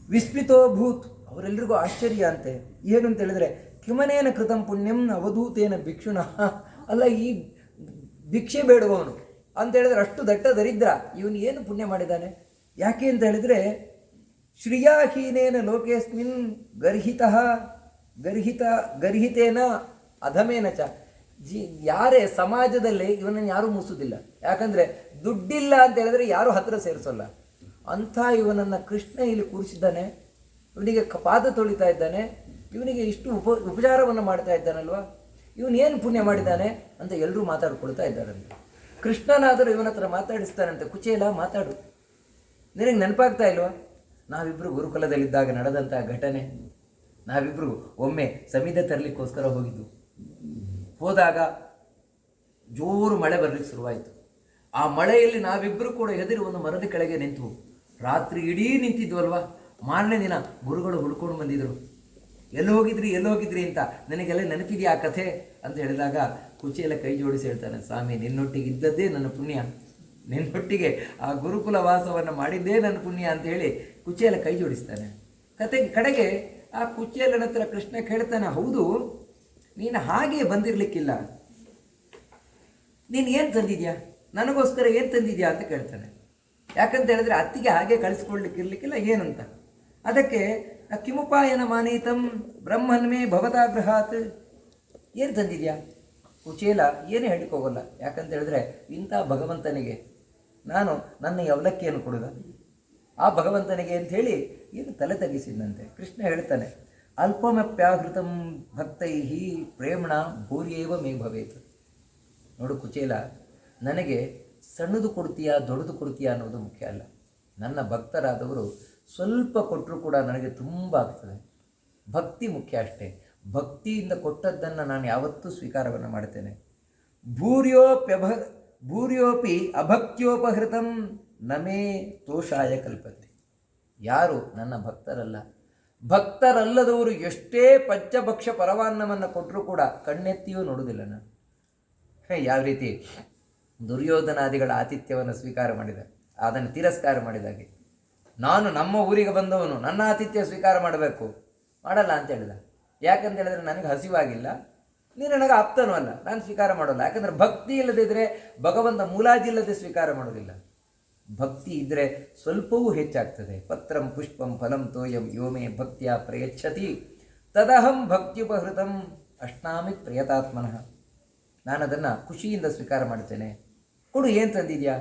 ವಿಸ್ಮಿತೋಭೂತ್, ಅವರೆಲ್ಲರಿಗೂ ಆಶ್ಚರ್ಯ ಅಂತೆ. ಏನು ಅಂತ ಹೇಳಿದ್ರೆ, ಕಿಮನೇನ ಕೃತಂ ಪುಣ್ಯಂ ಅವಧೂತೇನ ಭಿಕ್ಷುಣ, ಅಲ್ಲ ಈ ಭಿಕ್ಷೆ ಬೇಡುವವನು ಅಂತ ಹೇಳಿದ್ರೆ ಅಷ್ಟು ದಟ್ಟ ದರಿದ್ರ, ಇವನು ಏನು ಪುಣ್ಯ ಮಾಡಿದ್ದಾನೆ. ಯಾಕೆ ಅಂತ ಹೇಳಿದರೆ, ಶ್ರಿಯಾಹೀನೇನ ಲೋಕೇಸ್ಮಿನ್ ಗರ್ಹಿತೇನ ಅಧಮೇನ ಚ, ಯಾರೇ ಸಮಾಜದಲ್ಲಿ ಇವನನ್ನು ಯಾರೂ ಮುಸುವುದಿಲ್ಲ. ಯಾಕಂದರೆ ದುಡ್ಡಿಲ್ಲ ಅಂತ ಹೇಳಿದ್ರೆ ಯಾರೂ ಹತ್ತಿರ ಸೇರಿಸೋಲ್ಲ. ಅಂಥ ಇವನನ್ನು ಕೃಷ್ಣ ಇಲ್ಲಿ ಕೂರಿಸಿದ್ದಾನೆ, ಇವನಿಗೆ ಪಾದ ತೊಳಿತಾ ಇದ್ದಾನೆ, ಇವನಿಗೆ ಇಷ್ಟು ಉಪಚಾರವನ್ನು ಮಾಡ್ತಾ ಇದ್ದಾನಲ್ವ, ಇವನೇನು ಪುಣ್ಯ ಮಾಡಿದ್ದಾನೆ ಅಂತ ಎಲ್ಲರೂ ಮಾತಾಡ್ಕೊಳ್ತಾ ಇದ್ದಾರಂತೆ. ಕೃಷ್ಣನಾದರೂ ಇವನ ಹತ್ರ ಮಾತಾಡಿಸ್ತಾನಂತೆ, ಕುಚೇಲ ಮಾತಾಡು, ನಿನಗೆ ನೆನಪಾಗ್ತಾ ಇಲ್ವಾ ನಾವಿಬ್ಬರು ಗುರುಕುಲದಲ್ಲಿದ್ದಾಗ ನಡೆದಂಥ ಘಟನೆ. ನಾವಿಬ್ಬರು ಒಮ್ಮೆ ಸಮಿಧ ತರಲಿಕ್ಕೋಸ್ಕರ ಹೋದಾಗ ಜೋರು ಮಳೆ ಬರಲಿಕ್ಕೆ ಶುರುವಾಯಿತು. ಆ ಮಳೆಯಲ್ಲಿ ನಾವಿಬ್ಬರು ಕೂಡ ಹೆದರಿ ಒಂದು ಮರದ ಕೆಳಗೆ ನಿಂತು ರಾತ್ರಿ ಇಡೀ ನಿಂತಿದ್ವಲ್ವ. ಮಾರನೇ ದಿನ ಗುರುಗಳು ಹುಡ್ಕೊಂಡು ಬಂದಿದ್ರು. ಎಲ್ಲಿ ಹೋಗಿದ್ರಿ ಅಂತ, ನನಗೆಲ್ಲ ನೆನಪಿದೆಯಾ ಆ ಕಥೆ ಅಂತ ಹೇಳಿದಾಗ ಕುಚೇಲ ಕೈ ಜೋಡಿಸಿ ಹೇಳ್ತಾನೆ, ಸ್ವಾಮಿ ನಿನ್ನೊಟ್ಟಿಗೆ ಇದ್ದದ್ದೇ ನನ್ನ ಪುಣ್ಯ, ನಿನ್ನೊಟ್ಟಿಗೆ ಆ ಗುರುಕುಲ ವಾಸವನ್ನು ಮಾಡಿದ್ದೇ ನನ್ನ ಪುಣ್ಯ ಅಂತ ಹೇಳಿ ಕುಚೇಲ ಕೈ ಜೋಡಿಸ್ತಾನೆ. ಕಡೆಗೆ ಆ ಕುಚೇಲನ ಹತ್ರ ಕೃಷ್ಣ ಕೇಳ್ತಾನೆ, ಹೌದು ನೀನು ಹಾಗೆ ಬಂದಿರಲಿಕ್ಕಿಲ್ಲ, ನೀನು ಏನು ತಂದಿದ್ಯಾ, ನನಗೋಸ್ಕರ ಏನು ತಂದಿದ್ಯಾ ಅಂತ ಕೇಳ್ತಾನೆ. ಯಾಕಂತ ಹೇಳಿದ್ರೆ ಅತ್ತಿಗೆ ಹಾಗೆ ಕಳಿಸ್ಕೊಳ್ಲಿಕ್ಕಿರ್ಲಿಕ್ಕಿಲ್ಲ ಏನಂತ. ಅದಕ್ಕೆ ಕಿಮುಪಾಯನ ಮಾನೀತಂ ಬ್ರಹ್ಮನ್ಮೇ ಭವತಾ ಗೃಹಾತ್, ಏನು ತಂದಿದ್ಯಾ. ಕುಚೇಲ ಏನು ಹೇಳಿಕೋಗಲ್ಲ. ಯಾಕಂತ ಹೇಳಿದ್ರೆ ಇಂಥ ಭಗವಂತನಿಗೆ ನಾನು ನನ್ನ ಅವಲಕ್ಕಿಯನ್ನು ಕೊಡುದ, ಆ ಭಗವಂತನಿಗೆ ಅಂತ ಹೇಳಿ ಏನು ತಲೆ ತಗ್ಗಿಸಿದಂತೆ. ಕೃಷ್ಣ ಹೇಳ್ತಾನೆ, ಅಲ್ಪಮಪ್ಯಾಹೃತಂ ಭಕ್ತೈ ಪ್ರೇಮಣ ಭೂರಿಯೇವ ಮೇ ಭವೇತ್. ನೋಡು ಕುಚೇಲ, ನನಗೆ ಸಣ್ಣದು ಕೊಡ್ತೀಯಾ ದೊಡ್ಡದು ಕೊಡ್ತೀಯಾ ಅನ್ನೋದು ಮುಖ್ಯ ಅಲ್ಲ. ನನ್ನ ಭಕ್ತರಾದವರು ಸ್ವಲ್ಪ ಕೊಟ್ಟರೂ ಕೂಡ ನನಗೆ ತುಂಬ ಆಗ್ತದೆ. ಭಕ್ತಿ ಮುಖ್ಯ ಅಷ್ಟೇ. ಭಕ್ತಿಯಿಂದ ಕೊಟ್ಟದ್ದನ್ನು ನಾನು ಯಾವತ್ತೂ ಸ್ವೀಕಾರವನ್ನು ಮಾಡ್ತೇನೆ. ಭೂರ್ಯೋಪಿ ಅಭಕ್ತ್ಯೋಪಹೃತಂ ನಮೇ ತೋಷಾಯ ಕಲ್ಪತೆ. ಯಾರು ನನ್ನ ಭಕ್ತರಲ್ಲದವರು ಎಷ್ಟೇ ಪಂಚಭಕ್ಷ ಪರವಾನ್ನವನ್ನು ಕೊಟ್ಟರೂ ಕೂಡ ಕಣ್ಣೆತ್ತಿಯೂ ನೋಡುವುದಿಲ್ಲ ನಾನು. ಯಾವ ರೀತಿ ದುರ್ಯೋಧನಾದಿಗಳ ಆತಿಥ್ಯವನ್ನು ಸ್ವೀಕಾರ ಮಾಡಿದ, ಅದನ್ನು ತಿರಸ್ಕಾರ ಮಾಡಿದಾಗೆ, ನಾನು ನಮ್ಮ ಊರಿಗೆ ಬಂದವನು, ನನ್ನ ಆತಿಥ್ಯ ಸ್ವೀಕಾರ ಮಾಡಬೇಕು, ಮಾಡಲ್ಲ ಅಂತ ಹೇಳಿದ. ಯಾಕಂತ ಹೇಳಿದ್ರೆ ನನಗೆ ಹಸಿವಾಗಿಲ್ಲ, ನೀನು ನನಗೆ ಆಪ್ತನೂ ಅಲ್ಲ, ನಾನು ಸ್ವೀಕಾರ ಮಾಡೋಲ್ಲ. ಯಾಕಂದರೆ ಭಕ್ತಿ ಇಲ್ಲದಿದ್ದರೆ ಭಗವಂತ ಮುಲಾಜಿಲ್ಲದೆ ಸ್ವೀಕಾರ ಮಾಡೋದಿಲ್ಲ. ಭಕ್ತಿ ಇದ್ದರೆ ಸ್ವಲ್ಪವೂ ಹೆಚ್ಚಾಗ್ತದೆ. ಪತ್ರಂ ಪುಷ್ಪಂ ಫಲಂ ತೋಯಂ ಯೋಮೇ ಭಕ್ತಿಯ ಪ್ರಯಚ್ಛತಿ ತದಹಂ ಭಕ್ತ್ಯುಪಹೃತಂ ಅಷ್ಟಾಮಿ ಪ್ರಿಯತಾತ್ಮನಃ. ನಾನು ಅದನ್ನು ಖುಷಿಯಿಂದ ಸ್ವೀಕಾರ ಮಾಡ್ತೇನೆ. ಕೊಡು, ಏನು ತಂದಿದ್ಯಾ?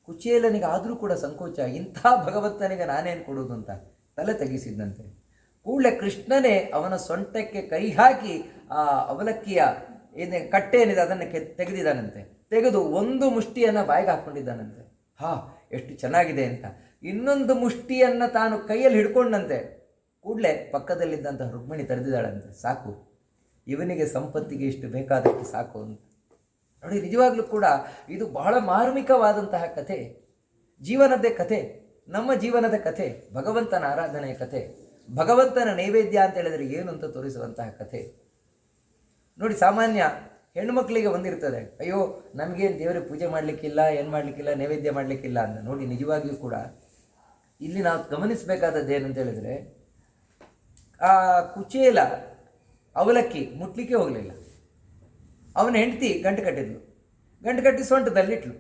ಕುಚೇಲನಿಗೆ ಆದರೂ ಕೂಡ ಸಂಕೋಚ, ಇಂಥ ಭಗವಂತನಿಗೆ ನಾನೇನು ಕೊಡೋದು ಅಂತ ತಲೆ ತೆಗೆಸಿದ್ದಂತೆ. ಕೂಡಲೇ ಕೃಷ್ಣನೇ ಅವನ ಸೊಂಟಕ್ಕೆ ಕೈ ಹಾಕಿ ಆ ಅವಲಕ್ಕಿಯ ಕಟ್ಟೆ ಏನಿದೆ ಅದನ್ನು ತೆಗೆದಿದ್ದಾನಂತೆ. ತೆಗೆದು ಒಂದು ಮುಷ್ಟಿಯನ್ನು ಬಾಯಿಗೆ ಹಾಕ್ಕೊಂಡಿದ್ದಾನಂತೆ. ಎಷ್ಟು ಚೆನ್ನಾಗಿದೆ ಅಂತ. ಇನ್ನೊಂದು ಮುಷ್ಟಿಯನ್ನು ತಾನು ಕೈಯಲ್ಲಿ ಹಿಡ್ಕೊಂಡಂತೆ. ಕೂಡಲೇ ಪಕ್ಕದಲ್ಲಿದ್ದಂಥ ರುಕ್ಮಿಣಿ ತಡೆದಿದ್ದಾಳಂತೆ. ಸಾಕು, ಇವನಿಗೆ ಸಂಪತ್ತಿಗೆ ಇಷ್ಟು ಬೇಕಾದಷ್ಟು ಸಾಕು ಅಂತ. ನೋಡಿ, ನಿಜವಾಗ್ಲೂ ಕೂಡ ಇದು ಬಹಳ ಮಾರ್ಮಿಕವಾದಂತಹ ಕಥೆ, ಜೀವನದ ಕಥೆ, ನಮ್ಮ ಜೀವನದ ಕಥೆ, ಭಗವಂತನ ಆರಾಧನೆಯ ಕಥೆ, ಭಗವಂತನ ನೈವೇದ್ಯ ಅಂತ ಹೇಳಿದರೆ ಏನು ಅಂತ ತೋರಿಸುವಂತಹ ಕಥೆ. ನೋಡಿ, ಸಾಮಾನ್ಯ ಹೆಣ್ಮಕ್ಳಿಗೆ ಒಂದಿರ್ತದೆ, ಅಯ್ಯೋ ನಮಗೇನು ದೇವರಿಗೆ ಪೂಜೆ ಮಾಡಲಿಕ್ಕಿಲ್ಲ, ಏನು ಮಾಡಲಿಕ್ಕಿಲ್ಲ, ನೈವೇದ್ಯ ಮಾಡಲಿಕ್ಕಿಲ್ಲ ಅಂತ. ನೋಡಿ, ನಿಜವಾಗಿಯೂ ಕೂಡ ಇಲ್ಲಿ ನಾವು ಗಮನಿಸಬೇಕಾದದ್ದು ಏನಂತ ಹೇಳಿದರೆ, ಆ ಕುಚೇಲ ಅವಲಕ್ಕಿ ಮುಟ್ಲಿಕ್ಕೆ ಹೋಗಲಿಲ್ಲ. ಅವನ ಹೆಂಡತಿ ಗಂಟು ಕಟ್ಟಿದ್ಲು, ಗಂಟು ಕಟ್ಟಿ ಸೊಂಟದಲ್ಲಿಟ್ಲು.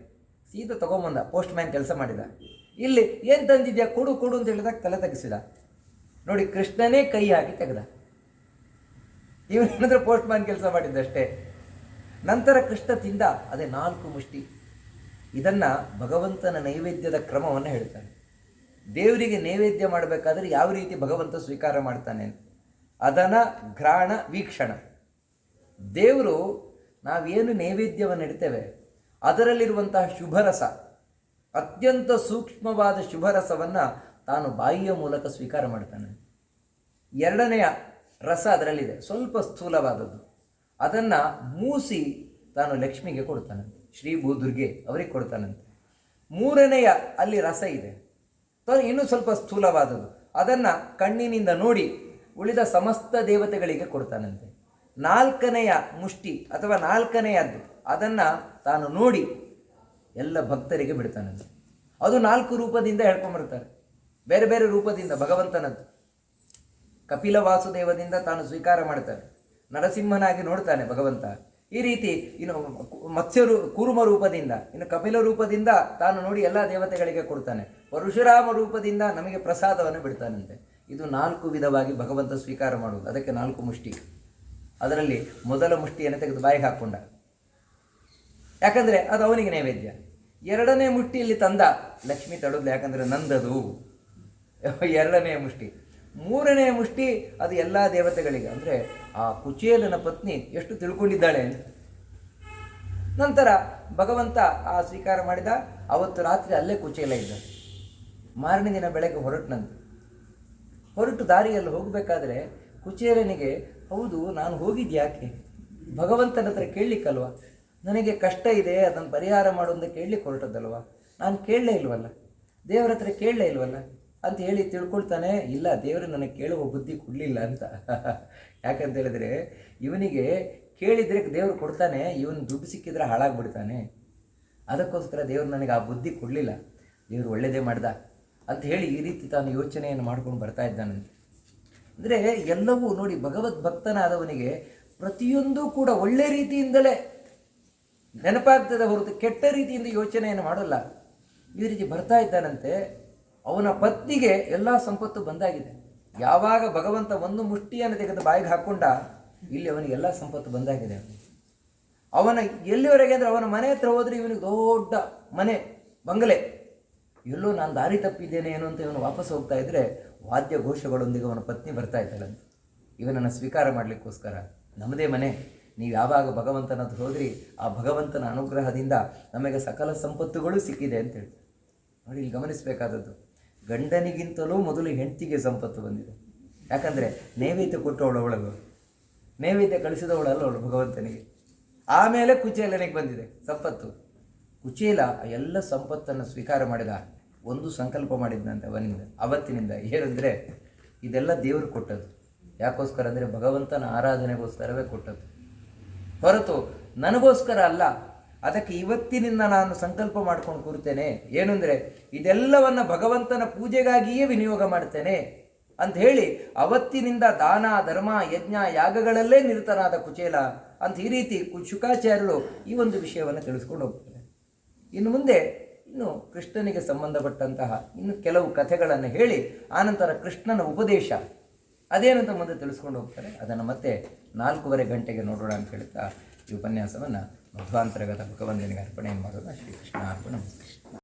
ಸೀದಾ ತೊಗೊಂಬಂದ, ಪೋಸ್ಟ್ ಮ್ಯಾನ್ ಕೆಲಸ ಮಾಡಿದ. ಇಲ್ಲಿ ಏನು ತಂದಿದ್ಯಾ, ಕೊಡು ಕೊಡು ಅಂತ ಹೇಳಿದಾಗ ತಲೆ ತೆಗೆಸಿದ. ನೋಡಿ, ಕೃಷ್ಣನೇ ಕೈ ಹಾಕಿ ತೆಗೆದ. ಇವನೇನಾದ್ರೂ ಪೋಸ್ಟ್ ಮ್ಯಾನ್ ಕೆಲಸ ಮಾಡಿದ್ದಷ್ಟೇ. ನಂತರ ಕೃಷ್ಣ ತಿಂದ ಅದೇ 4 ಮುಷ್ಟಿ. ಇದನ್ನು ಭಗವಂತನ ನೈವೇದ್ಯದ ಕ್ರಮವನ್ನು ಹೇಳ್ತಾನೆ. ದೇವರಿಗೆ ನೈವೇದ್ಯ ಮಾಡಬೇಕಾದ್ರೆ ಯಾವ ರೀತಿ ಭಗವಂತ ಸ್ವೀಕಾರ ಮಾಡ್ತಾನೆ, ಅದನ ಘ್ರಾಣ ವೀಕ್ಷಣ. ದೇವರು ನಾವೇನು ನೈವೇದ್ಯವನ್ನು ಇಡ್ತೇವೆ ಅದರಲ್ಲಿರುವಂತಹ ಶುಭರಸ, ಅತ್ಯಂತ ಸೂಕ್ಷ್ಮವಾದ ಶುಭರಸವನ್ನು ತಾನು ಬಾಯಿಯ ಮೂಲಕ ಸ್ವೀಕಾರ ಮಾಡ್ತಾನೆ. ಎರಡನೆಯ ರಸ ಅದರಲ್ಲಿದೆ, ಸ್ವಲ್ಪ ಸ್ಥೂಲವಾದದ್ದು. ಅದನ್ನು ಮೂಸಿ ತಾನು ಲಕ್ಷ್ಮಿಗೆ ಕೊಡ್ತಾನಂತೆ, ಶ್ರೀ ಭೂದುರ್ಗೆ ಅವರಿಗೆ ಕೊಡ್ತಾನಂತೆ. ಮೂರನೆಯ ಅಲ್ಲಿ ರಸ ಇದೆ, ಇನ್ನೂ ಸ್ವಲ್ಪ ಸ್ಥೂಲವಾದದ್ದು. ಅದನ್ನು ಕಣ್ಣಿನಿಂದ ನೋಡಿ ಉಳಿದ ಸಮಸ್ತ ದೇವತೆಗಳಿಗೆ ಕೊಡ್ತಾನಂತೆ. 4ನೆಯ ಮುಷ್ಟಿ ಅಥವಾ 4ನೆಯದ್ದು ಅದನ್ನು ತಾನು ನೋಡಿ ಎಲ್ಲ ಭಕ್ತರಿಗೆ ಬಿಡ್ತಾನಂತೆ. ಅದು 4 ರೂಪದಿಂದ ಹೇಳ್ಕೊಂಬರ್ತಾರೆ, ಬೇರೆ ಬೇರೆ ರೂಪದಿಂದ ಭಗವಂತನದ್ದು. ಕಪಿಲ ವಾಸುದೇವದಿಂದ ತಾನು ಸ್ವೀಕಾರ ಮಾಡ್ತಾನೆ, ನರಸಿಂಹನಾಗಿ ನೋಡ್ತಾನೆ ಭಗವಂತ. ಈ ರೀತಿ ಇನ್ನು ಕೂರ್ಮ ರೂಪದಿಂದ, ಇನ್ನು ಕಪಿಲ ರೂಪದಿಂದ ತಾನು ನೋಡಿ ಎಲ್ಲ ದೇವತೆಗಳಿಗೆ ಕೊಡ್ತಾನೆ. ಪರಶುರಾಮ ರೂಪದಿಂದ ನಮಗೆ ಪ್ರಸಾದವನ್ನು ಬಿಡ್ತಾನಂತೆ. ಇದು 4 ವಿಧವಾಗಿ ಭಗವಂತ ಸ್ವೀಕಾರ ಮಾಡುವುದು. ಅದಕ್ಕೆ 4 ಮುಷ್ಟಿ. ಅದರಲ್ಲಿ ಮೊದಲ ಮುಷ್ಟಿಯನ್ನು ತೆಗೆದು ಬಾಯಿಗೆ ಹಾಕ್ಕೊಂಡ, ಯಾಕಂದರೆ ಅದು ಅವನಿಗೆ ನೈವೇದ್ಯ. 2ನೇ ಮುಷ್ಟಿಯಲ್ಲಿ ತಂದ, ಲಕ್ಷ್ಮಿ ತಡೋದ್ಲು, ಯಾಕಂದರೆ ನಂದದು 2ನೇ ಮುಷ್ಟಿ. 3ನೇ ಮುಷ್ಟಿ ಅದು ಎಲ್ಲ ದೇವತೆಗಳಿಗೆ, ಅಂದರೆ ಆ ಕುಚೇಲನ ಪತ್ನಿ ಎಷ್ಟು ತಿಳ್ಕೊಂಡಿದ್ದಾಳೆ ಅಂತ. ನಂತರ ಭಗವಂತ ಆ ಸ್ವೀಕಾರ ಮಾಡಿದ. ಅವತ್ತು ರಾತ್ರಿ ಅಲ್ಲೇ ಕುಚೇಲ ಇದ್ದ. ಮಾರನೇ ದಿನ ಬೆಳಗ್ಗೆ ಹೊರಟು ದಾರಿಯಲ್ಲಿ ಹೋಗಬೇಕಾದ್ರೆ ಕುಚೇಲನಿಗೆ, ಹೌದು ನಾನು ಹೋಗಿದ್ಯಾಕೆ, ಭಗವಂತನ ಹತ್ರ ಕೇಳಲಿಕ್ಕಲ್ವ, ನನಗೆ ಕಷ್ಟ ಇದೆ ಅದನ್ನು ಪರಿಹಾರ ಮಾಡೋದು ಕೇಳಲಿಕ್ಕೆ ಹೊರಟದ್ದಲ್ವ, ನಾನು ಕೇಳಲೇ ಇಲ್ವಲ್ಲ, ದೇವರ ಹತ್ರ ಕೇಳಲೇ ಇಲ್ವಲ್ಲ ಅಂತ ಹೇಳಿ ತಿಳ್ಕೊಳ್ತಾನೆ. ಇಲ್ಲ, ದೇವರು ನನಗೆ ಕೇಳುವ ಬುದ್ಧಿ ಕೊಡಲಿಲ್ಲ ಅಂತ. ಯಾಕಂತ ಹೇಳಿದ್ರೆ ಇವನಿಗೆ ಕೇಳಿದರೆ ದೇವರು ಕೊಡ್ತಾನೆ, ಇವನು ದುಡ್ಡು ಸಿಕ್ಕಿದ್ರೆ ಹಾಳಾಗ್ಬಿಡ್ತಾನೆ, ಅದಕ್ಕೋಸ್ಕರ ದೇವರು ನನಗೆ ಆ ಬುದ್ಧಿ ಕೊಡಲಿಲ್ಲ, ದೇವರು ಒಳ್ಳೆಯದೇ ಮಾಡ್ದ ಅಂತ ಹೇಳಿ ಈ ರೀತಿ ತಾನು ಯೋಚನೆಯನ್ನು ಮಾಡ್ಕೊಂಡು ಬರ್ತಾ ಇದ್ದಾನಂತೆ. ಅಂದರೆ ಎಲ್ಲವೂ ನೋಡಿ, ಭಗವದ್ ಭಕ್ತನಾದವನಿಗೆ ಪ್ರತಿಯೊಂದೂ ಕೂಡ ಒಳ್ಳೆ ರೀತಿಯಿಂದಲೇ ನೆನಪಾಗ್ತದೆ ಹೊರತು ಕೆಟ್ಟ ರೀತಿಯಿಂದ ಯೋಚನೆಯನ್ನು ಮಾಡಲ್ಲ. ಈ ರೀತಿ ಬರ್ತಾ ಇದ್ದಾನಂತೆ. ಅವನ ಪತ್ನಿಗೆ ಎಲ್ಲ ಸಂಪತ್ತು ಬಂದಾಗಿದೆ. ಯಾವಾಗ ಭಗವಂತ ಒಂದು ಮುಷ್ಟಿಯನ್ನು ತೆಗೆದು ಬಾಯಿಗೆ ಹಾಕ್ಕೊಂಡ, ಇಲ್ಲಿ ಅವನಿಗೆ ಎಲ್ಲ ಸಂಪತ್ತು ಬಂದಾಗಿದೆ. ಅವನ ಎಲ್ಲಿವರೆಗೆ ಅಂದರೆ ಅವನ ಮನೆ ಹತ್ರ ಹೋದರೆ ಇವನಿಗೆ ದೊಡ್ಡ ಮನೆ, ಬಂಗಲೆ. ಎಲ್ಲೋ ನಾನು ದಾರಿ ತಪ್ಪಿದ್ದೇನೆ ಏನು ಅಂತ ಇವನು ವಾಪಸ್ ಹೋಗ್ತಾ ಇದ್ದರೆ ವಾದ್ಯ ಘೋಷಗಳೊಂದಿಗೆ ಅವನ ಪತ್ನಿ ಬರ್ತಾ ಇದ್ದಾಳಂತೆ ಇವನನ್ನು ಸ್ವೀಕಾರ ಮಾಡಲಿಕ್ಕೋಸ್ಕರ. ನಮ್ಮದೇ ಮನೆ, ನೀವು ಯಾವಾಗ ಭಗವಂತನದ್ದು ಹೋದ್ರಿ ಆ ಭಗವಂತನ ಅನುಗ್ರಹದಿಂದ ನಮಗೆ ಸಕಲ ಸಂಪತ್ತುಗಳು ಸಿಕ್ಕಿದೆ ಅಂತೇಳಿ. ನೋಡಿ, ಇಲ್ಲಿ ಗಮನಿಸಬೇಕಾದದ್ದು, ಗಂಡನಿಗಿಂತಲೂ ಮೊದಲು ಹೆಂಡತಿಗೆ ಸಂಪತ್ತು ಬಂದಿದೆ. ಯಾಕಂದರೆ ನೈವೇದ್ಯ ಕೊಟ್ಟವಳು ಅವಳಲ್ಲ, ನೈವೇದ್ಯ ಕಳಿಸಿದವಳಲ್ಲ ಅವಳು ಭಗವಂತನಿಗೆ. ಆಮೇಲೆ ಕುಚೇಲನಿಗೆ ಬಂದಿದೆ ಸಂಪತ್ತು. ಕುಚೇಲ ಎಲ್ಲ ಸಂಪತ್ತನ್ನು ಸ್ವೀಕಾರ ಮಾಡಿದ. ಒಂದು ಸಂಕಲ್ಪ ಮಾಡಿದ್ದಂತೆ ಅವತ್ತಿನಿಂದ ಏನಂದರೆ, ಇದೆಲ್ಲ ದೇವರು ಕೊಟ್ಟದ್ದು. ಯಾಕೋಸ್ಕರ ಅಂದರೆ ಭಗವಂತನ ಆರಾಧನೆಗೋಸ್ಕರವೇ ಕೊಟ್ಟದ್ದು, ಹೊರತು ನನಗೋಸ್ಕರ ಅಲ್ಲ. ಅದಕ್ಕೆ ಇವತ್ತಿನಿಂದ ನಾನು ಸಂಕಲ್ಪ ಮಾಡ್ಕೊಂಡು ಕೂರ್ತೇನೆ, ಏನಂದರೆ ಇದೆಲ್ಲವನ್ನು ಭಗವಂತನ ಪೂಜೆಗಾಗಿಯೇ ವಿನಿಯೋಗ ಮಾಡ್ತೇನೆ ಅಂತ ಹೇಳಿ ಅವತ್ತಿನಿಂದ ದಾನ ಧರ್ಮ ಯಜ್ಞ ಯಾಗಗಳಲ್ಲೇ ನಿರತನಾದ ಕುಚೇಲ ಅಂತ ಈ ರೀತಿ ಶುಕಾಚಾರ್ಯರು ಈ ಒಂದು ವಿಷಯವನ್ನು ತಿಳಿಸ್ಕೊಂಡು ಹೋಗ್ತಾರೆ. ಇನ್ನು ಮುಂದೆ ಕೃಷ್ಣನಿಗೆ ಸಂಬಂಧಪಟ್ಟಂತಹ ಇನ್ನು ಕೆಲವು ಕಥೆಗಳನ್ನು ಹೇಳಿ ಆನಂತರ ಕೃಷ್ಣನ ಉಪದೇಶ ಅದೇನಂತ ಮುಂದೆ ತಿಳಿಸ್ಕೊಂಡು ಹೋಗ್ತಾರೆ. ಅದನ್ನು ಮತ್ತೆ 4:15 ಗಂಟೆಗೆ ನೋಡೋಣ ಅಂತ ಹೇಳ್ತಾ ಈ ಉಪನ್ಯಾಸವನ್ನು ಮಧ್ವಾಂತರಗತ ಭಗವಂತನಿಗೆ ಅರ್ಪಣೆ ಮಾಡೋದು ಶ್ರೀಕೃಷ್ಣ ಅರ್ಪಣ.